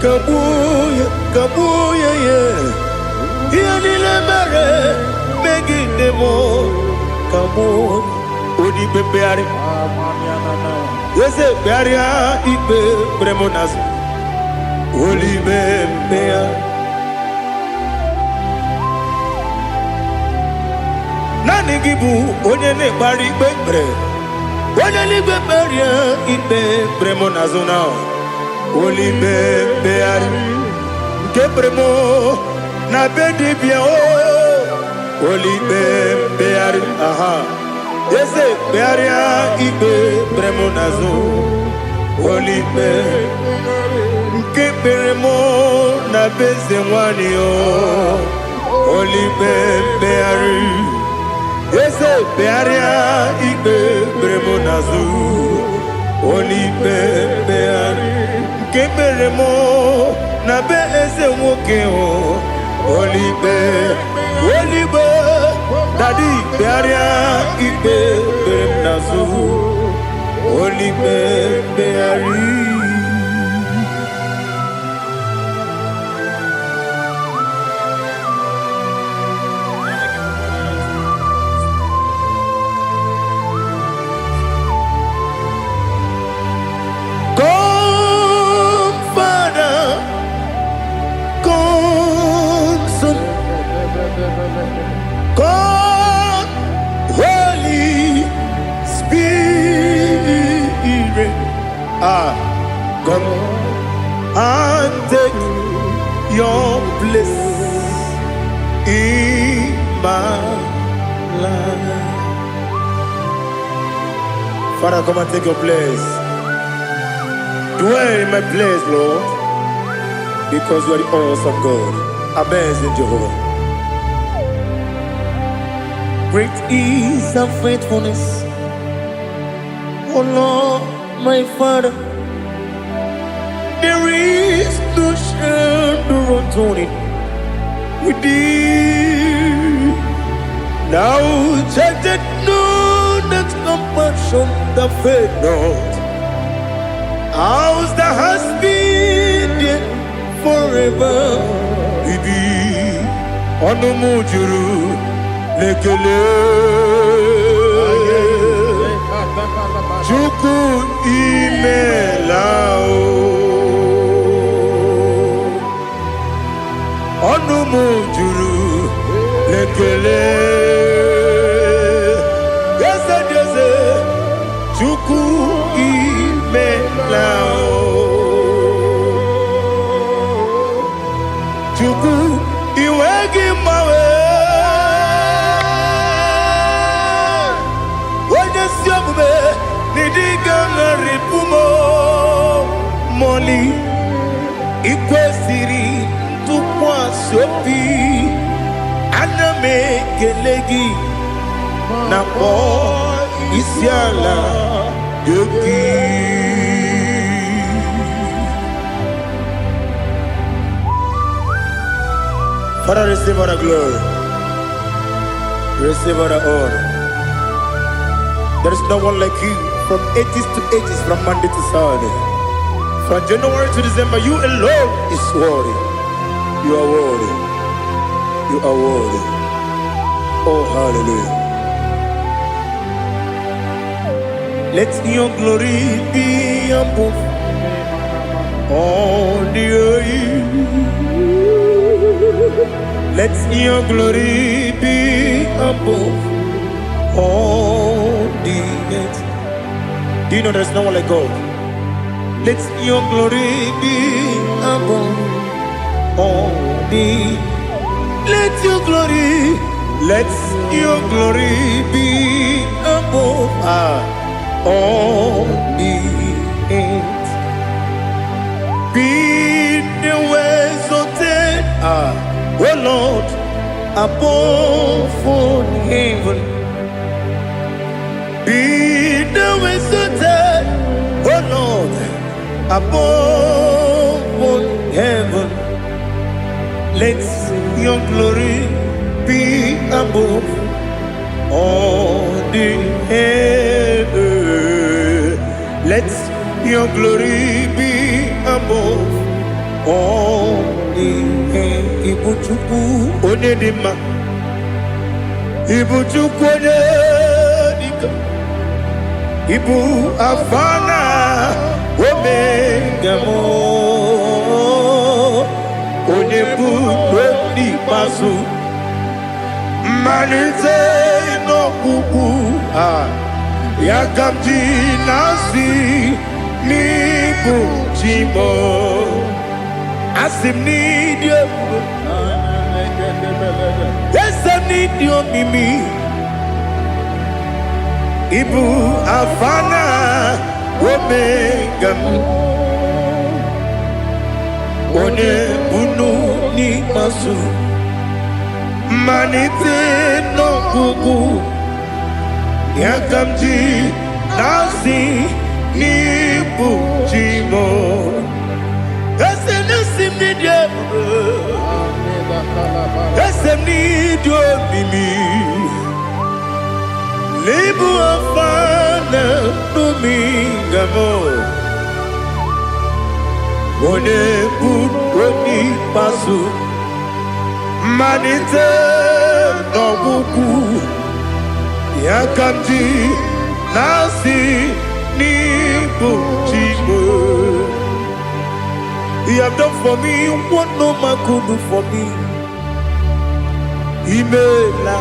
kabuya kabuya ye. Iyanile mere megidimu kamu. Odi bebeari. Yese bearia ibe bremonas. Oli bebea. Nani gibu onye ne bari bebre. Onye ni beberia ibe bremonazona. Oli bebeari. Nke bremo na bedi bia o. Oli bebeari. Aha. Yese bearia ibe bremonazo. Oli bebeari. Keperemo na beze mwani o. Oli bebeari. Ese bearia ibe bremo nazu. Oli bebeari. Keperemo na beze mwoke o. Oli be. Oli be. Daddy bearia ibe bremo nazu. Oli bebeari. God, Holy Spirit, come and take your place in my life. Father, come and take your place. Dwell in my place, Lord, because you are the awesome God. Amazing Jehovah. Great is thy faithfulness, O Lord, my Father. There is no shadow of turning with thee. Now check that no, that compassion that faith not. Ours that has been there forever. Bibi, Onomujuru. Lekele Chuku imelao Onumujuru Lekele Yese Yese Chuku imelao Chuku iwegi mawe Moli ikwesiri tukwa sopi aname kelegi na po isiala yoki. Father, receive all the glory, receive all the honor. There is no one like you. From ages to ages, from Monday to Saturday, from January to December, you alone is worthy. You are worthy. You are worthy. Oh, hallelujah. Let your glory be above all the earth. Let your glory be above all the earth. Do you know there's no one like God? Let your glory be above all the. Let your glory be above all the earth. Be the ways of dead, oh Lord, above all heaven. Be the ways of dead, oh Lord, above all heaven. above all the earth. Let your glory be above all the earth. Ibuchukwu onye dị mma, Ibuchukwu onye dịka, Ibu Afana Omega mo, onye bụ n'ikpeazụ, mmalite n'ọgwụgwụ ya ka m ji na-asị n'ịbụ chi m. Asị m n'ịdị ebube, eze m n'ịdị omimi, Ibu Afana Omega m, onye bunu n'ikpeazụ, mmalite n'ọgwụgwụ ya ka m ji na-asị n'ịbụ chi m. Eze na-esi m n'ịdị ebube, eze m n'ịdị omimi, Ibu Afana Omega m, onye bụ n'ikpeazụ, mmalite n'ọgwụgwụ ya ka m ji na-asị n'ịbụ chi m. You have done for me what no man could do for me. Imela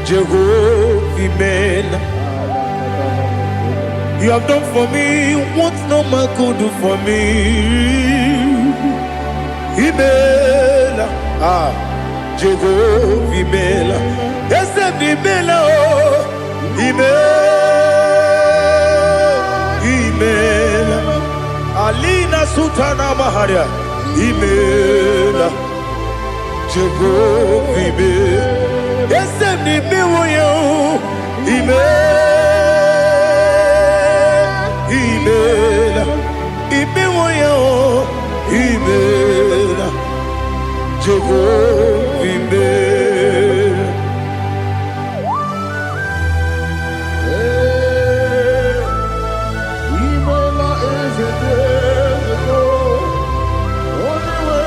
Jehovah, Imela. You have done for me what no man could do for me. Imela, Jehovah, Imela. Yes, Imela, Imela. Alina Sutana Maharia, Imela, Jehovah, Imela. Yes, Imela, Imela, Imela, Jehovah, Imela. Imela is a day, only way,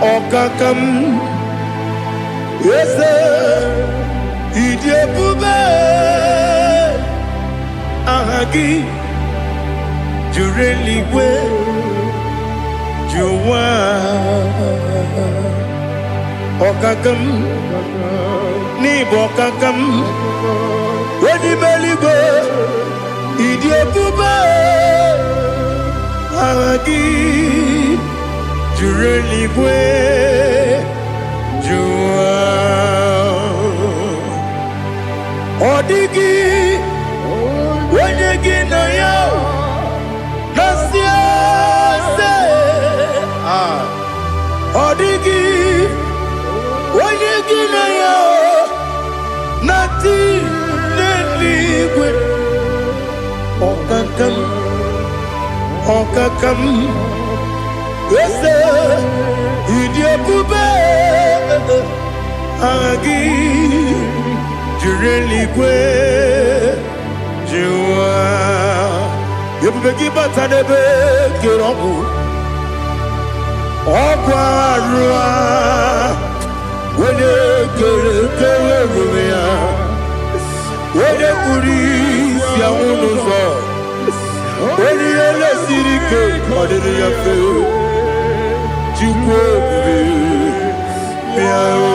Okakam, yes, Idiabube, Ahagi, Jureli, Juwa, Okakam, Nibokakam, Wedi Beligo, Idiabube, Ahagi, Jureli, Juwa, Odigi, Wenegi na yo, Nasia se, Odigi, Wenegi na yo, Nati neligwe, Okakam, Okakam, Ese, Idiabube, Agi, Jureli, Juwa, Yabubeki Batanebe, Kirobu, Okwarua, Wede Kerumia, Wede Kuris, Yamunuzo, Wede Yele Sirike, Madiri Yafe, Jukwe, Miao.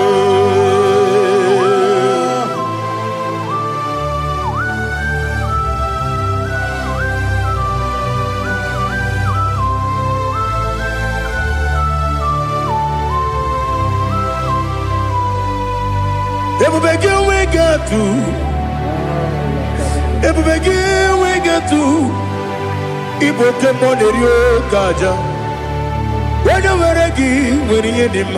Ebubegi we get to Ibo Kemonerio Kaja When you were a gay, when you did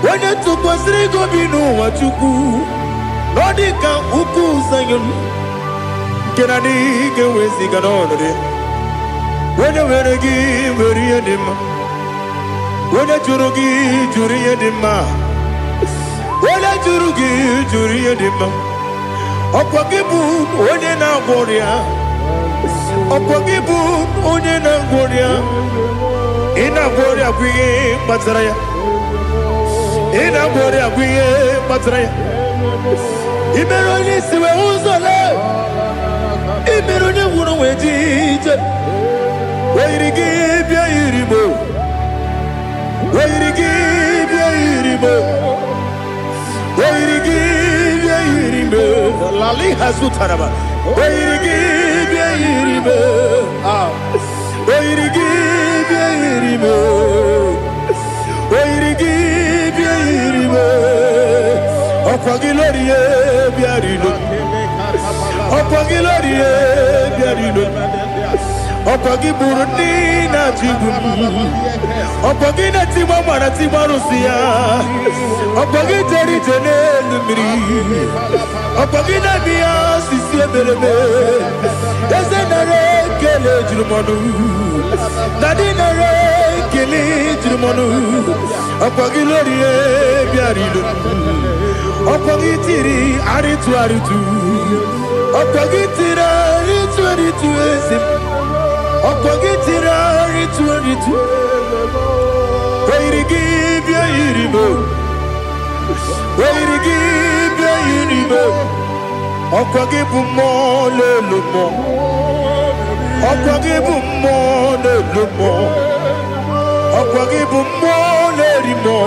when you took was Rigo Bino, what you do, Nordica, Uku, Sayon, Kennedy, go with the Ganone. When you were a gay, when you did when you Jurugi, Juria Dima, when you Jurugi, Juria Dima, Opagibu, Odena Boria, Opagibu, Odena Boria, Ina Boria, we Matraya, Ina Boria, we Matraya, Iberoni, Siwe Uzole, Iberoni, Wuno, Wejija, where you give your Iribo. Where you give your Iribo? Where you give your Iribo? Lali has to Taraba. Where you give your Iribo? Where you give your Iribo? Where you give your Iribo? Opagilorie biarino. Opagilorie biarino. Opagi Burundi na Jibu, Opagi na Timama na Timarusia, Opagi Terry Tenelumri, Opagi na Mia Sisia Belebe, Yasenare Kele Jumanu, Nadinare Kele Jumanu, Opagi Lorie Biarilu, Opagi Tiri Aritu Aritu, Opagi Tira Aritu Aritu. Opagitira ritu where you give your Iribo, where you give your Iribo, Opagibu more lumo, Opagibu more lumo, Opagibu more limo,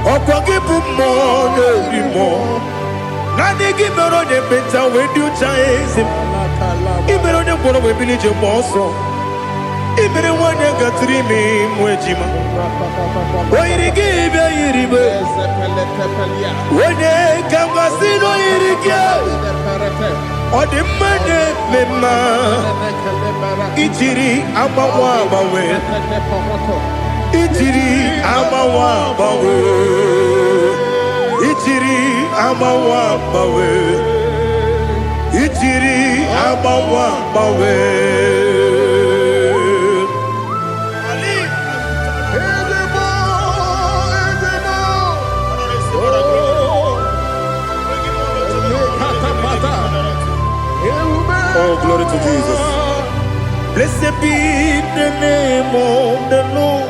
Opagibu more limo. Nani give me on the better when you chase him. Even on the one of a village of Bosso, even when you got 3 me, Mojima. Why you give a Iribe? When they come, I see no Iriga. Or the money, Mema. Itiri, Amawa, Bawe. Itiri, Amawa, Bawe. Itiri, Amawa, Bawe. Itiri Amawa Bawe. Ali, oh, glory to Jesus. Blessed be the name of the Lord.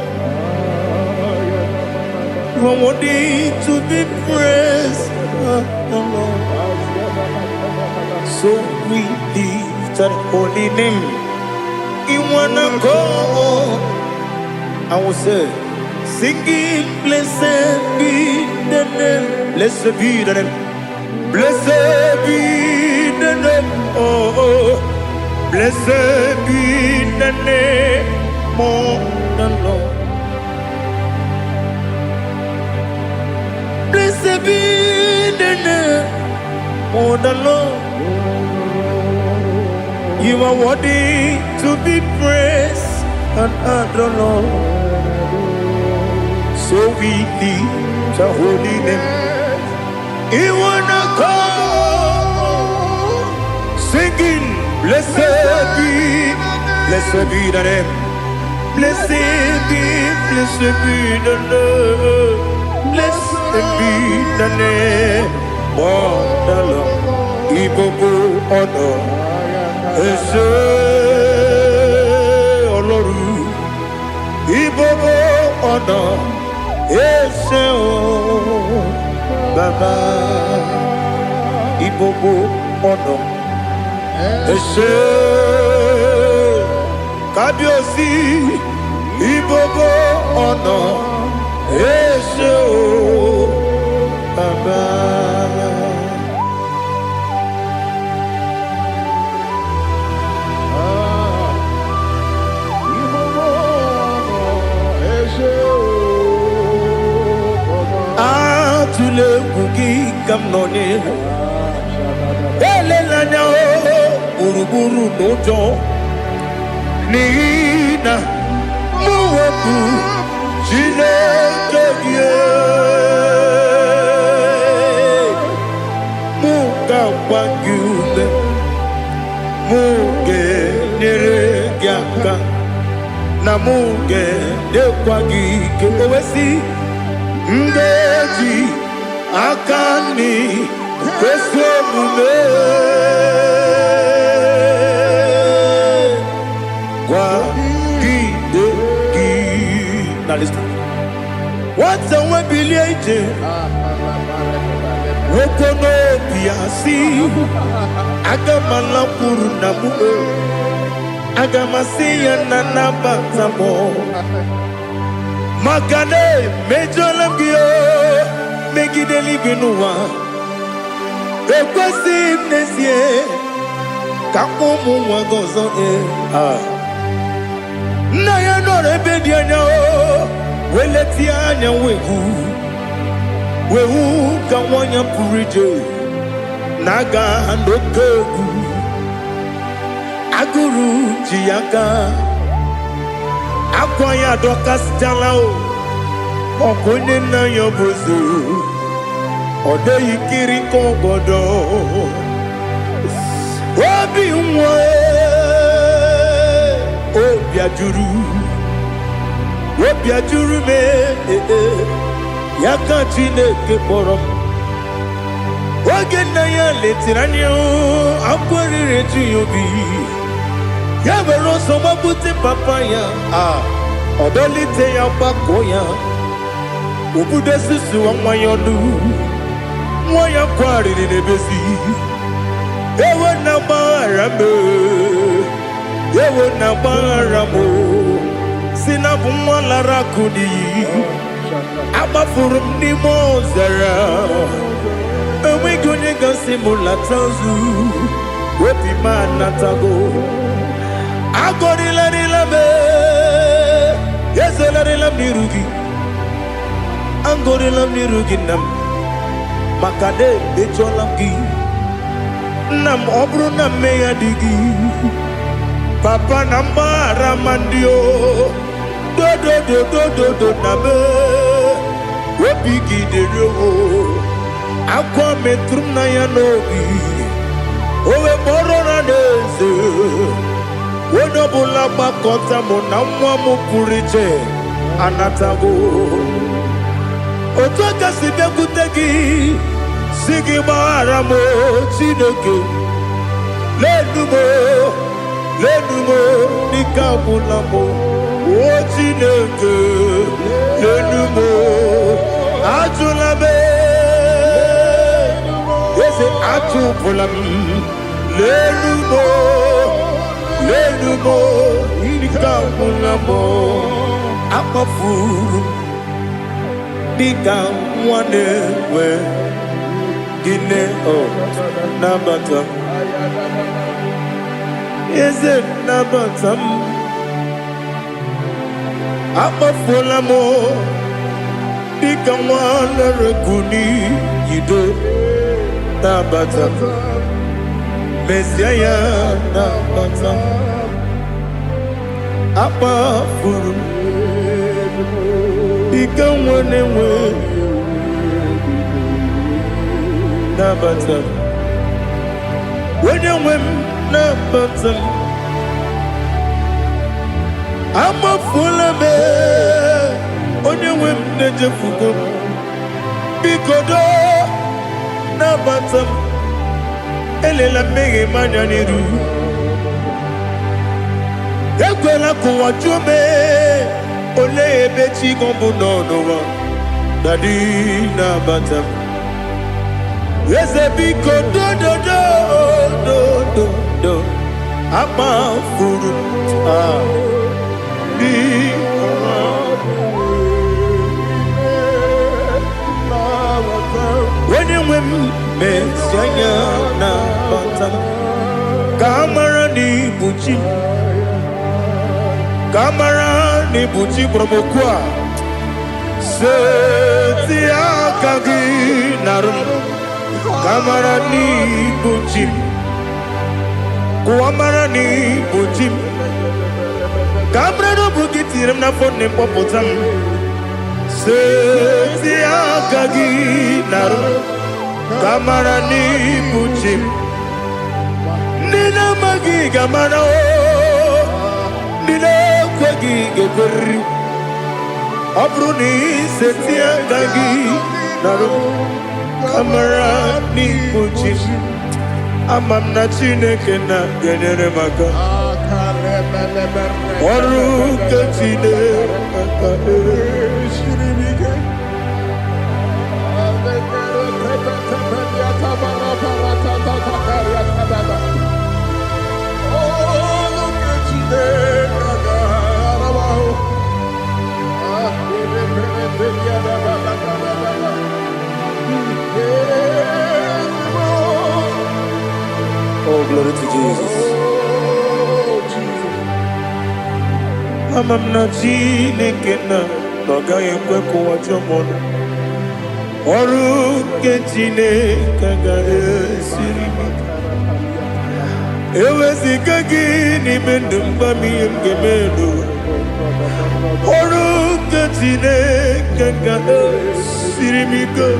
You are worthy to be praised, the Lord. So we lift that holy name. You wanna go? I will say, singing, blessed be the name, blessed be the name, blessed be the name, oh, blessed be the name of the Lord. Blessed be the name of the Lord. You are worthy to be praised and adored, Lord. So we lift the holy name. You wanna call, singing, blessed be the name, blessed be the name, blessed be the name of the Lord. Igbo honor. Ese Oloru, Ibobo ọ̀nà, ese o Baba, Ibobo ọ̀nà, ese Kábíyèsí, Ibobo ọ̀nà, ese o Baba. Tule kuki kamnoni ele lanya o uruburu nojo nina Chineke muga wangume muge neregiaka na muge nekwagike owesi ndeji akani kwesomume Now listen. What's the one billion? Wokono biasi. Agamala purunamu. Agamasiya nanabatamo. Magane mejolamgio. Megideli binua. Ekwesi mnesie. Kamumu wagozo na ya no rebedi anya o weleti anya wehu ka wanya purije naga ndokogu aguru jiaka akwa ya dokas jala o okonye na yo bozu ode yikiri ko godo obi nwa Obiajuru me Yaka Chineke kpọrọ oge nna ya letiri anya akwarịrị eju ya obi ya were ọsọ gbapute papa ya ọdọlite ya gbakọ ya obodo susu nwa ya ọnụ nwa ya kwarịrị n'ebezi ewe na gbaghara me ewe na gbaghara mo si na bụ nwa lara kudi agbafuru m n'ime ọzara enweghị onye gasị m lata nzu obi m anatago agọrịlarịla m ezolarịla m n'iru gị agọrịla m n'iru gị nna m maka na emejọla m gị nna m ọ bụrụ na mmehie dị gị papa na mgbaghara ma ndị o dodododododo na me obi gị dịrị o akwa metụrụ m na ya n'obi owe kpọrọ na n'eze onye ọbụla gbakọta mụ na nwa m pụrụ iche anatago otu aka si bịakwute gị si gị gbaghara m Chineke lenumo dịka ọbụla m o Chineke lenumo ajụla m eze achụpụla m lenumo dịka ọbụla m akpafuru dịka nwa na-enwe gịnị nabata eze nabata m akpafuola m dịka nwa na-erekuni yido nabata mezie ya nabata akpafuru dịka nwa na-enwe nabata onye nwe m nabata m amafuola m onye nwe m na-ejefugo m biko do nabata m elela mmehie m anya n'iru ekwela ka ụwa jụọ m olee ebe chi gọ bụ n'ụwa dadi nabata m eze biko do akpafuru onye nwe m mezi anya nabata m ka amara n'ibu chi ka amara n'ibu chi kpọrọ m okwu a seti aka gị narụ m kamara n'ibu chi m kụwamara n'ibu chi m kamara n'obu gị tirim na fone popotam se agagi naru kamara ni buchim nina magi gamana o nina kwagi gebri abruni se agagi naru kamara ni buchim amam na chineke na genere maka oru kachine maka Oh, glory to Jesus. Amam na chineke na noga yekwe kuwa chomono oru ke chineke ga esiri ewezika gị n'ime ndụ mgbami ngemelu oru ke chineke ga esiri m ike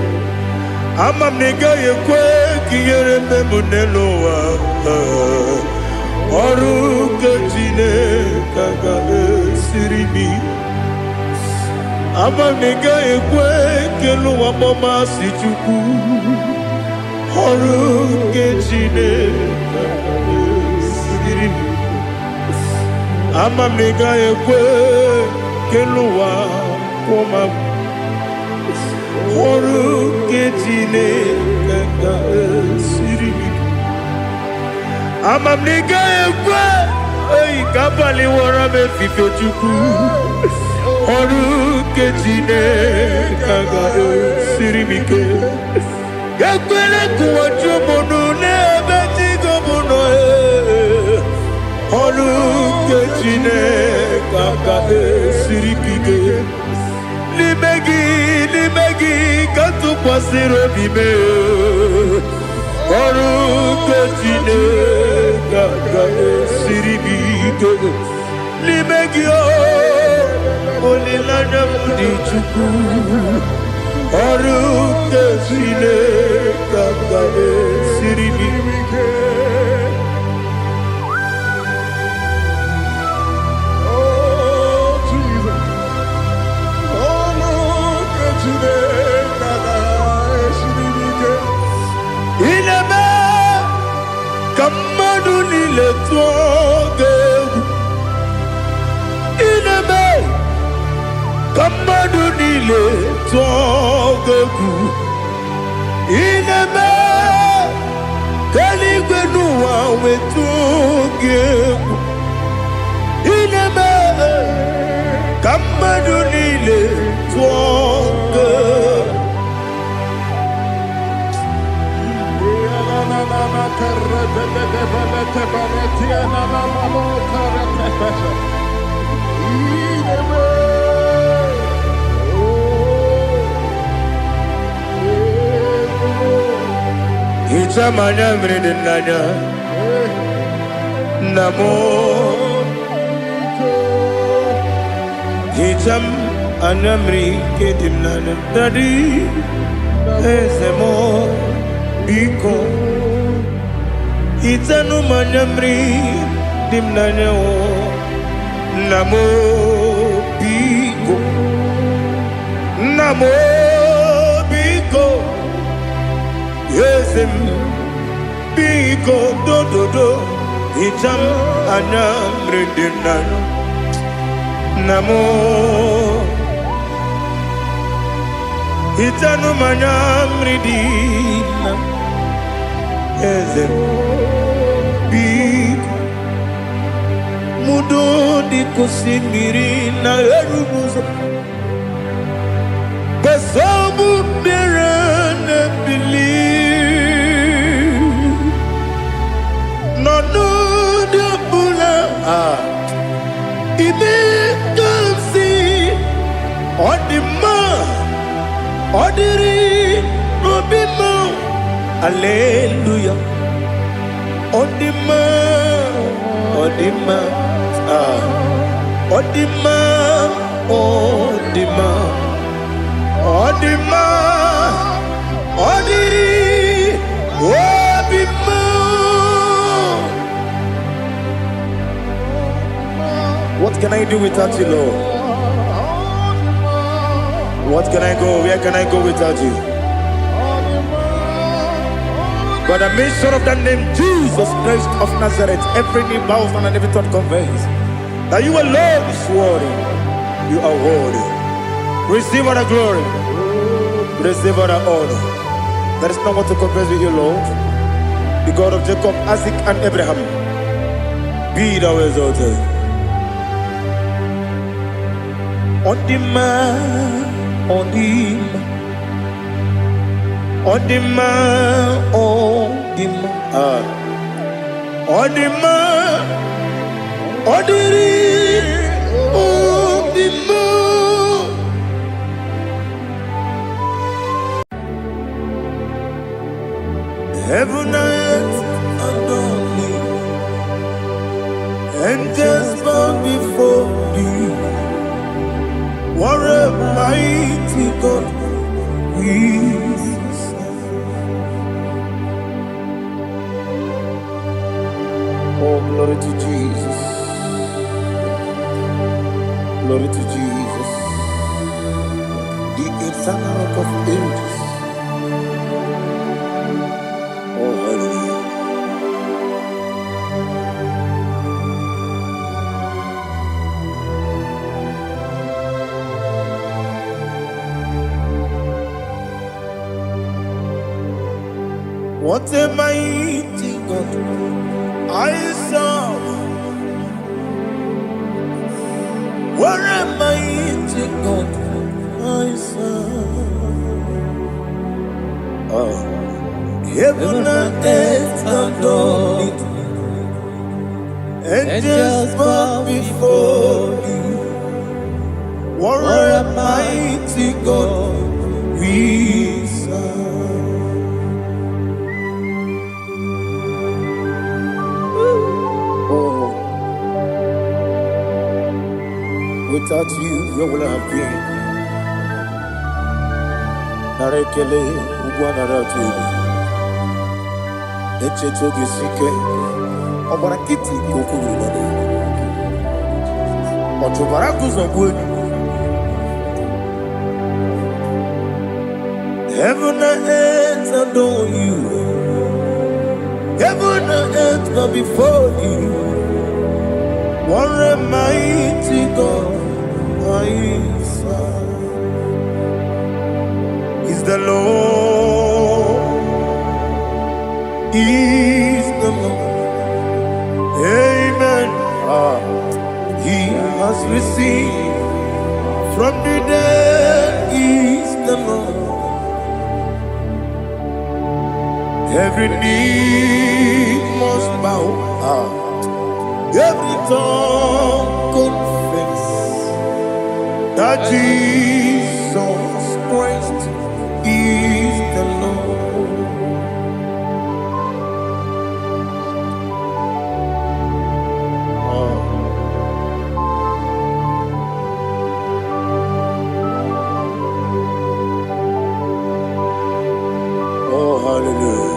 ama m na ị gaghị ekwe ka ihere mbe m n'elu ụwa ọrụ nke Chineke ga-esiri m ama m na ị gaghị ekwe ka elu ụwa mmasị Chukwu ọrụ nke Chineke ga-esiri m ama m na ị gaghị ekwe ka elu ụwa kwụma m ọrụ nke Chineke ga-esiri m ama m na ị gaghị ekwe oyi ka abalị wara m efife Chukwu ọrụ nke Chineke ga-esiri m ike ekwere ka ụwa jụọ m ọnụ n'ebe Chigo m nọ ọrụ nke Chineke ga-esiri m ike n'ime gị ka tụkwasịrị obi m ọrụ nke Chineke ga-esiri m ike n'ime gị olileanya m dị Chukwu ọrụ nke Chineke ga-esiri m ike Kamadu niile tụọ ga-egwu ineme ka mmadụ niile tụọ ga-egwu ineme ka eluigwe n'ụwa wee tụọ ga-egwu ineme ka mmadụ niile tụọ ga-egwu Ichamanya mridinanya Namo Icham anamri kedimnanya Dadi Ezemo Biko Itanu manyamri dimnanya Namo Biko Namo Biko Yesem Biko do Icham anamri dimnanya Namo Itanu manyamri dimnanya Yesem Biko Mudo di kusimiri na erumuzo Besobu mirane believe No de bula Ibe kansi Odima Odiri Obima Alleluia Odima Odima, Odima, Odima, Odiri, Odima. What can I do without you, Lord? What can I go? Where can I go without you? By the mention of that name, Jesus Christ of Nazareth, every knee bows and every tongue confesses that you alone is worthy. You are worthy. Receive all the glory. Receive all the honor. There is no one to compare with you, Lord. The God of Jacob, Isaac, and Abraham. Be thou exalted. On the man, on the man. On the man, on the man, on the man, on the man. Heaven and earth adore me, angels bow before thee. What a mighty God we. Oh, glory to Jesus. Glory to Jesus. The eternal rock of ages. Oh, hallelujah. What a mighty God I saw. What a mighty God I saw. Oh, heaven and earth adore it. Angels bow before you. What a mighty God we serve. Without you, where will I have been? Narekele, Ugwana Ratu. Echeto Gisike, Obarakiti, Kokuru. Otobarakus of wood. Heaven and earth adore you. Heaven and earth bow before you. What a mighty God I serve. Is the Lord, is the Lord. Amen. He has received from the dead, is the Lord. Every knee must bow. Every tongue confess that Jesus Christ is the Lord. Oh, hallelujah.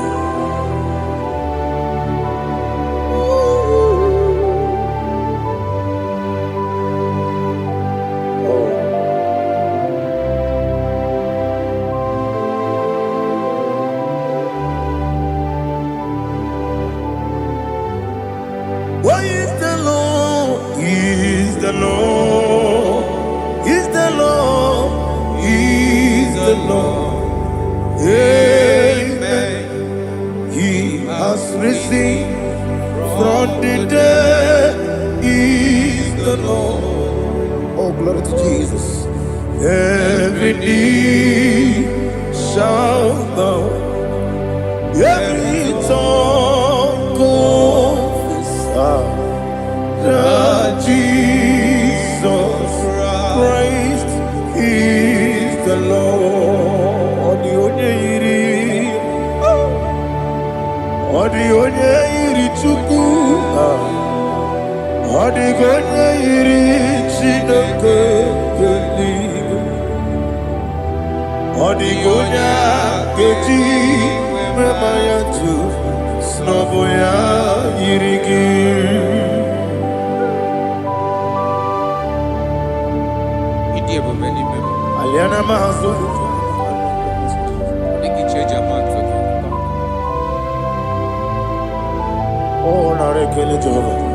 Why is the Lord? Is the Lord? Is the Lord? Is the Lord? Amen. He has risen from the dead. Is the Lord? Oh, glory to Jesus. Every knee shall bow. Every tongue confess that Jesus Christ is the Lord. The only Chukwu, Odigonya iri Chineke eluigwe. Odigonya keji mema ya tu snobo ya iri gị. Aliana mahazo. Oh, narekele Jehovah.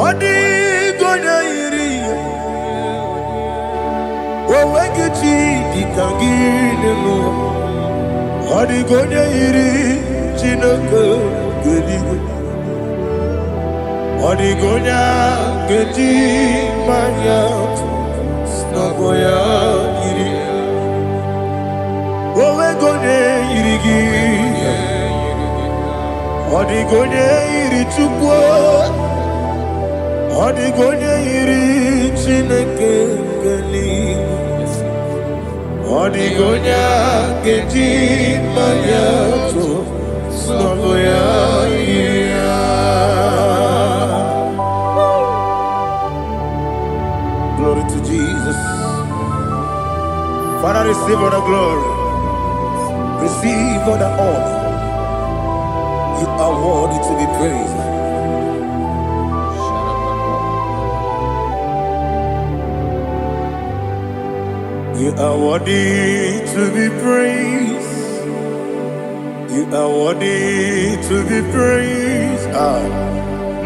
Odigonya iri owegichi dikangilelo. Odigonya iri Chineke eluigwe. Odigonya keji manya snobo ya iri. Owegonya iri gị. Odigonya iri Chukwu. Odigonya iri Chineke eluigwe. Odigonya keji manya snobo ya iri. Glory to Jesus. Father, receive all the glory. Receive all the honor. You are worthy to be praised. You are worthy to be praised. You are worthy to be praised.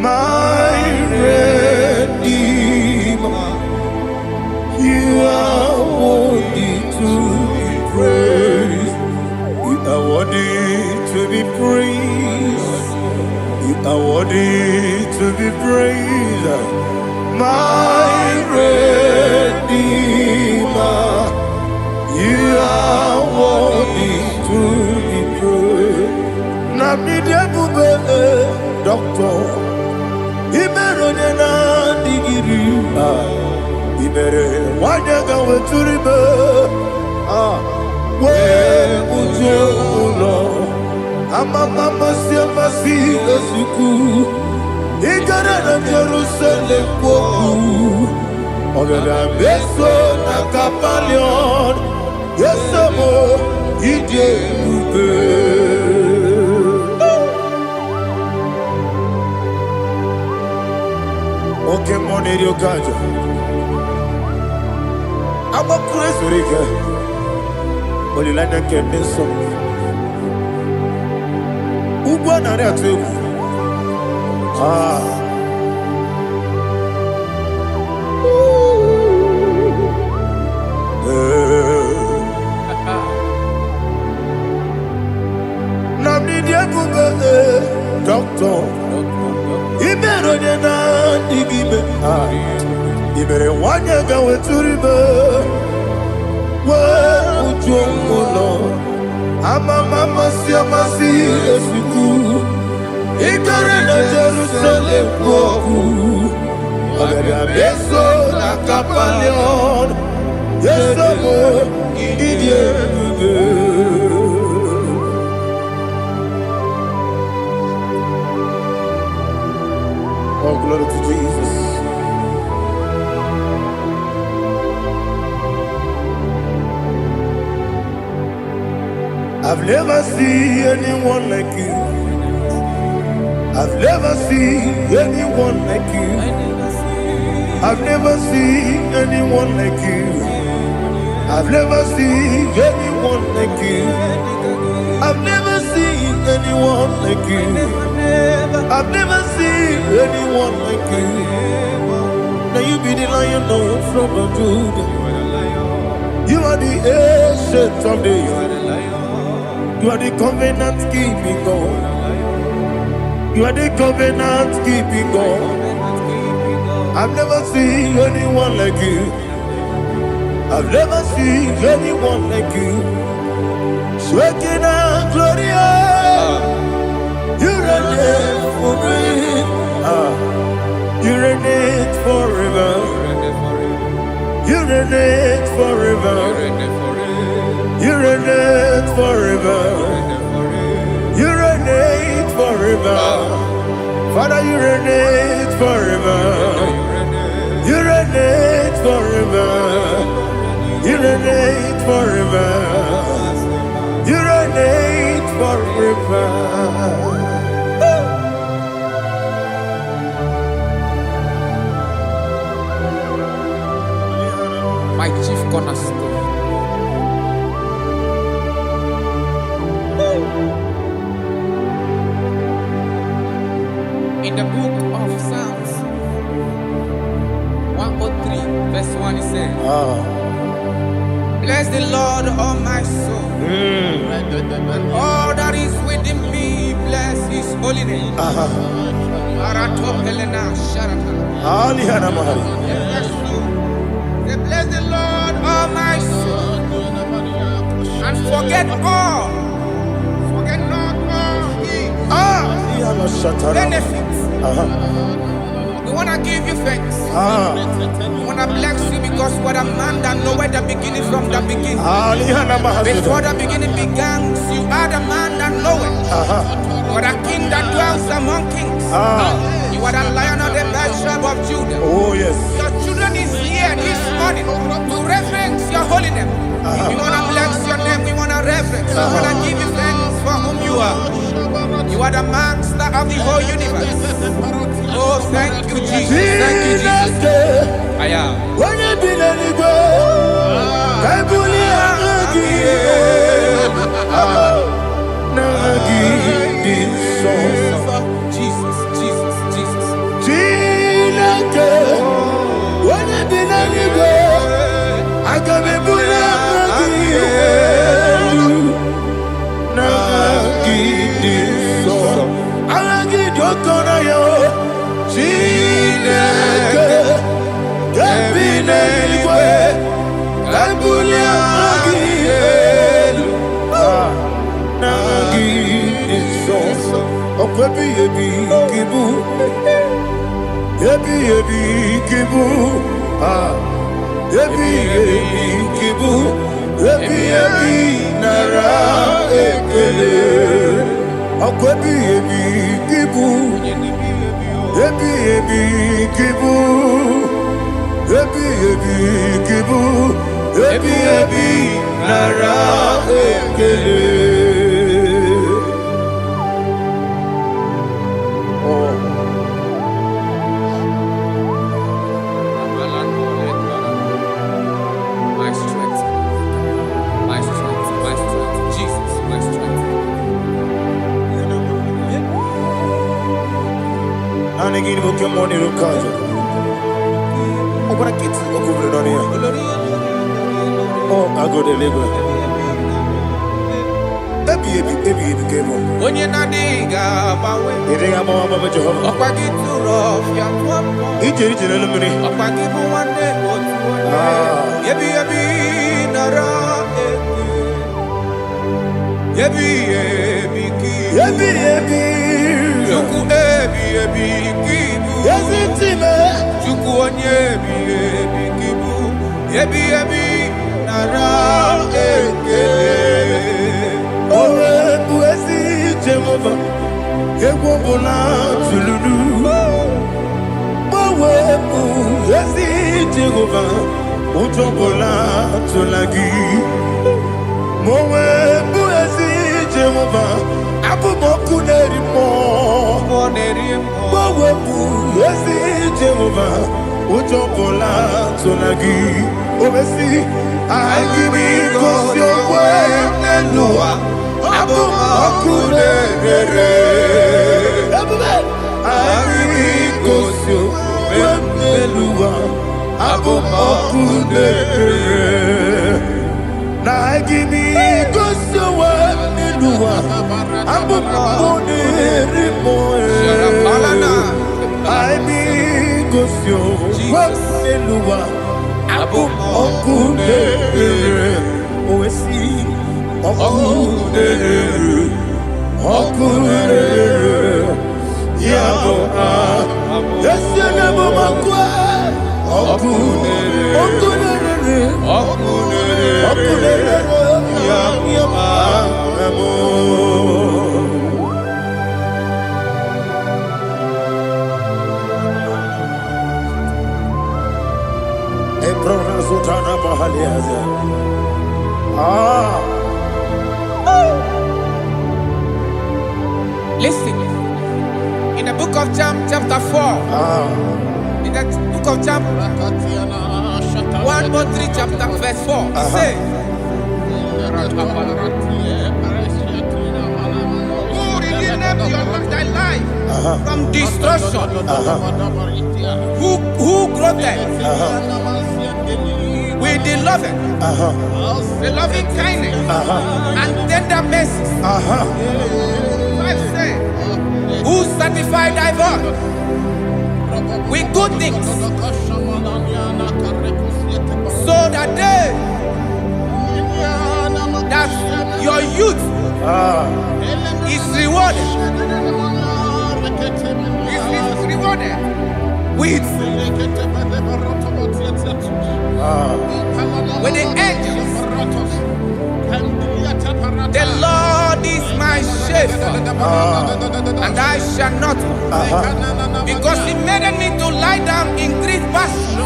My Redeemer. You are worthy to be praised. You are worthy to be praised. You are worthy to be praised. My Redeemer. You are worthy to be praised. Namidebube Doctor Imeronena digiri. Ibere wanyaga weturibe we ujo ulo amama masi esuku igara na Jerusalem kwoku ogada beso na kapalion yesomo ije ube oke moneri okajo I'm a crazy rigger. Only like that can be so. Ugo na re atu. Namni dia buga doctor. Ibero de na digibe. Ibere wanya ga weturibe. Ujomulo amama masi esuku igare na Jerusalem kwoku agada beso na kapalion yesomo idie Oh, glory to Jesus. I've never seen anyone like you. I've never seen anyone like you. I've never seen anyone like you. I've never seen anyone like you. I've never seen anyone like you. I've never seen anyone like you. Now you be the Lion from the Judah. You are the ancient of days. You are the covenant keeping God. You are the covenant keeping God. I've never seen anyone like you. I've never seen anyone like you. Shaking and glorious. You reign forever. You reign forever. You reign forever. You reign forever. You reign forever. Father, you reign forever. You reign forever. You reign forever. You reign forever. My chief cornerstone. In the book of Psalms 103, verse 1, it says, bless the Lord, all my soul, and all that is within me, bless his holy name. Bless the Lord, all my soul, and forget not all his benefits. We want to give you thanks. We want to bless you because what a man that knoweth the beginning from the beginning. Before the beginning began, you are the man that knoweth. You are the king that dwells among kings. You are the lion of the tribe of Judah. Oh yes. Your children is here this morning to reverence your holy name. We want to bless your name. We want to reverence. We want to give you thanks for whom you are. You are the master of the whole universe. Oh, thank you, Jesus. Thank you, Jesus. I am. When you be the Igbo, I Jesus, Jesus, Jesus. When you be the Igbo, I can be My strength, my strength, my strength, Jesus, my strength. And again, we come on here, Kaja. Oh, but I get to go over here. Oh, I go to Lagos. Ebi came on. When you're not diga, You think I'm on Mama Jehovah? Opa get too rough, ya tuapo. Each in the money. Opa give me one day, but yebi nara yebi ki. Juku kibu. Yes, it's him. Juku onye kibu. Yebi nara Jehovah, Ewobola Tululu. Mowebu, Yesi Jehovah, Utobola Tulagi. Mowebu, Yesi Jehovah, Abumoku Nerimo. Mowebu, Yesi Jehovah, Utobola Tulagi. Obesi, I give you cause your way, Nelua. Listen, in the book of John, chapter 4, in the book of John 1 or 3, chapter verse 4, it says, who redeemed thy life from destruction? Who growth with the loving, the loving kindness, and tender mercies. Who satisfy thy voice with good things, so that your youth is rewarded. Is rewarded with the angels. The Lord is my shepherd, and I shall not want, because He made me to lie down in green pastures.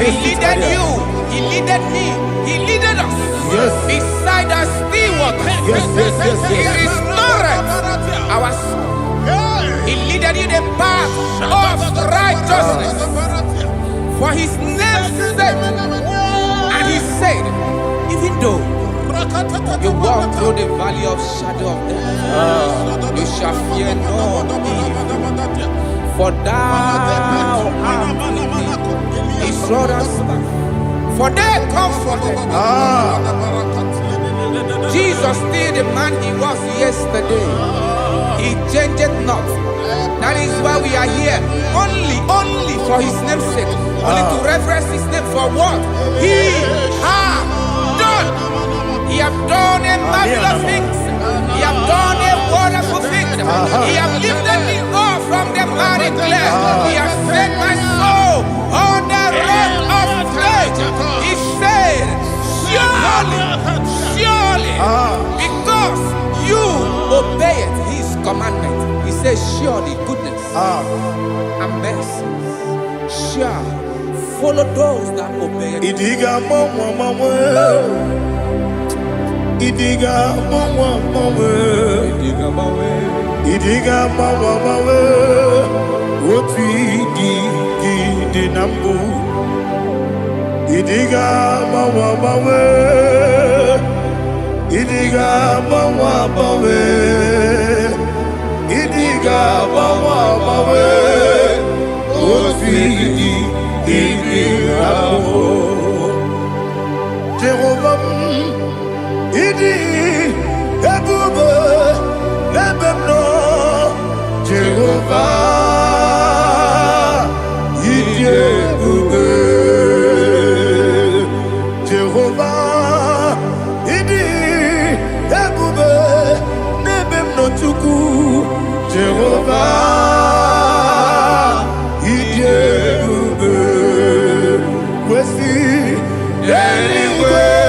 He leaded you, He leaded me, He leaded us beside the still waters. He restored our soul. He leaded you the path of righteousness for His name's sake. And He said, even though you walk through the valley of shadow of death, you shall fear no evil, for thou art with me. His rod and staff, for they comforted. Jesus still the man He was yesterday. He changed not. That is why we are here. Only for His name's sake. Only to reverence His name for what He has done. He have done a marvelous things. He have done a wonderful thing. He have lifted me up from the miry clay. He has set my soul on the rock of faith. He said, surely, because you obeyed His commandment. He says, surely goodness and mercy shall follow those that obey it. Idiga mawe Wotwi di nambu Idiga mawe Idiga mawe Idiga mawe Wotwi di nambu Jehovah Idi ebube lebemno Jehovah Idi ebube Jehovah Idi ebube lebemno tuku Jehovah Idi ebube wesi anyway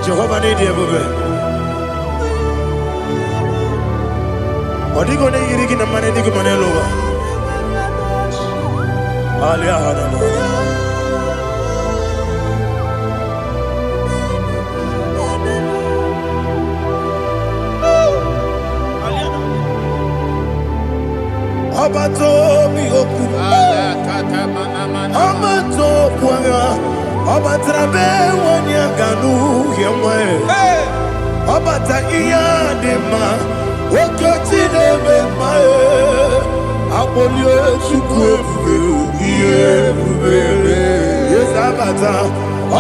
Jehovah need you, baby. Odigo ne yirigi na mane digo mane loba. Alia hada lo. Abato mi oku. Abato puanga. Obatrabe wanyaganu yemwe Obata iya dema Okoti deme mae akpọlie Chukwu ebube ihe ebube eze abata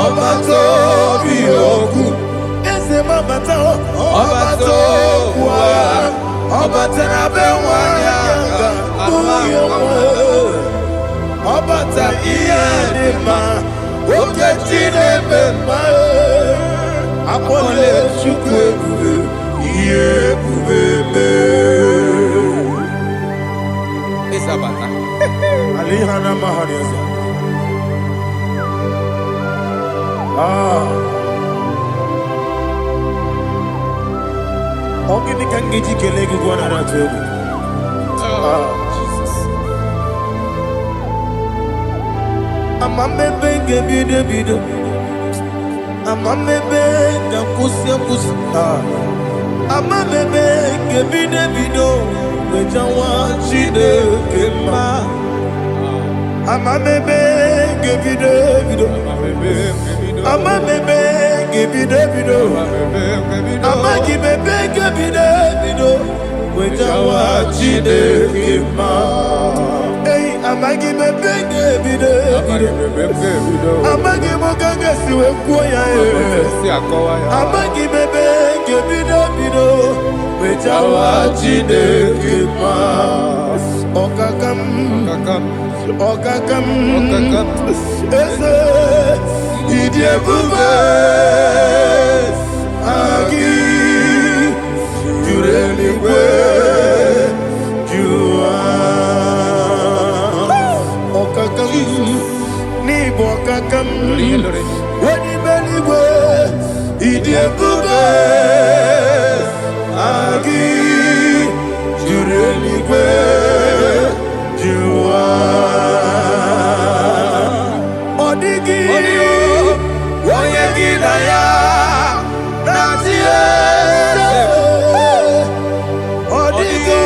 ọbata obi okwu eze mabata ọbata okwu ọbata na be nwanyị aga onye nwe ọbata ihe dị mma oke chi na-eme mma akpọlie Chukwu ebube ihe ebube Isabata. Alihana Mahariaza. Ogini kangiji kelegu gwana ratubu. Jesus. Amamebe gebide bido. Amamebe gakusia kusi. Amamebe gebide bido. Wejawa chide kema. Amamebe gebide bido. Amamebe gebide bido. Amagibebe gebide bido. Wejawa chide kema. Hey, amagibebe gebide bido. Amagimogaga siwe kuya. Amagibebe gebide bido. Wejawa chide kema. Okakam. Eze idiebube agi jureligwe jua okakam ni bokakam wani beligwe idiebube agi jureligwe jua odigi onye gị na ya na-atịe odigi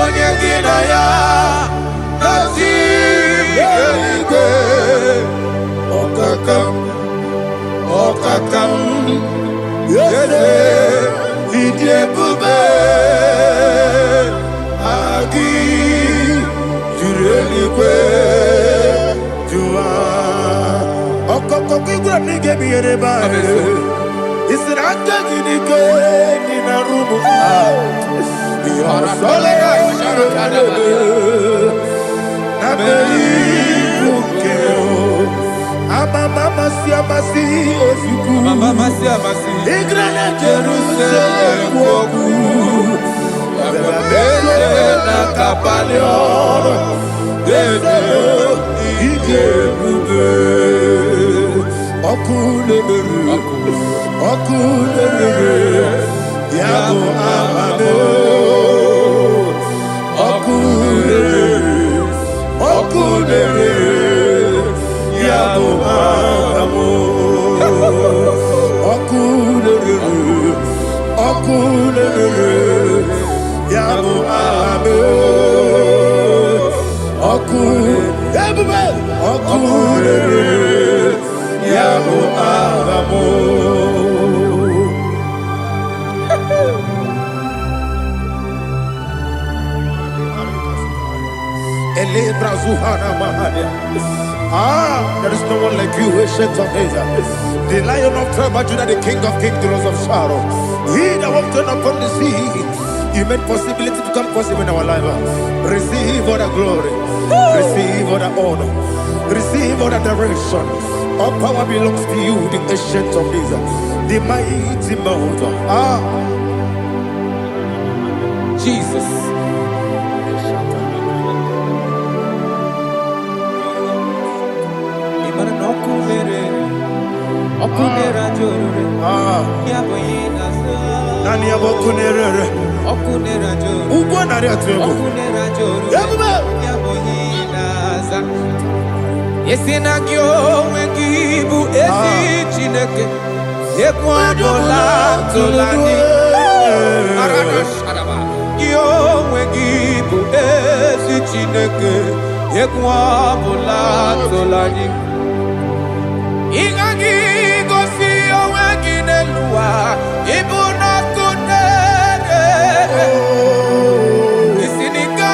onye gị na ya na-atịe eluigwe ọkakam eze ịdị ebube agị juru eluigwe jụwa ọkọkọ igwe n'ige bi yere ba isiri aka gị n'ike dị na rumu na meri nke amasi ozugbo igre na Jerusalem okwu abịabele na kabali ọrụ eze ije ebube ọkụ na-emere ya bụ amamo ọkụ na-emere ya bụ amamo ọkụ na-emere ya bụ amamo ọkụ ebube ọkụ na-emere ya bụ amamo there is no one like you, ancient of days. The Lion of tribe of Judah, the King of kings, the Rose of Sharon. He that walked upon the sea, He made possibility to come possible in our life. Receive all the glory, receive all the honor, receive all the direction. All power belongs to you, the ancient of days, the mighty mountain. Jesus. Okunera jorore. Yaboye nazo. Nani abokunera. Okunera jorore. Ugbo nari atwego. Okunera jorore. Yabuba. Yaboye naza. Yesina kyo wengibu esi chineke. Ekwadola tolani. Arana sharaba. Kyo wengibu esi chineke. Ekwadola tolani. Igagi gosi owe ginelua ibuna kunere isinika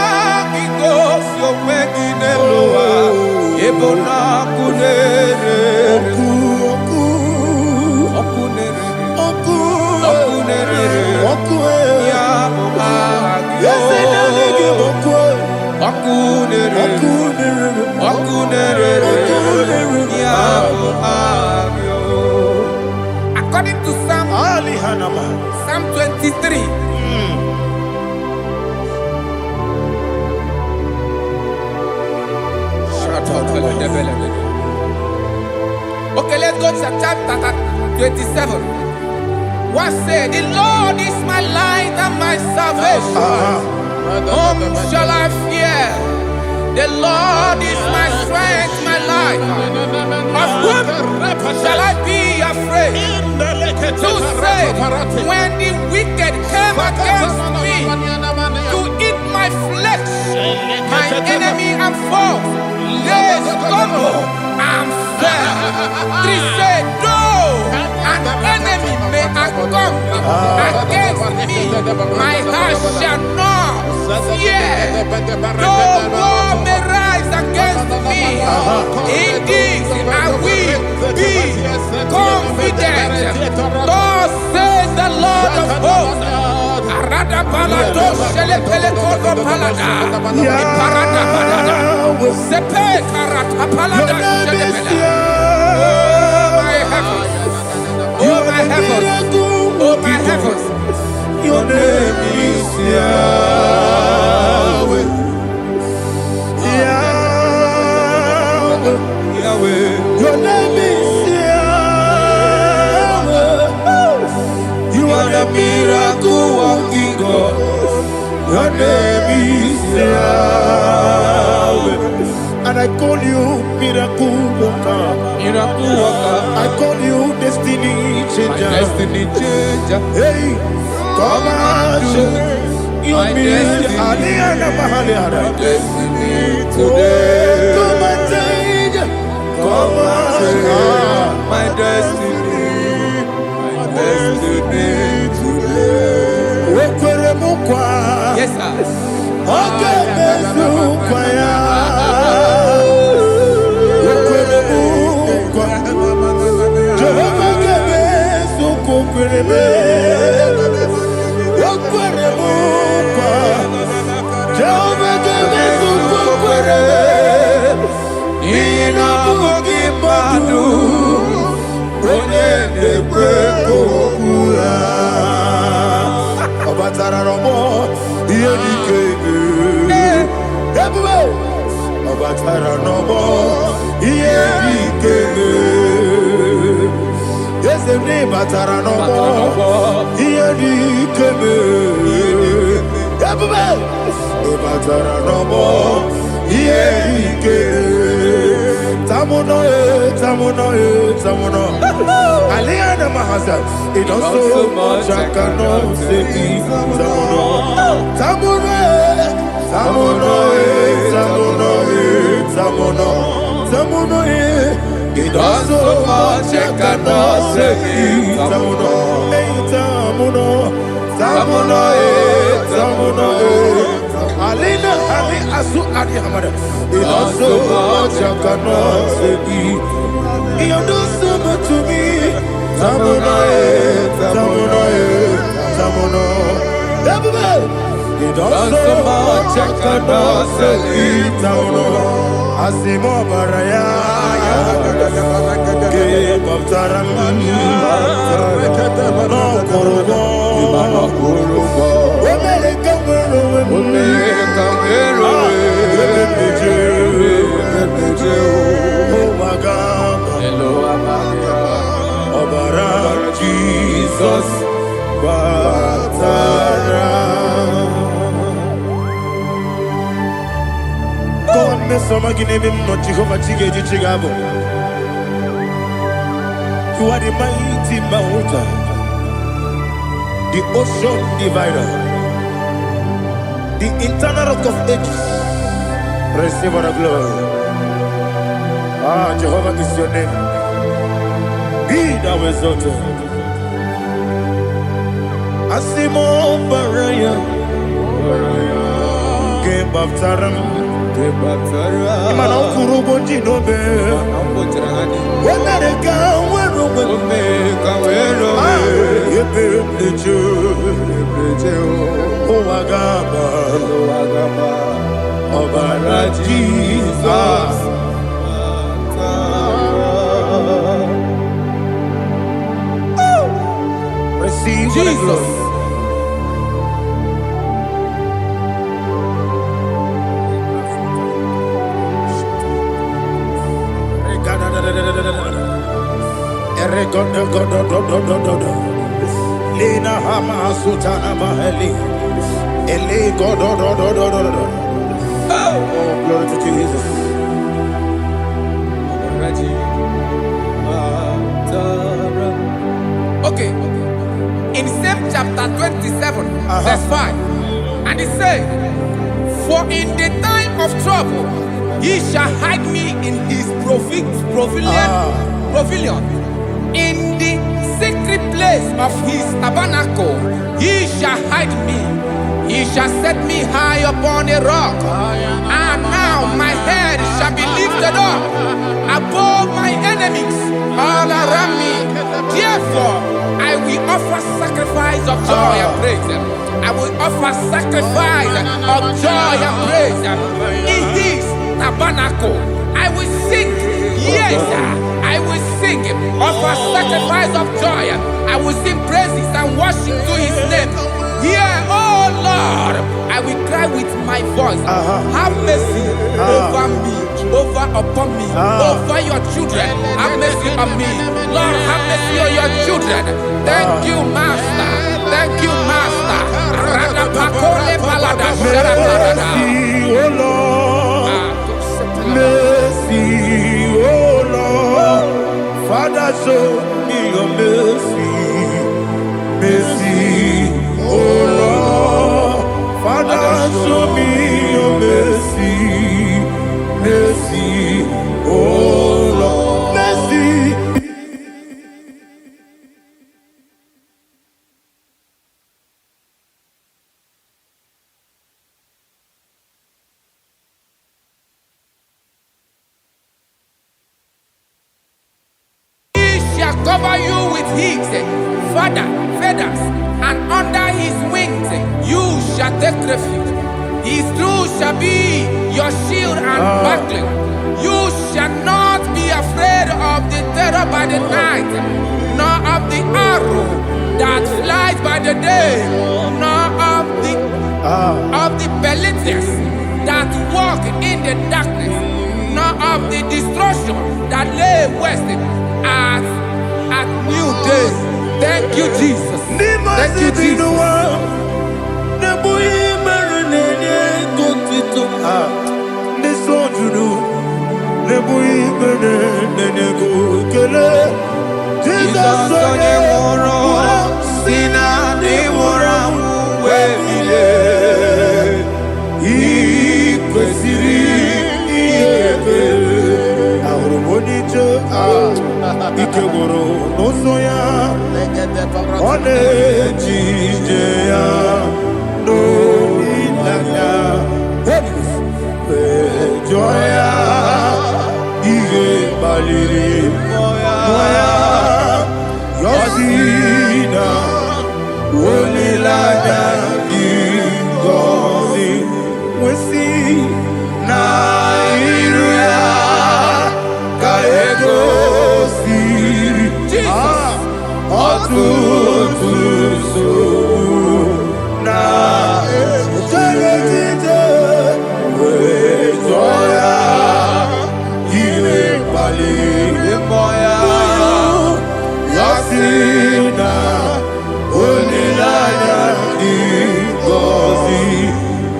According to Psalm 23. Okay, let's go to chapter 27. What said? The Lord is my light and my salvation. Whom shall I fear? The Lord is my strength, my life. Of whom shall I be afraid? To say, when the wicked came against me to eat my flesh, my enemy and foe, they stumble and fell. 3 said, though an enemy may have come against me, my heart shall not fear. Though war may rise against me, in this I will be confident. Thus says the Lord of hosts. Arada palado shele pele kodo palada. Iparada palada. Sepe karata palada shele pele. Oh my heavens. Oh my heavens. Oh my heavens. Your name is Yahweh. Yahweh. Yahweh. Your name is Yahweh. You are the miracle working God. Your name is Yahweh. And I call you miracle worker. Miracle worker. I call you destiny changer. Destiny changer. Hey, come on, you mean Aliana Mahaliana. Destiny today. Come and change. Come on, my destiny. My destiny today. Yes, sir. Okay, Batara no more, here the came. Batara no more, here the came. Tamuno, Tamuno, Tamuno. Aliana Mahasa, it also much I cannot say. Tamuno, Tamuno, Tamuno, Tamuno, Tamuno, Tamuno. It also much I cannot say. Tamuno, Tamuno, Tamuno, Tamuno. Alina, Ali, Asu, Ali Hamada. It also much I cannot say. You do so much to me. Tamuno, Tamuno, Tamuno. It also much I cannot say. Tamuno. Asimo Baraya. Give up Taram, no Kurubo, Jesus, God, me some give him no Jehovah Chigabo. You are the mighty mountain, the ocean divider, the eternal rock of ages. Receive all the glory. Ah, Jehovah is your name. Be thou exalted. Asimo Baraya, Game of Taram, Imana ukurubo jinobe. Wemereka werobe. Yebe nejo. Owagaba. Obara Jesus. Receive Jesus. Lina hama sutana mahali. Ele godo. Oh, glory to Jesus. Okay. In same chapter 27, verse 5, and it says, "For in the time of trouble, he shall hide me in his pavilion. In the secret place of his tabernacle, he shall hide me. He shall set me high upon a rock, and now my head shall be lifted up above my enemies all around me. Therefore, I will offer sacrifice of joy and praise. I will offer sacrifice of joy and praise in his tabernacle. I will sing, yes, I will sing, offer sacrifice of joy. I will sing praises and worship to his name. Hear, oh Lord, I will cry with my voice. Have mercy over me, upon me, over your children. Have mercy on me. Lord, have mercy on your children. Thank you, Master. Thank you, Master. Mercy, oh Lord. Mercy, oh Lord. Father, show me your mercy. Mercy, oh Lord. Father, show me your mercy. Mercy, oh Lord. Mercy. Cover you with his feathers, and under his wings you shall take refuge. His truth shall be your shield and buckler. You shall not be afraid of the terror by the night, nor of the arrow that flies by the day, nor of the pestilence that walk in the darkness, nor of the destruction that lay waste at new day. Thank you, Jesus. Thank you, Jesus. Ikegoro nosoya one jijeya no ilaya joya ige baliri moya yosina olilaya ingozi wesi na iruya kaego Otutusu na Jalejije Wejoya Iwe Pali Moya Yasina Onilaya Ngozi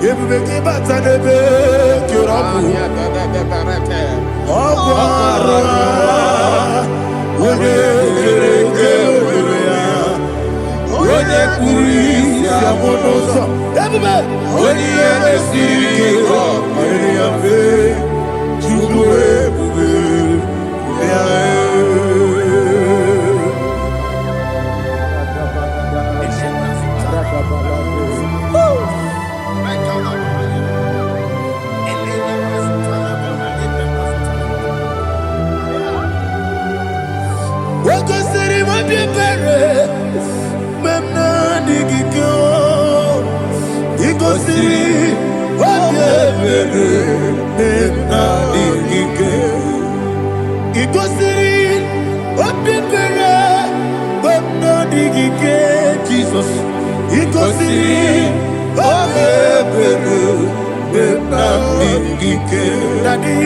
Ebubeki Batanebe Kyorabu Okwara Onye kuri siamonoso ebube oni enesi ko ari afe judu ebube ya ebere na ikike igosiri obi ebere na ikike Jesus igosiri obi ebere na ikike Daddy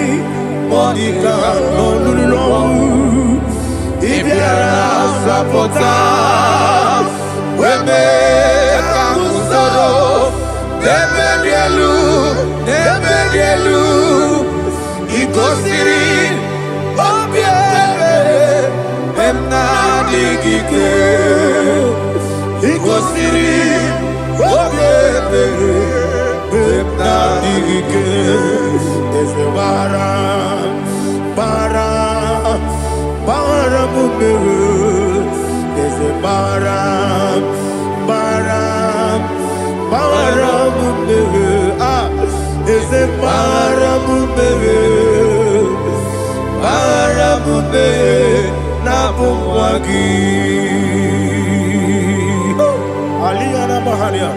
Monica no ibiara sapota weme kamusoro debedielu igosiri obiebe emna digike igosiri obiebe emna digike eze bara mumere eze bara mumere eze bara mumere na bumwagi Aliyana Mahalia.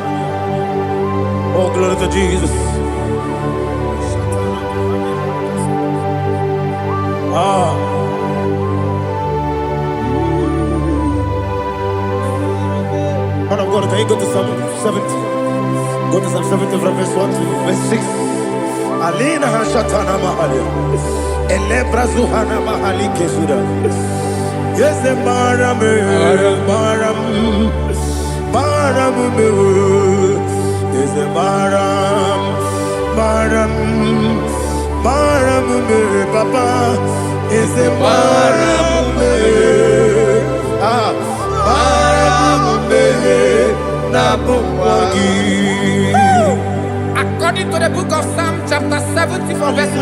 Oh, glory to Jesus. Man of God, can you go to Psalm 70? Go to Psalm 70 from verse 1 to verse 6. Alina Hashatana Mahalia. Elebra Zuhana Mahali Kesuda. Yes, the Maram. Yes, the Maram. Papa. Yes, the Maram. According to the book of Psalm chapter 70 from verse 1,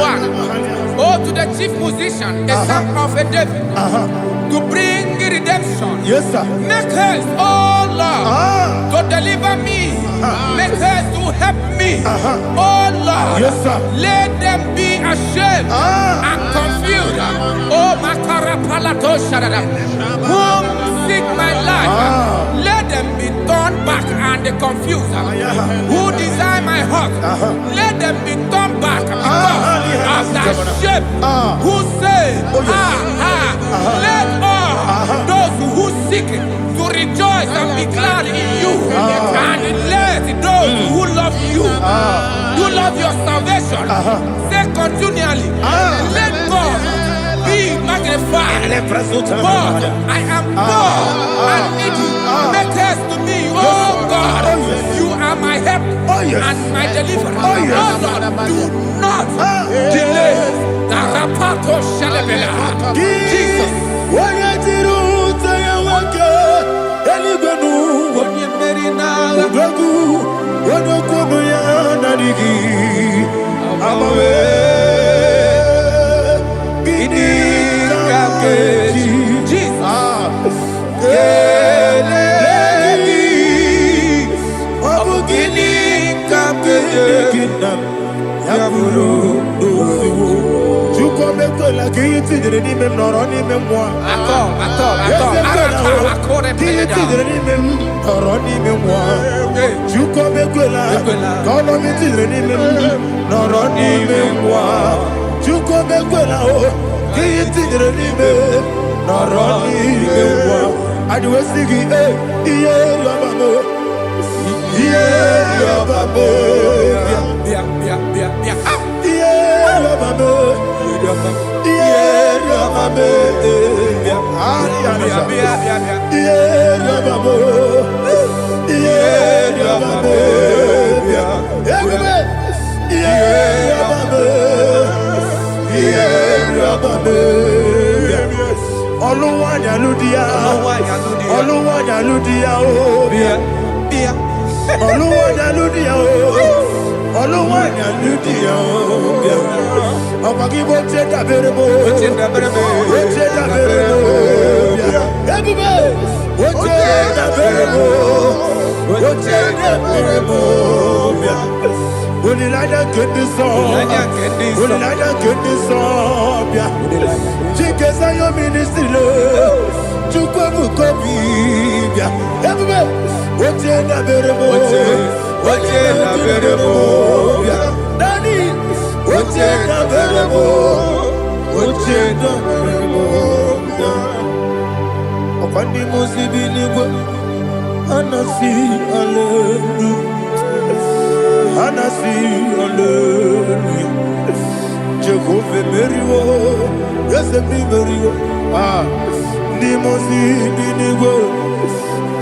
oh, to the chief musician, a son of a David, to bring redemption. Yes, sir. Make haste, oh Lord, to deliver me. Make haste to help me. Oh Lord, yes, sir. Let them be ashamed and confused. Oh, Makara Palato Shadada, whom seek my life, let them be turned back and confused. Who desire my heart, let them be turned back because of that shape. Who say, let all those who seek to rejoice and be glad in you, and let those who love you, who love your salvation, say continually, let God be magnified. God, I am poor and needy. Make haste to me, oh God. You are my help and my deliverer. Oh Lord, do not delay. Tarapato Shalabela. Jesus. Upon the Musibinigo, Anasi, Hallelujah. Anasi, Hallelujah. Jehovah Merio, yes, Merio. Ah, the Musibinigo,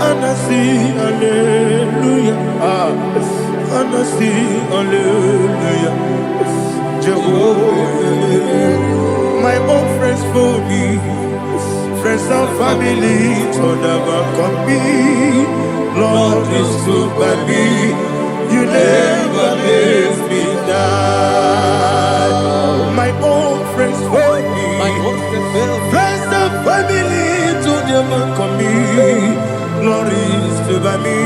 Anasi, Hallelujah. Ah, Anasi, Hallelujah. Jehovah, my own friends for me. Friends and family told never come me. Lord is stood by me. You never leave me down. My own friends for me. Friends and family told never come me. Lord is stood by me.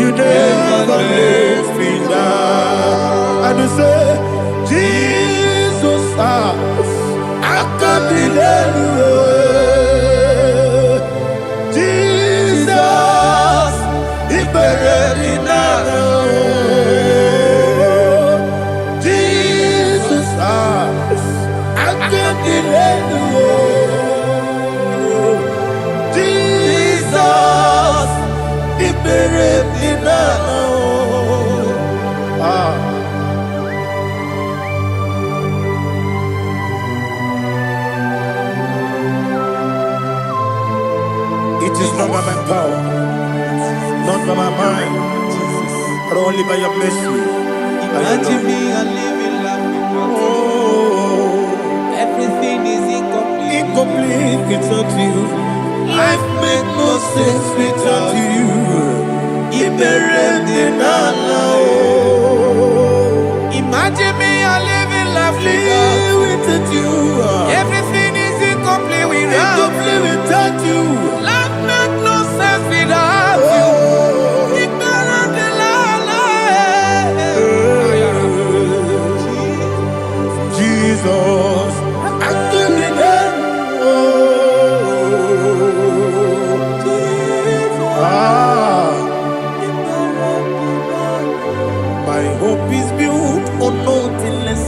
You never leave me down. And you say, Jesus, I can't believe you. Jesus, I can't believe you. Jesus, he buried me now. It is not by my power, not by my mind, but only by your mercy. Imagine me a living life without you. Everything is incomplete. Incomplete without you. Life makes no sense without you. Imagine me a living life without you. Everything is incomplete without you. Life makes no sense without you. Jesus, I can't be there. My hope is built on nothing less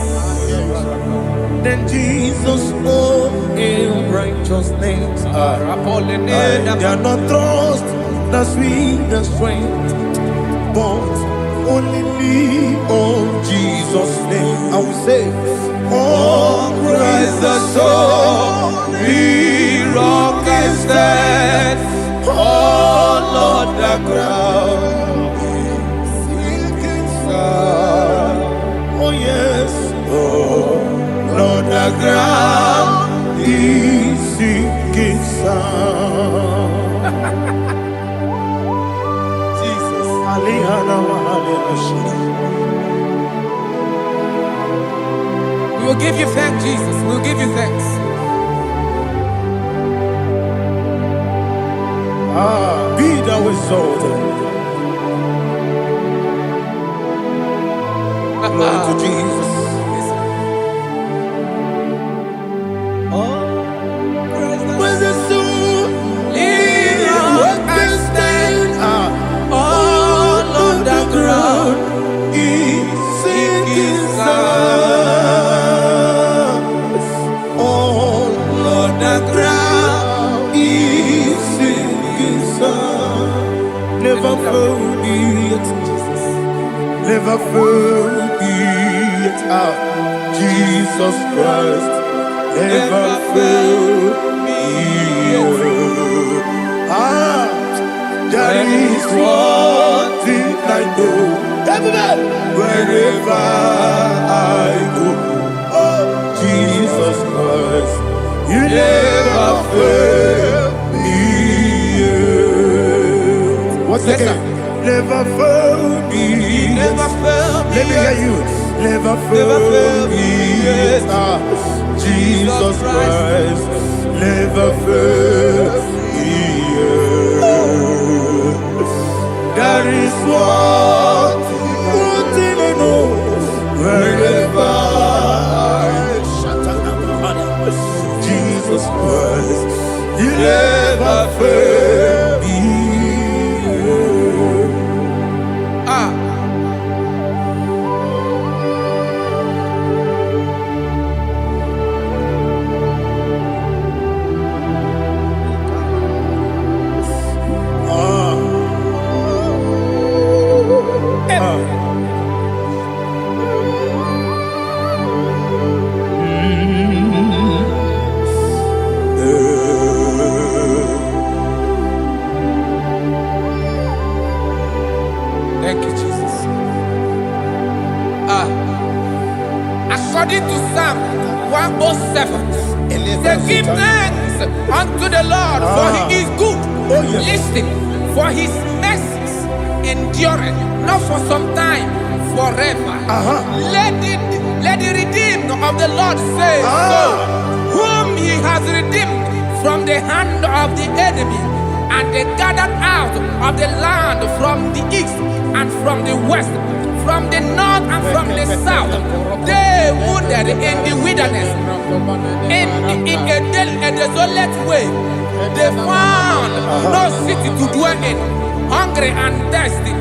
than Jesus' own righteousness. They are not trust the sweetest strength, but only lean on Jesus' name. I will say, oh, Christ the solid rock is dead. Oh, Lord, the ground is sinking sun. Oh, yes, oh, Lord, the ground is sinking sun. Jesus, We will give you thanks, Jesus. We will give you thanks. Be thou exalted. Glory to Jesus. Where's the soul? What can stand? All on the ground is sinking sun. All on the ground is sinking sun. Never forget, never forget, Jesus Christ. Never fail me. There is one thing I know. Wherever I go, oh Jesus Christ, you never fail me. What's again? Never fail me. Never fail me. Let me hear you. Never fail me. Jesus Christ, never fail me. There is one thing I know. Wherever Jesus Christ, you never fail me. According to Psalm 107, they give thanks unto the Lord, for he is good. Listen, for his mercies endureth, not for some time, forever. Let the redeemed of the Lord say so, whom he has redeemed from the hand of the enemy, and they gathered out of the land from the east and from the west, from the north and from the south. They wandered in the wilderness, in a desolate way. They found no city to dwell in, hungry and thirsty.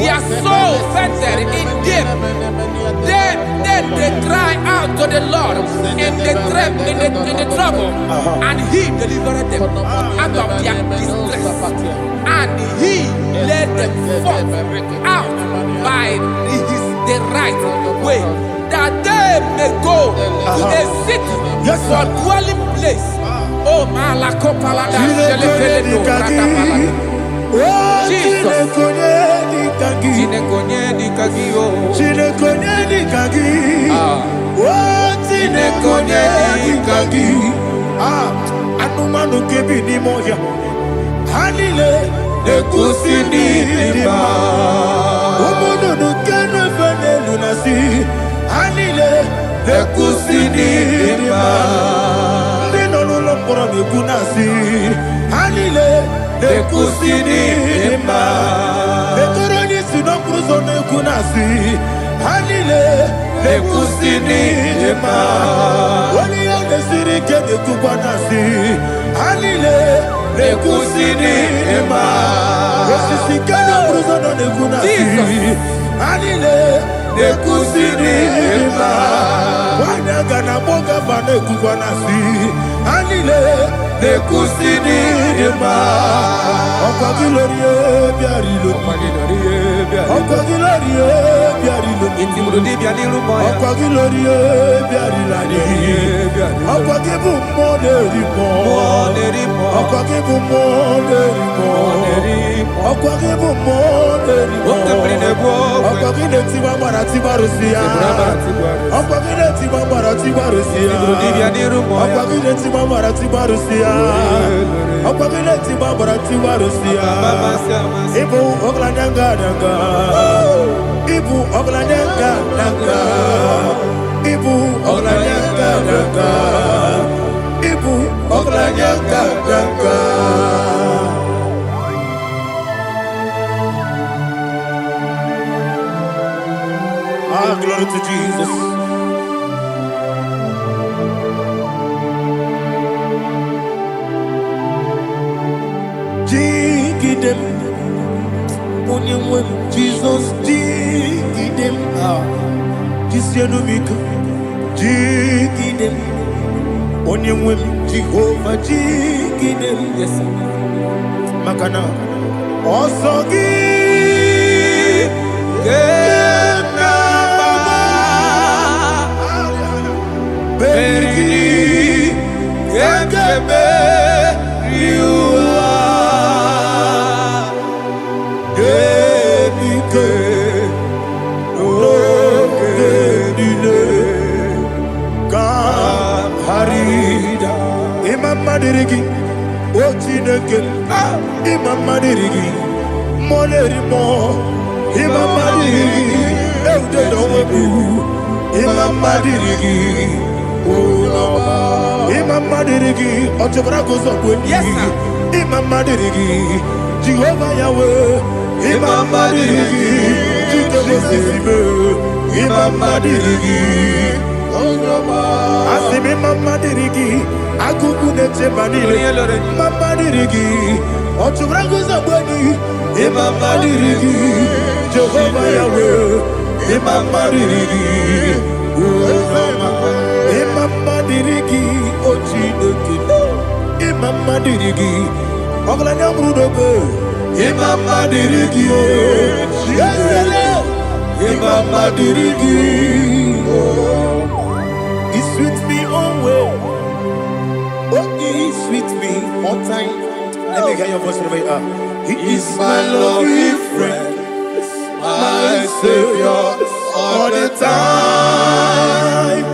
Their soul fettered in deep. Then they cry out to the Lord in the trouble, and he delivered them out of their distress, and he led them forth out by the right way, that they may go to a city for dwelling place. Oh, Malakopalada, Anumanu kebi ni moya, hanile nekusini ma. Omono no kenu fene lunasi, hanile nekusini ma. Ndino lulo pora nekunasi, hanile nekusini ma. Netoroni sino kruzo nekunasi, hanile nekusini ma. Wali ya nesiri kene kubanasi, hanile nekusini ma. Osisi kene kruzo nekunasi, hanile nekusini ma. Wanaga na boga bane kubanasi, hanile nekusini ma. Ọkwa gilorie biarilo, ọkwa gilorie biarilo, ọkwa gilorie biarilani, ọkwa gibu moderimo, ọkwa gibu moderimo, ọkwa gibu moderimo, ọkwa gile tiwa mara tiwa rusia, ọkwa gile tiwa mara tiwa rusia, ọkwa gile tiwa mara tiwa rusia, ọkwa gile tiwa mara tiwa rusia. Ibu oglanyanga nanga, Ibu oglanyanga nanga, Ibu oglanyanga nanga, Ibu oglanyanga nanga. Ah, glory to Jesus. Jigidem, Onyemwem, Jesus, Jigidem, Jisianumika, Jigidem, Onyemwem, Jehovah, Jigidem, yes, Makana, Osogi, Gena, Beri, Gekebe, Madirigi, Ochineke, Imam Madirigi, Monerimo, Imam Madirigi, Eudedobu, Imam Madirigi, Imam Madirigi, Otobragos of Winnie, Imam Madirigi, Jehovah Yahweh, Imam Madirigi, Imam Madirigi, Asimi Mama Dirigi, Akuku Nete Manile, Mama Dirigi, Oturango Zabani, Imama Dirigi, Jehovah Yahweh, Imama Dirigi, Imama Dirigi, Ochineki, Imama Dirigi, Oglanya Brudobe, Imama Dirigi, Imama Dirigi, He's with me always. Oh, he's with me all time. Let me hear your voice from here. He is my loving friend, my Savior all the time.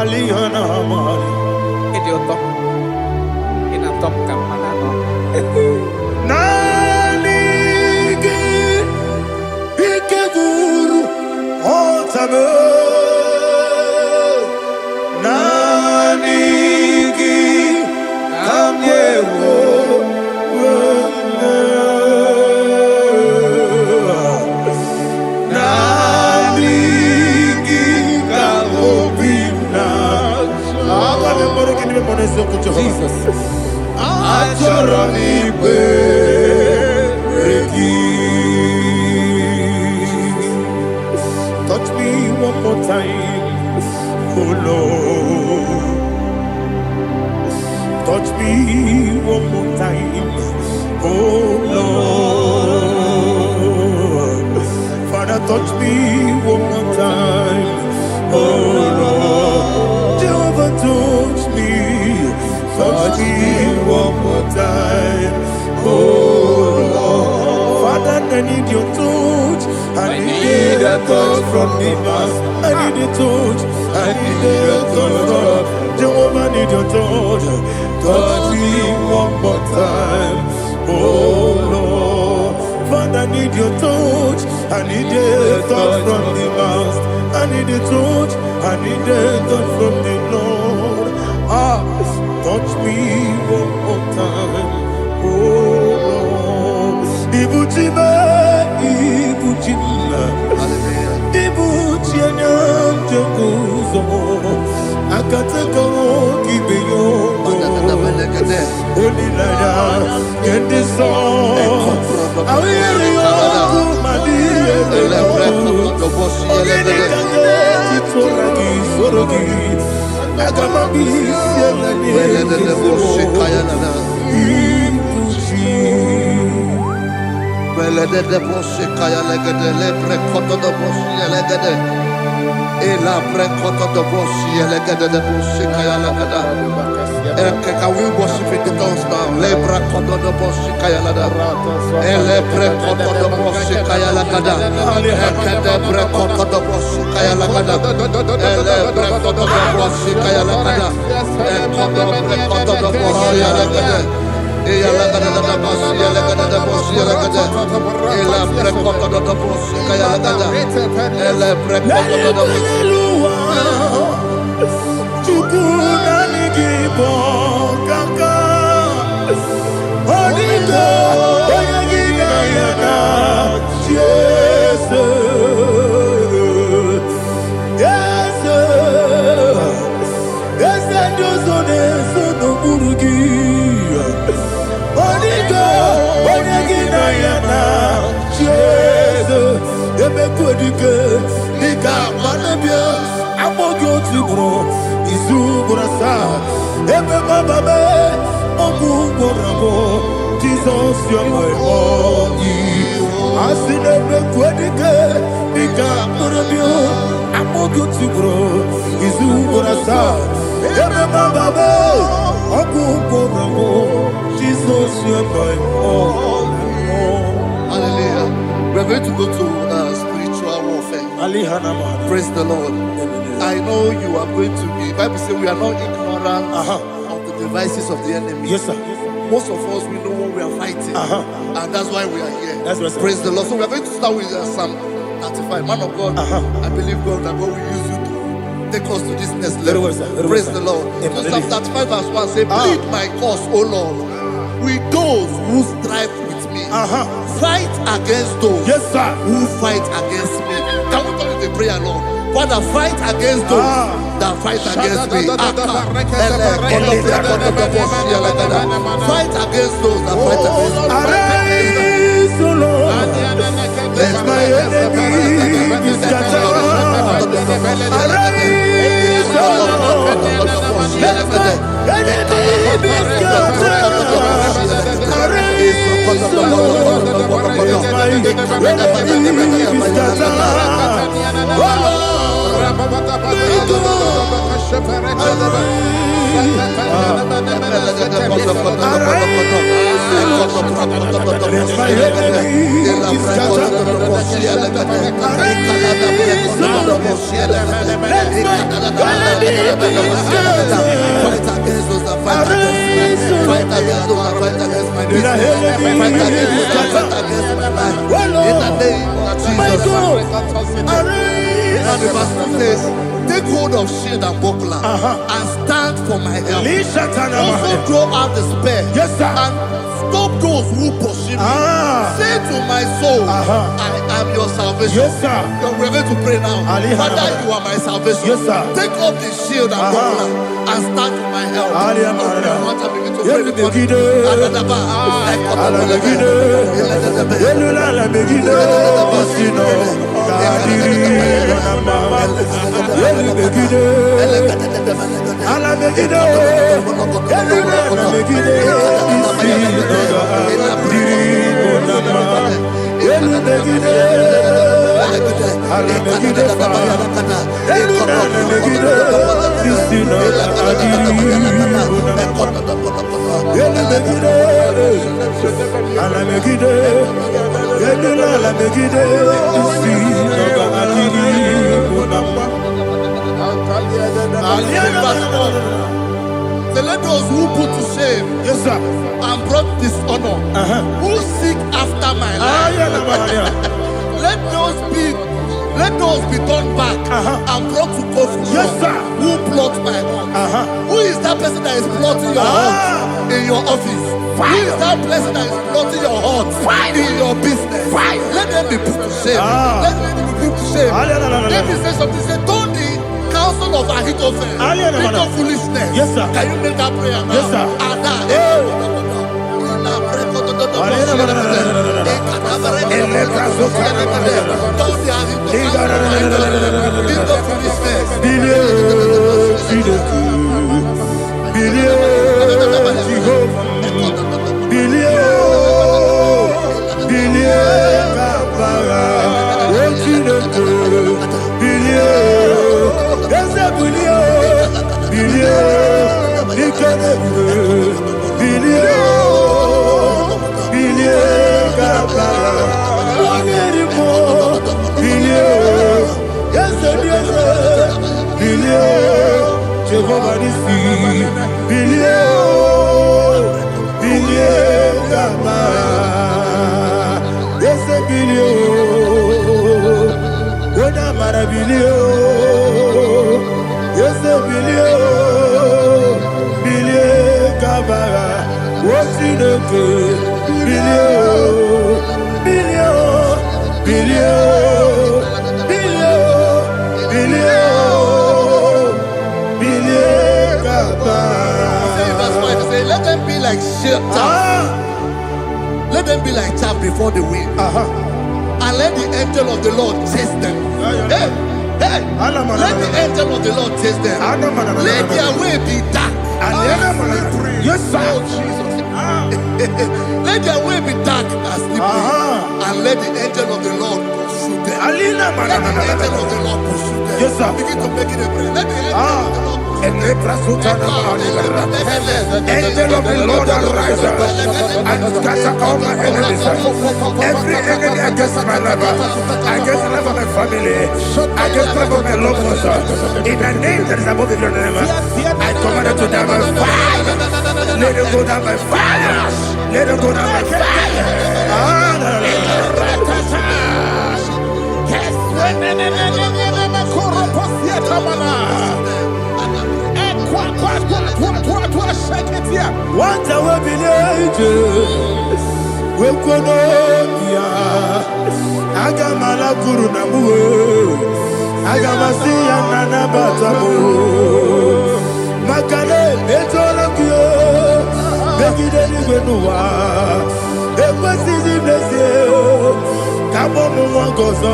Alihana Mari. Idiot. In a top camera. Nanigi Ikeguru Otame Nanigi Kamyewo Nanigi Kamobina Jesus touch me one more time, oh Lord. Touch me one more time, oh Lord. Father, touch me one more time, oh Lord. Jehovah, touch me. Touch me one more time, oh Lord. Father, I need your touch. I need a touch from the master. I need a touch. I need a touch from Jehovah. I need your touch. Touch me one more time, oh Lord. Father, I need your touch. I need a touch from the master. I need a touch. I need a touch from the Lord. Touch me one more time, oh Lord. Ibuchima, Ibuchima, Ibuchina, Jeguzo, Akatako, Kibeyo, Olilaya, get this song. I will hear you, Madia, Can we worship in the tongues now? Lebra koto do boshi kaya lada. Elebre koto do boshi kaya lada. Ekede bre koto do boshi kaya lada. Elebre koto do boshi kaya lada. Ekodo bre koto do boshi lada. Eya lada da boshi lada da boshi lada. Elebre koto do boshi kaya lada. Elebre koto do boshi. Jesus, you're my all. I see never quitting. I'm more good to grow. Is who I saw. Jesus, you're my all. Hallelujah. We're going to go to spiritual warfare. Praise the Lord. I know you are going to be. Bible says we are not ignorant of the devices of the enemy. Yes, sir. Most of us, we know what we are fighting. And that's why we are here. That's right, sir. Praise the Lord. So we are going to start with Psalm 35. Man of God, I believe God that God will use you to take us to this next level. Very well, sir. Very Praise well, the Lord. So Psalm 35 verse 1 say, plead my cause, O Lord, with those who strive with me. Fight against those who fight against me. Can we come with the prayer, Lord? Father, fight against those that fight against me. Fight against those that fight against me. Arise, O Lord. Let my enemy be scattered. Arise, O Lord. Let my enemy be scattered. Arise, O Lord. Let my enemy be scattered. Oh Lord. Let Fight against those that fight against me. Fight against those that fight against my business. Fight against those that fight against my life. In the name of Jesus. And the verse 2 says, take hold of shield and buckler and stand for my help. Also throw out the spear. Yes, sir. And stop those who pursue me. Say to my soul, I am your salvation. Yes, sir. We're going to pray now. Father, you are my salvation. Yes, sir. Take off the shield and buckler and stand for my help. So let those who put to shame, Yes, sir. and brought dishonor, who seek after my life, let those be turned back and brought to confusion. Yes, sir. Who plot my hurt? Who is that person that is plotting your hurt in your office? Who is that person that is plotting your hurt in your business? Let them be put to shame. Let them be put to shame. Let me say something. Say, don't the counsel of Ahithophel into foolishness. Yes, sir. Can you make that prayer now? Yes, sir. Let them be like chaff. Let them be like chaff before the wind. And let the angel of the Lord chase them. Hey, hey. Let the angel of the Lord chase them. Let their way be dark. Yes, sir. Oh, Jesus. Let their way be dark and slippery. And let the angel of the Lord pursue them. Let the angel of the Lord pursue them. Yes, sir. Begin to make it a prayer. Let the angel of the Lord Angel of the Lord arise and scatter all my enemies. Every enemy against my life, against the life of my family, against the life of my loved ones. In the name that is above the name, I command it to die by fire. Let it go down by fire. Let it go down by fire. What a village, we could Agamala Guru Namu, Agamasia Nana Batamu, Makale, Etolakio, Begideni Benua, Equasisi Blessio, Kabomu Wangozo,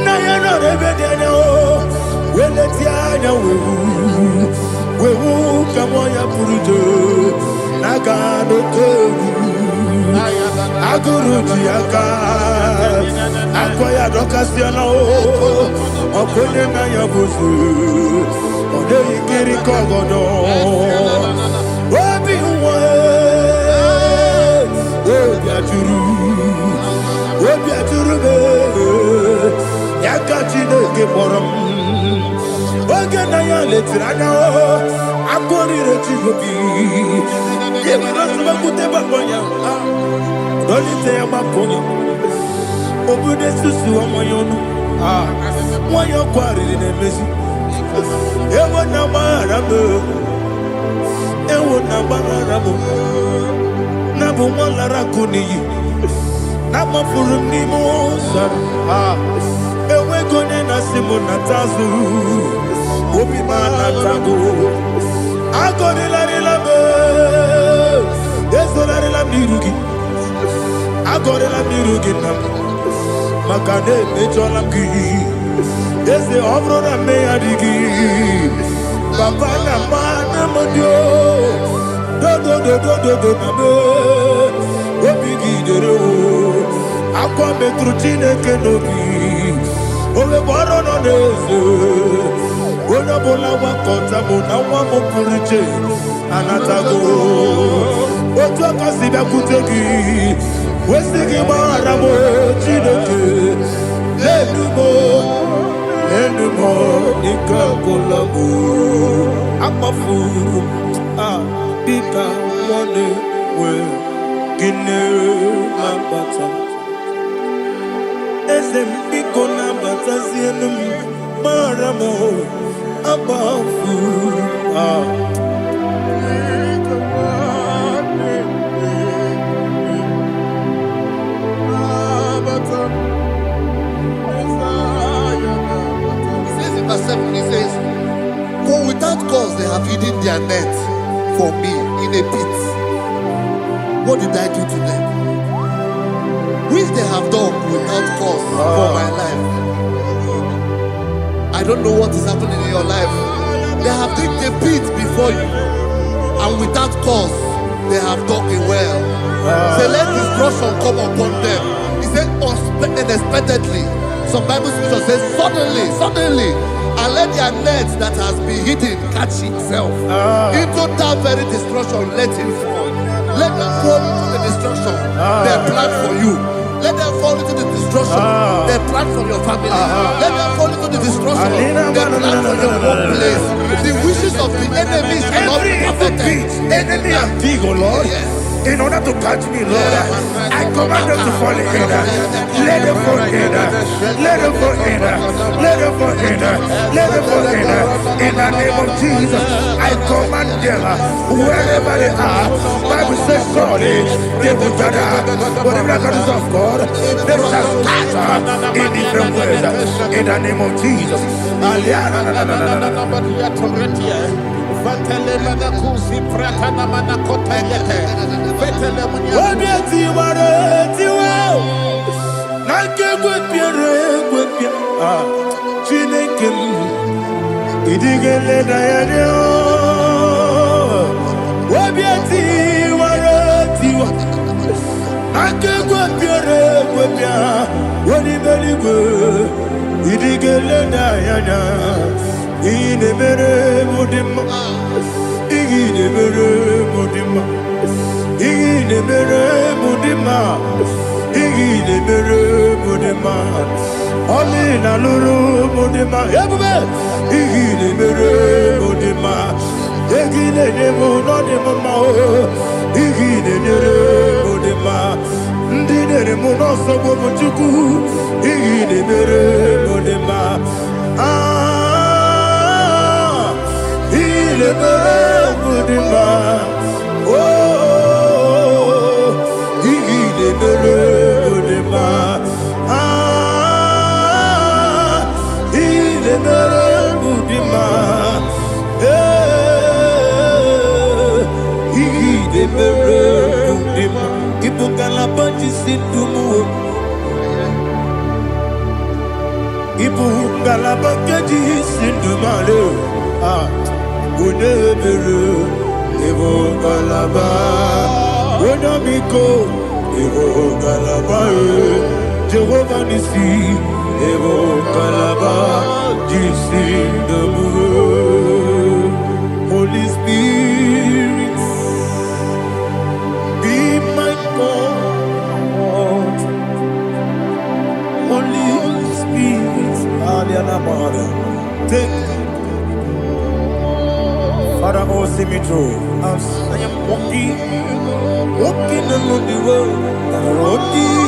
Nayana Rebediano, Weletiana Wewu Kamoya Purujo, Nagano Togu, Aguru Diaka, Akwaya Dokasiano, Okone Nayabuzu, Ode Ikiri Kogodo, Obi Uwe, Obi Aturu, Yakachino Giborum. Oge na ya letiranya o. Akori rechigobi. Yebirosu bakute bakonya. Dolite ya bakonya. Obude susu amoyono. Mwayo kwari nemezi. Ewo na maramu. Ewo na maramu. Nabu mwalara kuniyi. Nama furu ni mosa. Ewe gone na simu na tazu. Obi mana tago. Agone la rila be. Yeso la rila mirugi. Agone la mirugi na. Makane mechola ki. Yese obro na me adigi. Papa na mana modio. Do na me. Obi gidere o. Akwa metru Chineke n'obi. Owe bọrọ nọ n'eze. Onye ọbụla gbakọta mụ na nwa m pụrụ iche anatago. Otu aka si bịakwute gị. Wesi gị gbaghara m Chineke. Lenu m ike agwụla m. Akpafuru dịka nwanne wee gịnị na-abata. Eze m biko na-abatazienu m mara m akpafuru. Verse 7, he says, for without cause they have hidden their net for me in a pit. What did I do to them? Which they have done without cause for my life. I don't know what is happening in your life. They have digged a pit before you, and without cause they have dug it well. Say, let destruction come upon them. He said, unexpectedly. Some Bible scripture says, suddenly, and let their net that has been hidden catch itself. Into that very destruction, let it fall. Let them fall into the destruction they plan for you. Let them fall into the destruction they plan for your family. Let them fall into the destruction they plan for your workplace. The wishes of the enemies shall not be perfected. Enemy and big, oh Lord. Yes. In order to catch me, Lord, I command them to fall in. Let them fall in. Let them fall in. Let them fall in. Let them fall in. In the name of Jesus, I command them wherever they are. Bible says surely they will gather. Whatever the comes of God, they shall scatter in different ways. In the name of Jesus. Ine mere mudima, ine mere mudima, ine mere mudima, ine mere mudima. Oli na luru mudima, yabube. Ine mere mudima, ine nemo no nemo mao. Ine mere mudima, ndine nemo no sobo muchuku. Ine mere mudima. Le mudima, oh, il est le mudima, il est le mudima, il est le mudima. Il faut qu'à la bande si tout mou, il faut qu'à la bande si tout malou. Unebere, Evo Galaba, Unamiko, Evo Galaba, Jehovah Nissi, Evo Galaba, Jisi Namu, Holy Spirit, be my God, Holy Spirit, Aliana Mara, take Father, oh, see me through. As I am walking along the road, the road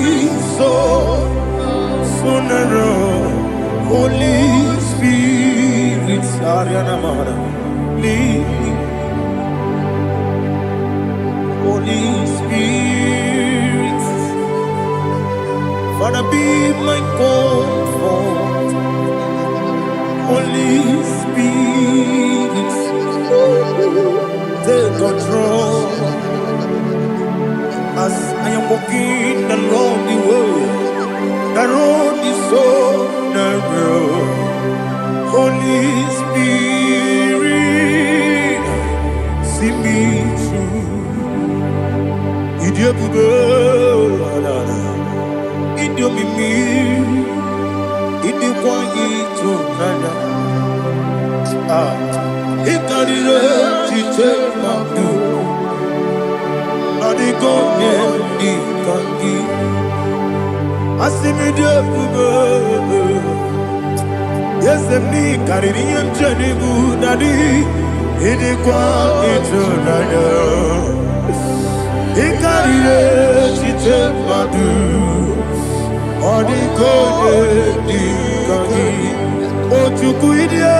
is so narrow. Holy Spirit, Ariana Mara, lead me. Holy Spirit, Father, be my comfort. Holy Spirit, take control as I am walking along the road. The road is so narrow. Holy Spirit, see me through. Idiabube, Idiomimi, Idikwani to Nana. Ikarire chitema du, Adigone Ikangi. Asimidabube. Yes, me carrying Jenny Budadi, Idikwa Itunada. He carried it, she took my do. Or the code, the Kagi. Oh, to Kuidia,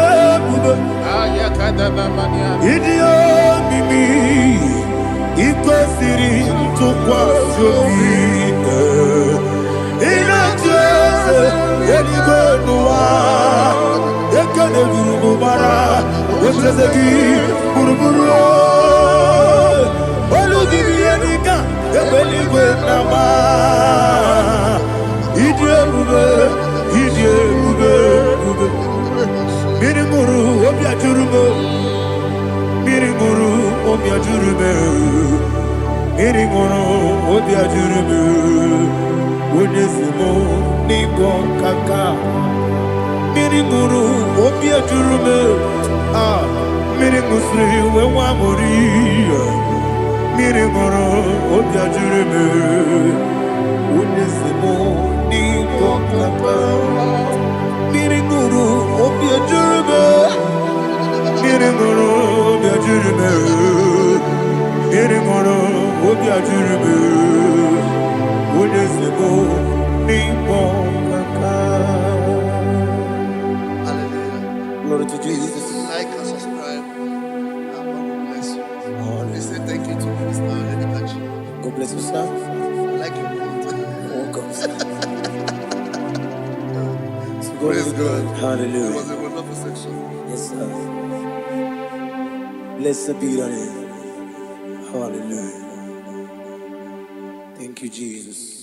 Idia, Mimi, Iko Siri, to Quasubi. In a chase, any good one. Ekane guru bara, wetezeki buruburu. Olu gibi enika, ebeli gwe nama. Idie bube, bube. Biri guru obya jurume, biri guru obya jurume, biri guru obya jurume. Wonesimo nigo kaka. Miri guru obia jurume, miri musri we wamuri. Miri guru obia jurume, unesimo ni kokapa. Miri guru obia jurume, miri guru obia jurume, miri guru obia jurume, unesimo ni kokapa. Glory to Jesus. Like and subscribe. And God will bless you. Please say thank you to Minister Lady Kachi. God bless you, sir. I like you. Welcome. Praise God. Hallelujah. It was a wonderful section. Yes, sir. Blessed be your name. Hallelujah. Thank you, Jesus.